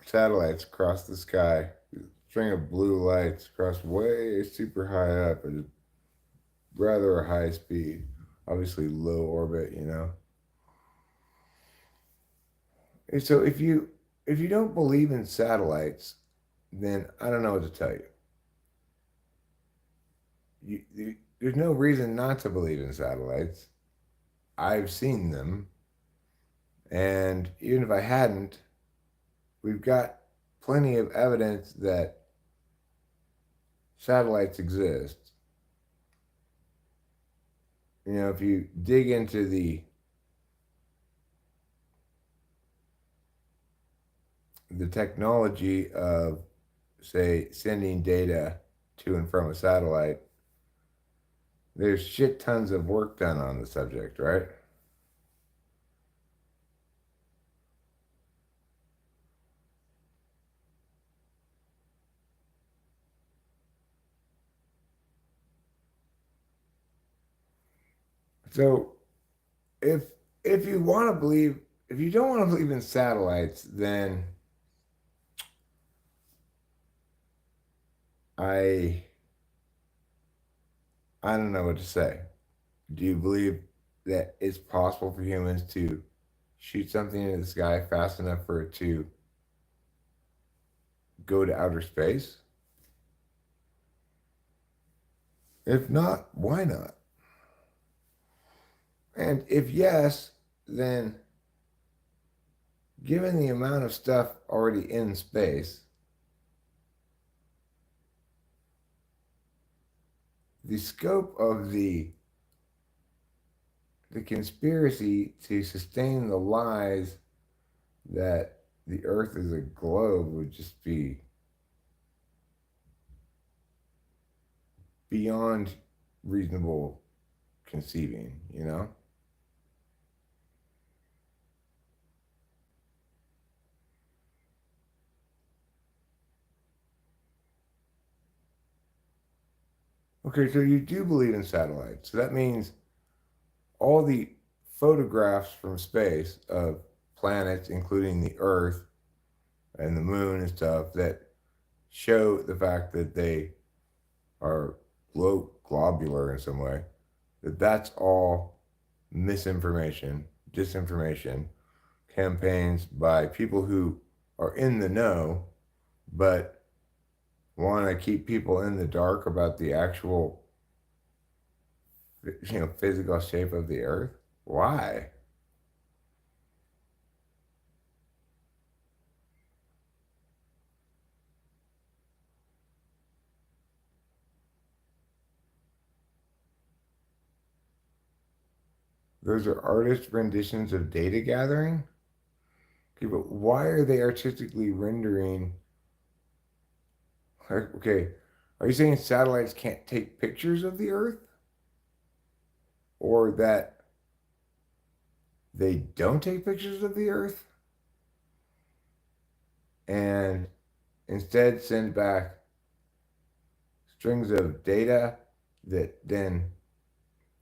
Speaker 1: satellites across the sky, string of blue lights across way super high up at rather a high speed, obviously low orbit, you know. And so if you don't believe in satellites, then I don't know what to tell you. There's no reason not to believe in satellites. I've seen them, and even if I hadn't, we've got plenty of evidence that satellites exist. You know, if you dig into the technology of, say, sending data to and from a satellite, there's shit tons of work done on the subject, right? So if if you want to believe, if you don't want to believe in satellites, then I I don't know what to say. Do you believe that it's possible for humans to shoot something into the sky fast enough for it to go to outer space? If not, why not? And if yes, then given the amount of stuff already in space, the scope of the conspiracy to sustain the lies that the earth is a globe would just be beyond reasonable conceiving, you know? Okay, so you do believe in satellites. So that means all the photographs from space of planets, including the Earth and the moon and stuff, that show the fact that they are globular in some way, that's all misinformation, disinformation, campaigns by people who are in the know, but want to keep people in the dark about the actual, physical shape of the earth. Why? Those are artist renditions of data gathering. Okay, but why are they artistically rendering? Okay, are you saying satellites can't take pictures of the earth, or that they don't take pictures of the earth and instead send back strings of data that then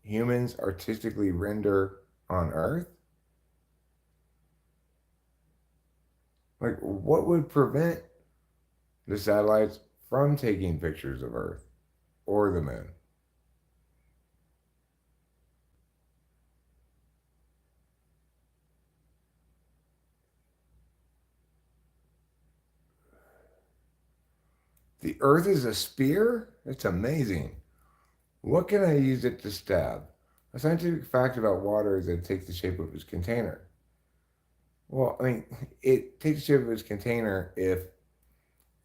Speaker 1: humans artistically render on earth? Like, what would prevent the satellites from taking pictures of earth or the moon? The earth is a spear? It's amazing. What can I use it to stab? A scientific fact about water is that it takes the shape of its container. Well, I mean, it takes the shape of its container if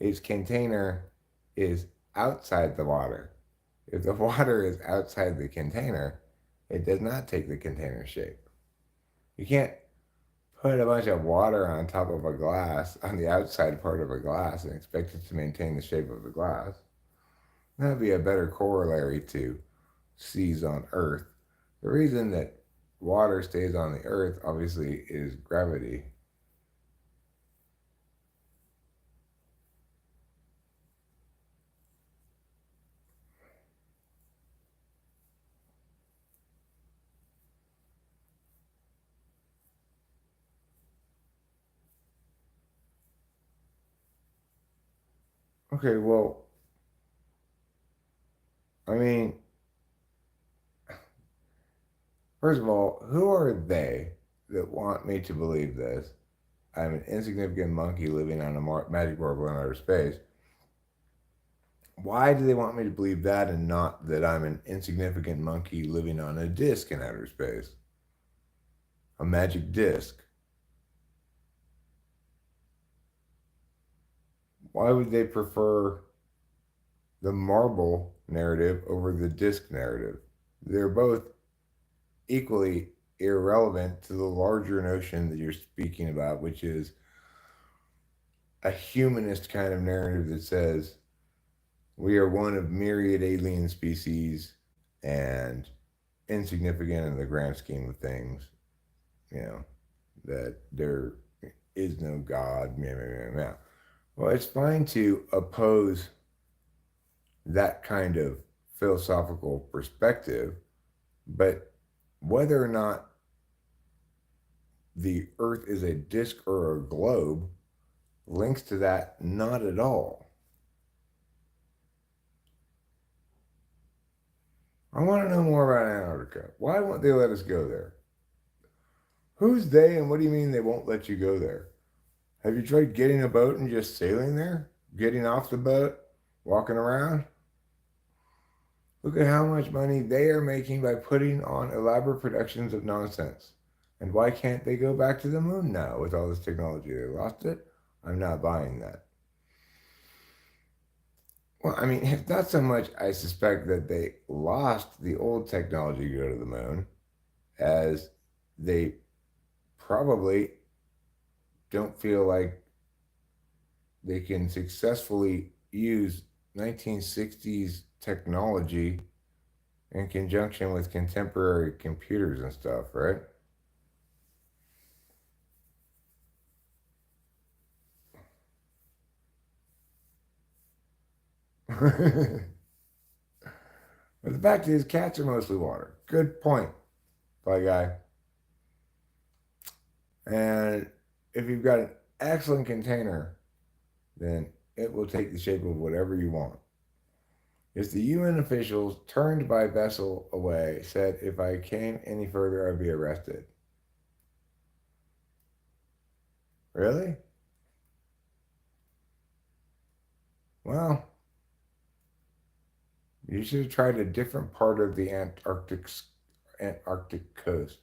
Speaker 1: its container is outside the water. If the water is outside the container, it does not take the container shape. You can't put a bunch of water on top of a glass, on the outside part of a glass, and expect it to maintain the shape of the glass. That would be a better corollary to seas on Earth. The reason that water stays on the Earth, obviously, is gravity. Okay, well, I mean, first of all, who are they that want me to believe this? I'm an insignificant monkey living on a magic marble in outer space. Why do they want me to believe that and not that I'm an insignificant monkey living on a disc in outer space? A magic disc. Why would they prefer the marble narrative over the disc narrative? They're both equally irrelevant to the larger notion that you're speaking about, which is a humanist kind of narrative that says we are one of myriad alien species and insignificant in the grand scheme of things, that there is no God. Meow, meow, meow, meow. Well, it's fine to oppose that kind of philosophical perspective, but whether or not the earth is a disc or a globe links to that not at all. I want to know more about Antarctica. Why won't they let us go there? Who's they, and what do you mean they won't let you go there? Have you tried getting a boat and just sailing there? Getting off the boat? Walking around? Look at how much money they are making by putting on elaborate productions of nonsense. And why can't they go back to the moon now with all this technology? They lost it? I'm not buying that. Well, I mean, it's not so much I suspect that they lost the old technology to go to the moon as they probably don't feel like they can successfully use 1960s technology in conjunction with contemporary computers and stuff, right? But the fact is, cats are mostly water. Good point, bye guy. And if you've got an excellent container, then it will take the shape of whatever you want. If the UN officials turned my vessel away, said if I came any further, I'd be arrested. Really? Well, you should have tried a different part of the Antarctic coast.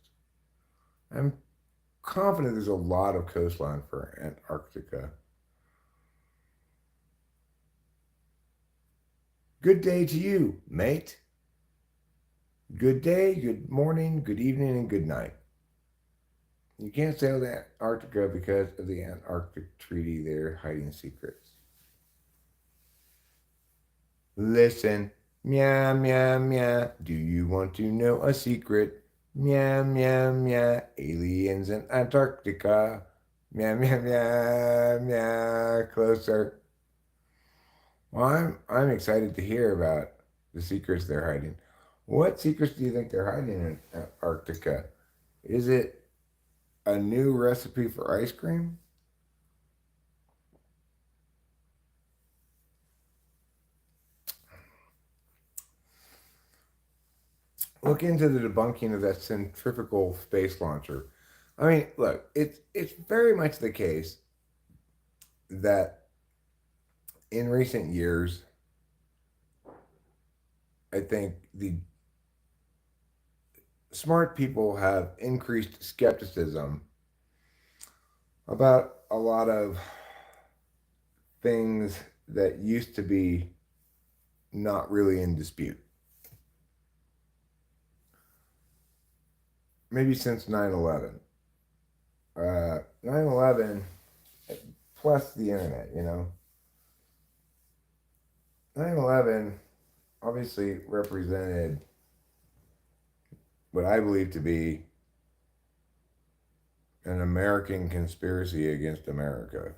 Speaker 1: I'm confident there's a lot of coastline for Antarctica. Good day to you, mate. Good day, good morning, good evening, and good night. You can't sail to Antarctica because of the Antarctic Treaty. They're hiding secrets. Listen, meow, meow, meow. Do you want to know a secret? Meow, meow, meow. Aliens in Antarctica. Meow, meow, meow, meow. Closer. Well, I'm excited to hear about the secrets they're hiding. What secrets do you think they're hiding in Antarctica? Is it a new recipe for ice cream? Look into the debunking of that centrifugal space launcher. I mean, look, it's very much the case that in recent years, I think the smart people have increased skepticism about a lot of things that used to be not really in dispute. Maybe since 9/11. 9/11 plus the internet, 9/11 obviously represented what I believe to be an American conspiracy against America.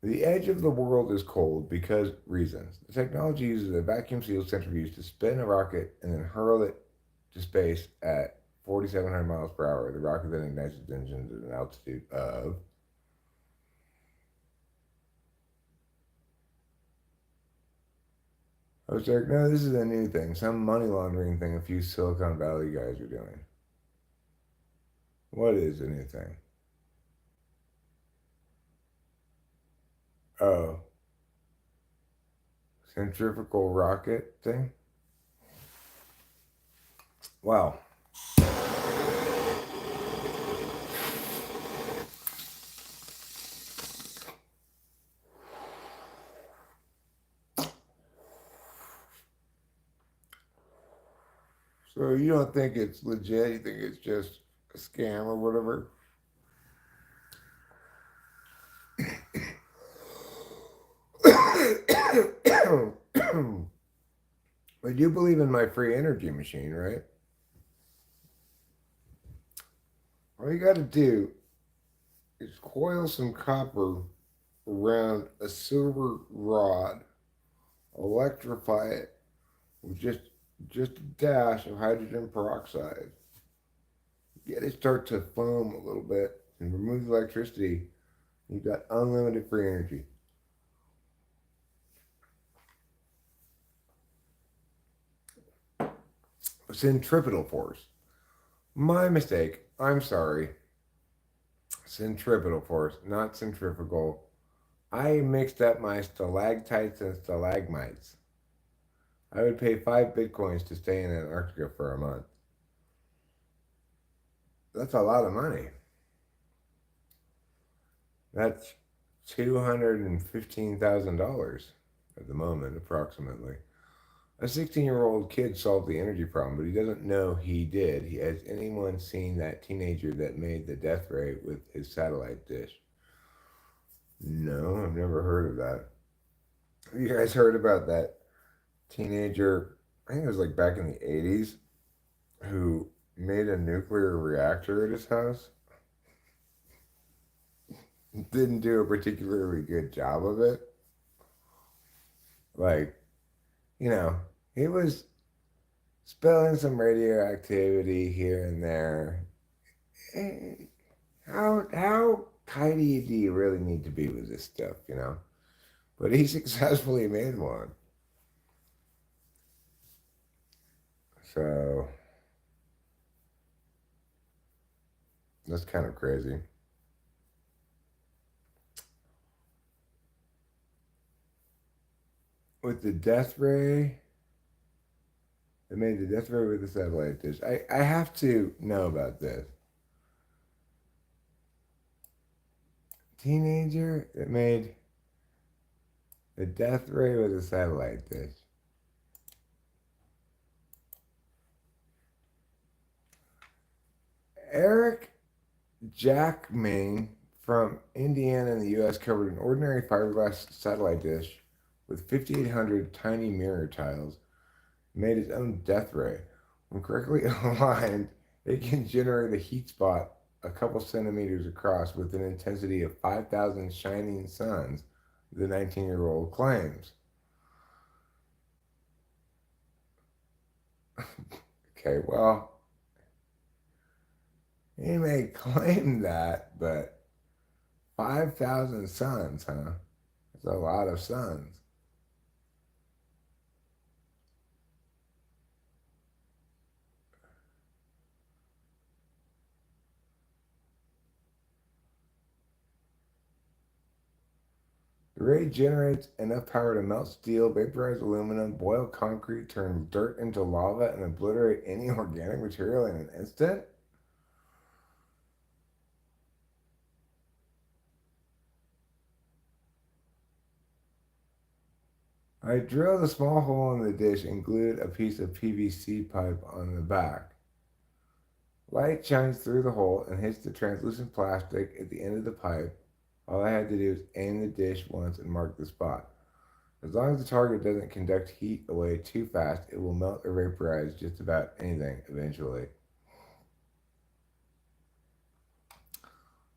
Speaker 1: The edge of the world is cold because reasons. The technology uses a vacuum sealed centrifuge to spin a rocket and then hurl it to space at 4,700 miles per hour. The rocket then ignites its engines at an altitude of. I was like, no, this is a new thing. Some money laundering thing a few Silicon Valley guys are doing. What is a new thing? Oh, centrifugal rocket thing? Wow. So you don't think it's legit? You think it's just a scam or whatever? But you believe in my free energy machine, right? All you got to do is coil some copper around a silver rod, electrify it with just a dash of hydrogen peroxide. Get it start to foam a little bit and remove the electricity. You've got unlimited free energy. Centripetal force. My mistake. I'm sorry. Centripetal force, not centrifugal. I mixed up my stalactites and stalagmites. I would pay 5 Bitcoins to stay in Antarctica for a month. That's a lot of money. That's $215,000 at the moment, approximately. A 16-year-old kid solved the energy problem, but he doesn't know he did. Has anyone seen that teenager that made the death ray with his satellite dish? No, I've never heard of that. Have you guys heard about that teenager? I think it was like back in the 80s, who made a nuclear reactor at his house. Didn't do a particularly good job of it. Like, he was spilling some radioactivity here and there. How tidy do you really need to be with this stuff, But he successfully made one. So that's kind of crazy. With the death ray, they made the death ray with the satellite dish. I have to know about this. Teenager that made the death ray with a satellite dish. Eric Jackman from Indiana in the U.S. covered an ordinary fiberglass satellite dish with 5,800 tiny mirror tiles, made his own death ray. When correctly aligned, it can generate a heat spot a couple centimeters across with an intensity of 5,000 shining suns, the 19-year-old claims. Okay, well, he may claim that, but 5,000 suns, huh? That's a lot of suns. The ray generates enough power to melt steel, vaporize aluminum, boil concrete, turn dirt into lava, and obliterate any organic material in an instant? I drilled a small hole in the dish and glued a piece of PVC pipe on the back. Light shines through the hole and hits the translucent plastic at the end of the pipe. All I had to do is aim the dish once and mark the spot. As long as the target doesn't conduct heat away too fast, it will melt or vaporize just about anything eventually.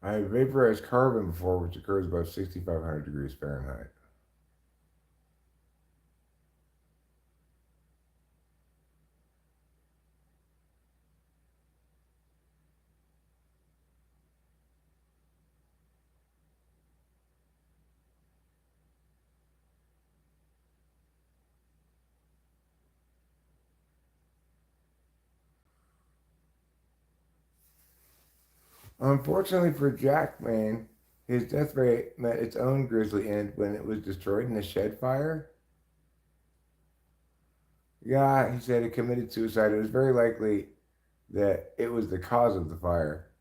Speaker 1: I have vaporized carbon before, which occurs above 6,500 degrees Fahrenheit. Unfortunately for Jackman, his death ray met its own grisly end when it was destroyed in a shed fire. Yeah, he said it committed suicide. It was very likely that it was the cause of the fire.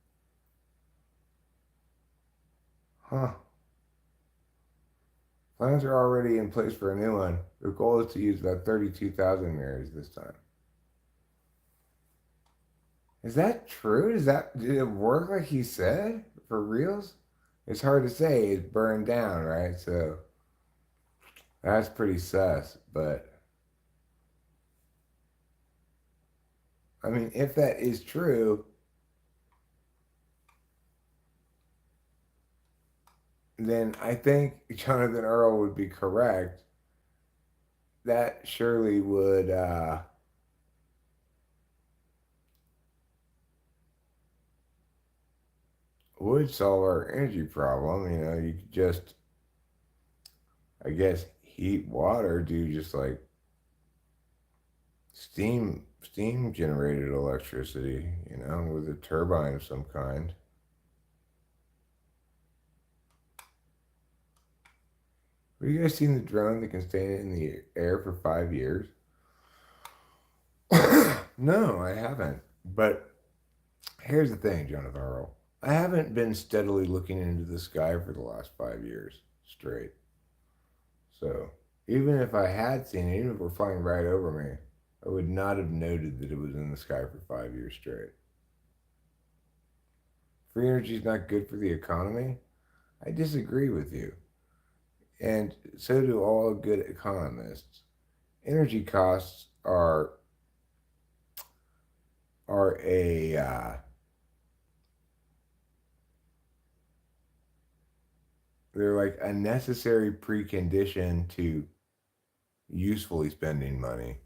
Speaker 1: Huh. Plans are already in place for a new one. The goal is to use about 32,000 mirrors this time. Is that true? Did it work like he said? For reals? It's hard to say. It's burned down, right? So that's pretty sus, but I mean, if that is true, then I think Jonathan Earl would be correct. That surely would solve our energy problem. You know, you could just, I guess, heat water, do just like steam generated electricity, you know, with a turbine of some kind. Have you guys seen the drone that can stay in the air for 5 years? No, I haven't. But here's the thing, Jonathan Earl. I haven't been steadily looking into the sky for the last 5 years straight. So even if I had seen it, even if it were flying right over me, I would not have noted that it was in the sky for 5 years straight. Free energy is not good for the economy. I disagree with you. And so do all good economists. Energy costs are they're like a necessary precondition to usefully spending money.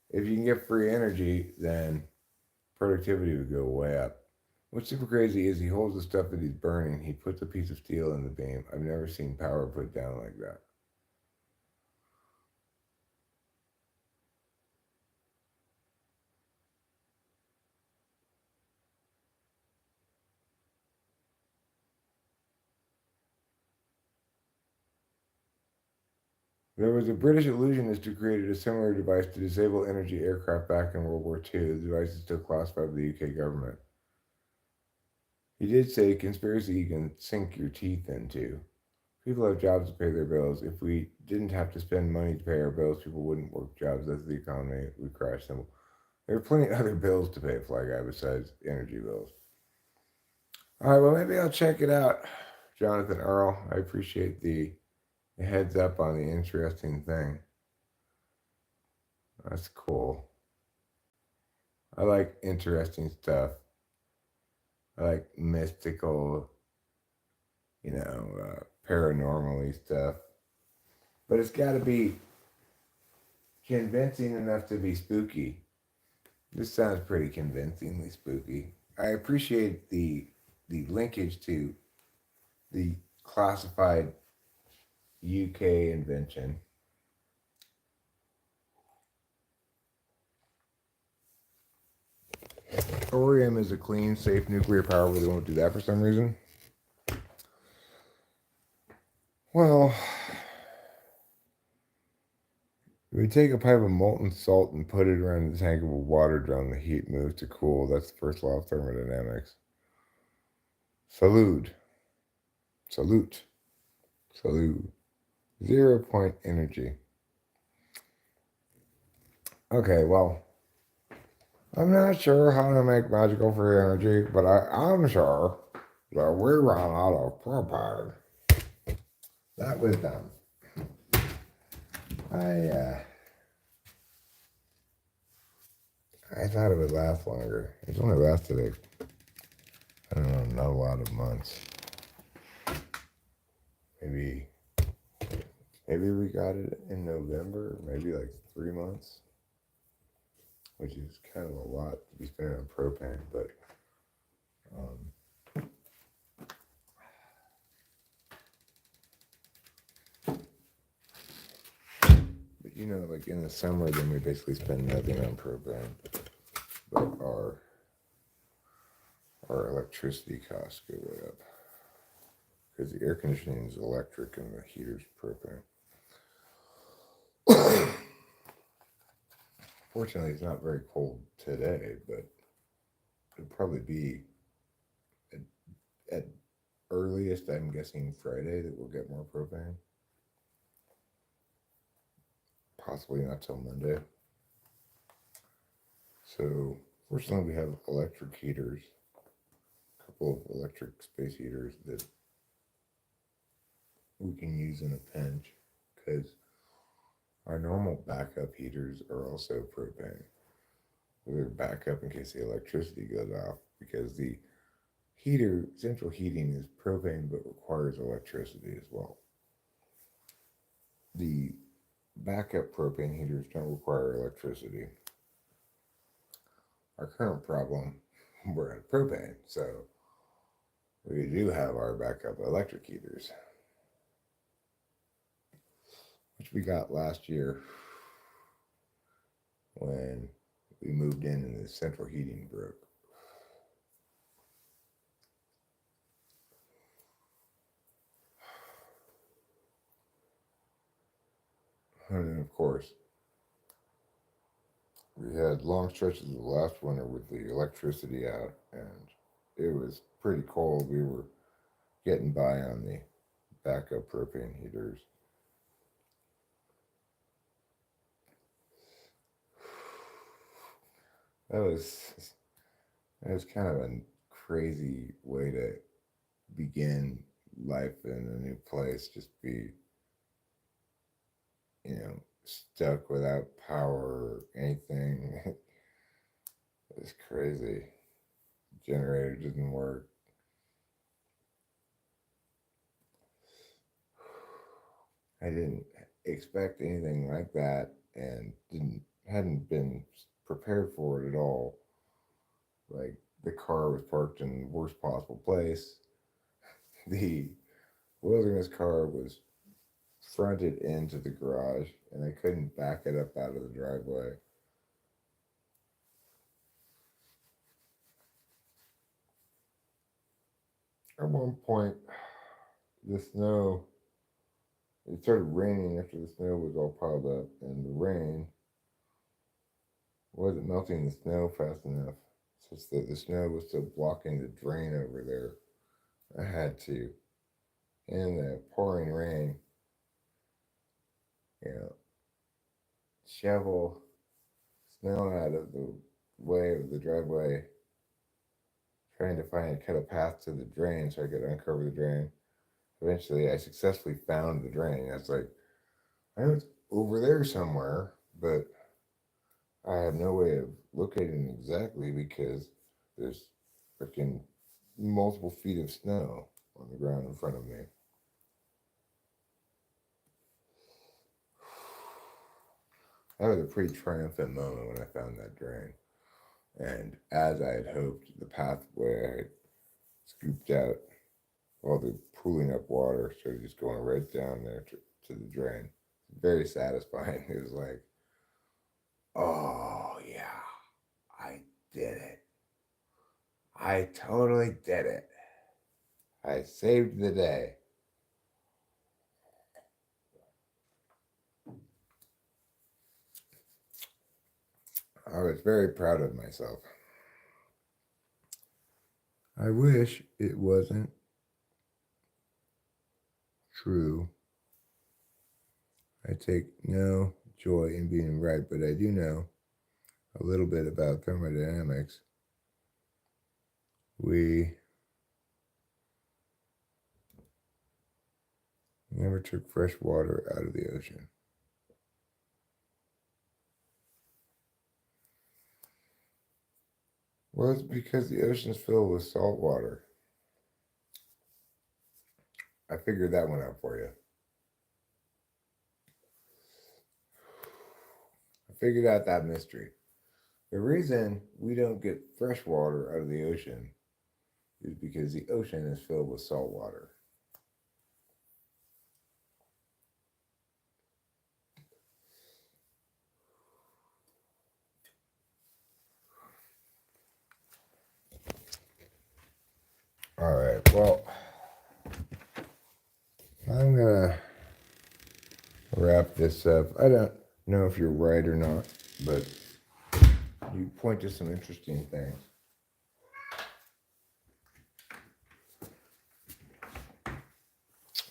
Speaker 1: If you can get free energy, then productivity would go way up. What's super crazy is he holds the stuff that he's burning, he puts a piece of steel in the beam. I've never seen power put down like that. There was a British illusionist who created a similar device to disable energy aircraft back in World War II. The device is still classified by the UK government. He did say conspiracy you can sink your teeth into. People have jobs to pay their bills. If we didn't have to spend money to pay our bills, people wouldn't work jobs. That's the economy. We crash. Simple. There are plenty of other bills to pay, Fly Guy, besides energy bills. All right, well, maybe I'll check it out, Jonathan Earl. I appreciate the heads up on the interesting thing. That's cool. I like interesting stuff. I like mystical, paranormally stuff. But it's got to be convincing enough to be spooky. This sounds pretty convincingly spooky. I appreciate the linkage to the classified UK invention. Thorium is a clean, safe nuclear power, but they won't do that for some reason. Well, if we take a pipe of molten salt and put it around the tank of a water drum, the heat moves to cool. That's the first law of thermodynamics. Salute. Salute. Salute. 0 point energy. Okay, well, I'm not sure how to make magical free energy, but I'm sure that we run out of propane. That was dumb. I thought it would last longer. It's only lasted I don't know, not a lot of months. Maybe we got it in November, maybe like 3 months, which is kind of a lot to be spending on propane, but like in the summer, then we basically spend nothing on propane, but our electricity costs go way up because the air conditioning is electric and the heater's propane. Fortunately, it's not very cold today, but it'll probably be at earliest, I'm guessing Friday, that we'll get more propane. Possibly not till Monday. So, fortunately, we have electric heaters, a couple of electric space heaters that we can use in a pinch, because our normal backup heaters are also propane, They're backup in case the electricity goes off, because the heater, central heating, is propane but requires electricity as well. The backup propane heaters don't require electricity. Our current problem, we're at propane, so we do have our backup electric heaters, which we got last year when we moved in and the central heating broke. And then, of course, we had long stretches of the last winter with the electricity out, and it was pretty cold. We were getting by on the backup propane heaters. That was kind of a crazy way to begin life in a new place. Just be, stuck without power or anything. It was crazy. Generator didn't work. I didn't expect anything like that, and hadn't been prepared for it at all. Like, the car was parked in the worst possible place. The wilderness car was fronted into the garage, and I couldn't back it up out of the driveway. At one point, it started raining after the snow was all piled up, and the rain wasn't melting the snow fast enough, such that the snow was still blocking the drain over there. I had to, in the pouring rain, shovel snow out of the way of the driveway, trying to cut a path to the drain so I could uncover the drain. Eventually, I successfully found the drain. I was like, I know it's over there somewhere, but I have no way of locating exactly because there's freaking multiple feet of snow on the ground in front of me. That was a pretty triumphant moment when I found that drain. And as I had hoped, the pathway I had scooped out, all the pooling up water started just going right down there to the drain. Very satisfying. It was like, oh yeah, I did it. I totally did it. I saved the day. I was very proud of myself. I wish it wasn't true. I take no joy in being right, but I do know a little bit about thermodynamics. We never took fresh water out of the ocean. Well, it's because the ocean's filled with salt water. I figured that one out for you. I figured out that mystery. The reason we don't get fresh water out of the ocean is because the ocean is filled with salt water. All right, well, I'm gonna wrap this up. I don't know if you're right or not, but you point to some interesting things.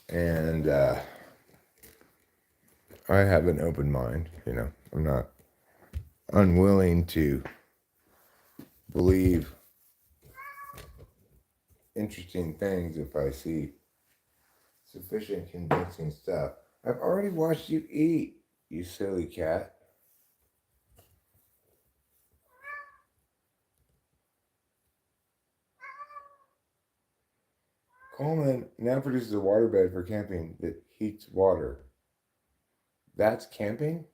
Speaker 1: And I have an open mind, I'm not unwilling to believe interesting things if I see sufficient convincing stuff. I've already watched you eat, you silly cat. Alman now produces a waterbed for camping that heats water. That's camping?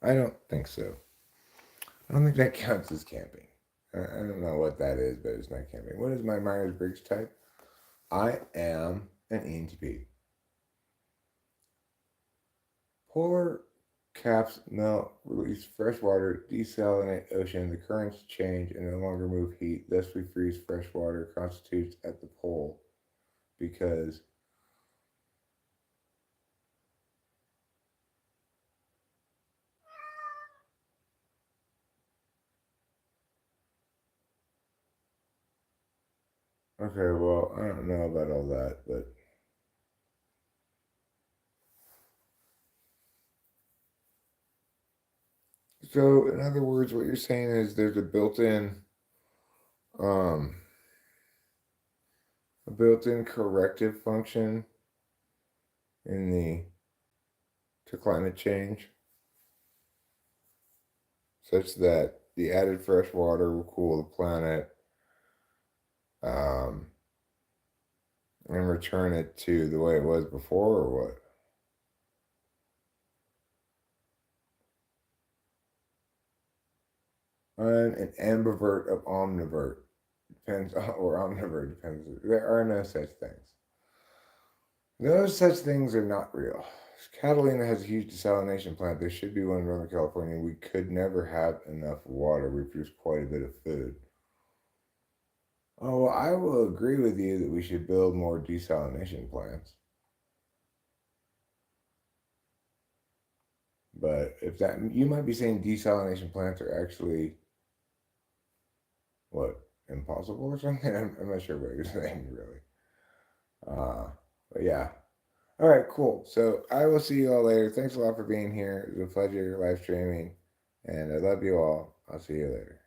Speaker 1: I don't think so. I don't think that counts as camping. I don't know what that is, but it's not camping. What is my Myers-Briggs type? I am an ENTP. Polar caps melt, release fresh water, desalinate ocean. The currents change and no longer move heat. Thus, we freeze fresh water constitutes at the pole because okay, well, I don't know about all that, but so in other words, what you're saying is there's um a built-in corrective function in the to climate change, such that the added fresh water will cool the planet, um, and return it to the way it was before, or what? I'm an ambivert of omnivert. Depends, or omnivert depends. There are no such things. Those such things are not real. Catalina has a huge desalination plant. There should be one in Northern California. We could never have enough water. We produce quite a bit of food. Oh, well, I will agree with you that we should build more desalination plants. But if that, you might be saying desalination plants are actually, what, impossible or something? I'm not sure what you're saying, really. But yeah. All right, cool. So I will see you all later. Thanks a lot for being here. It was a pleasure live streaming. And I love you all. I'll see you later.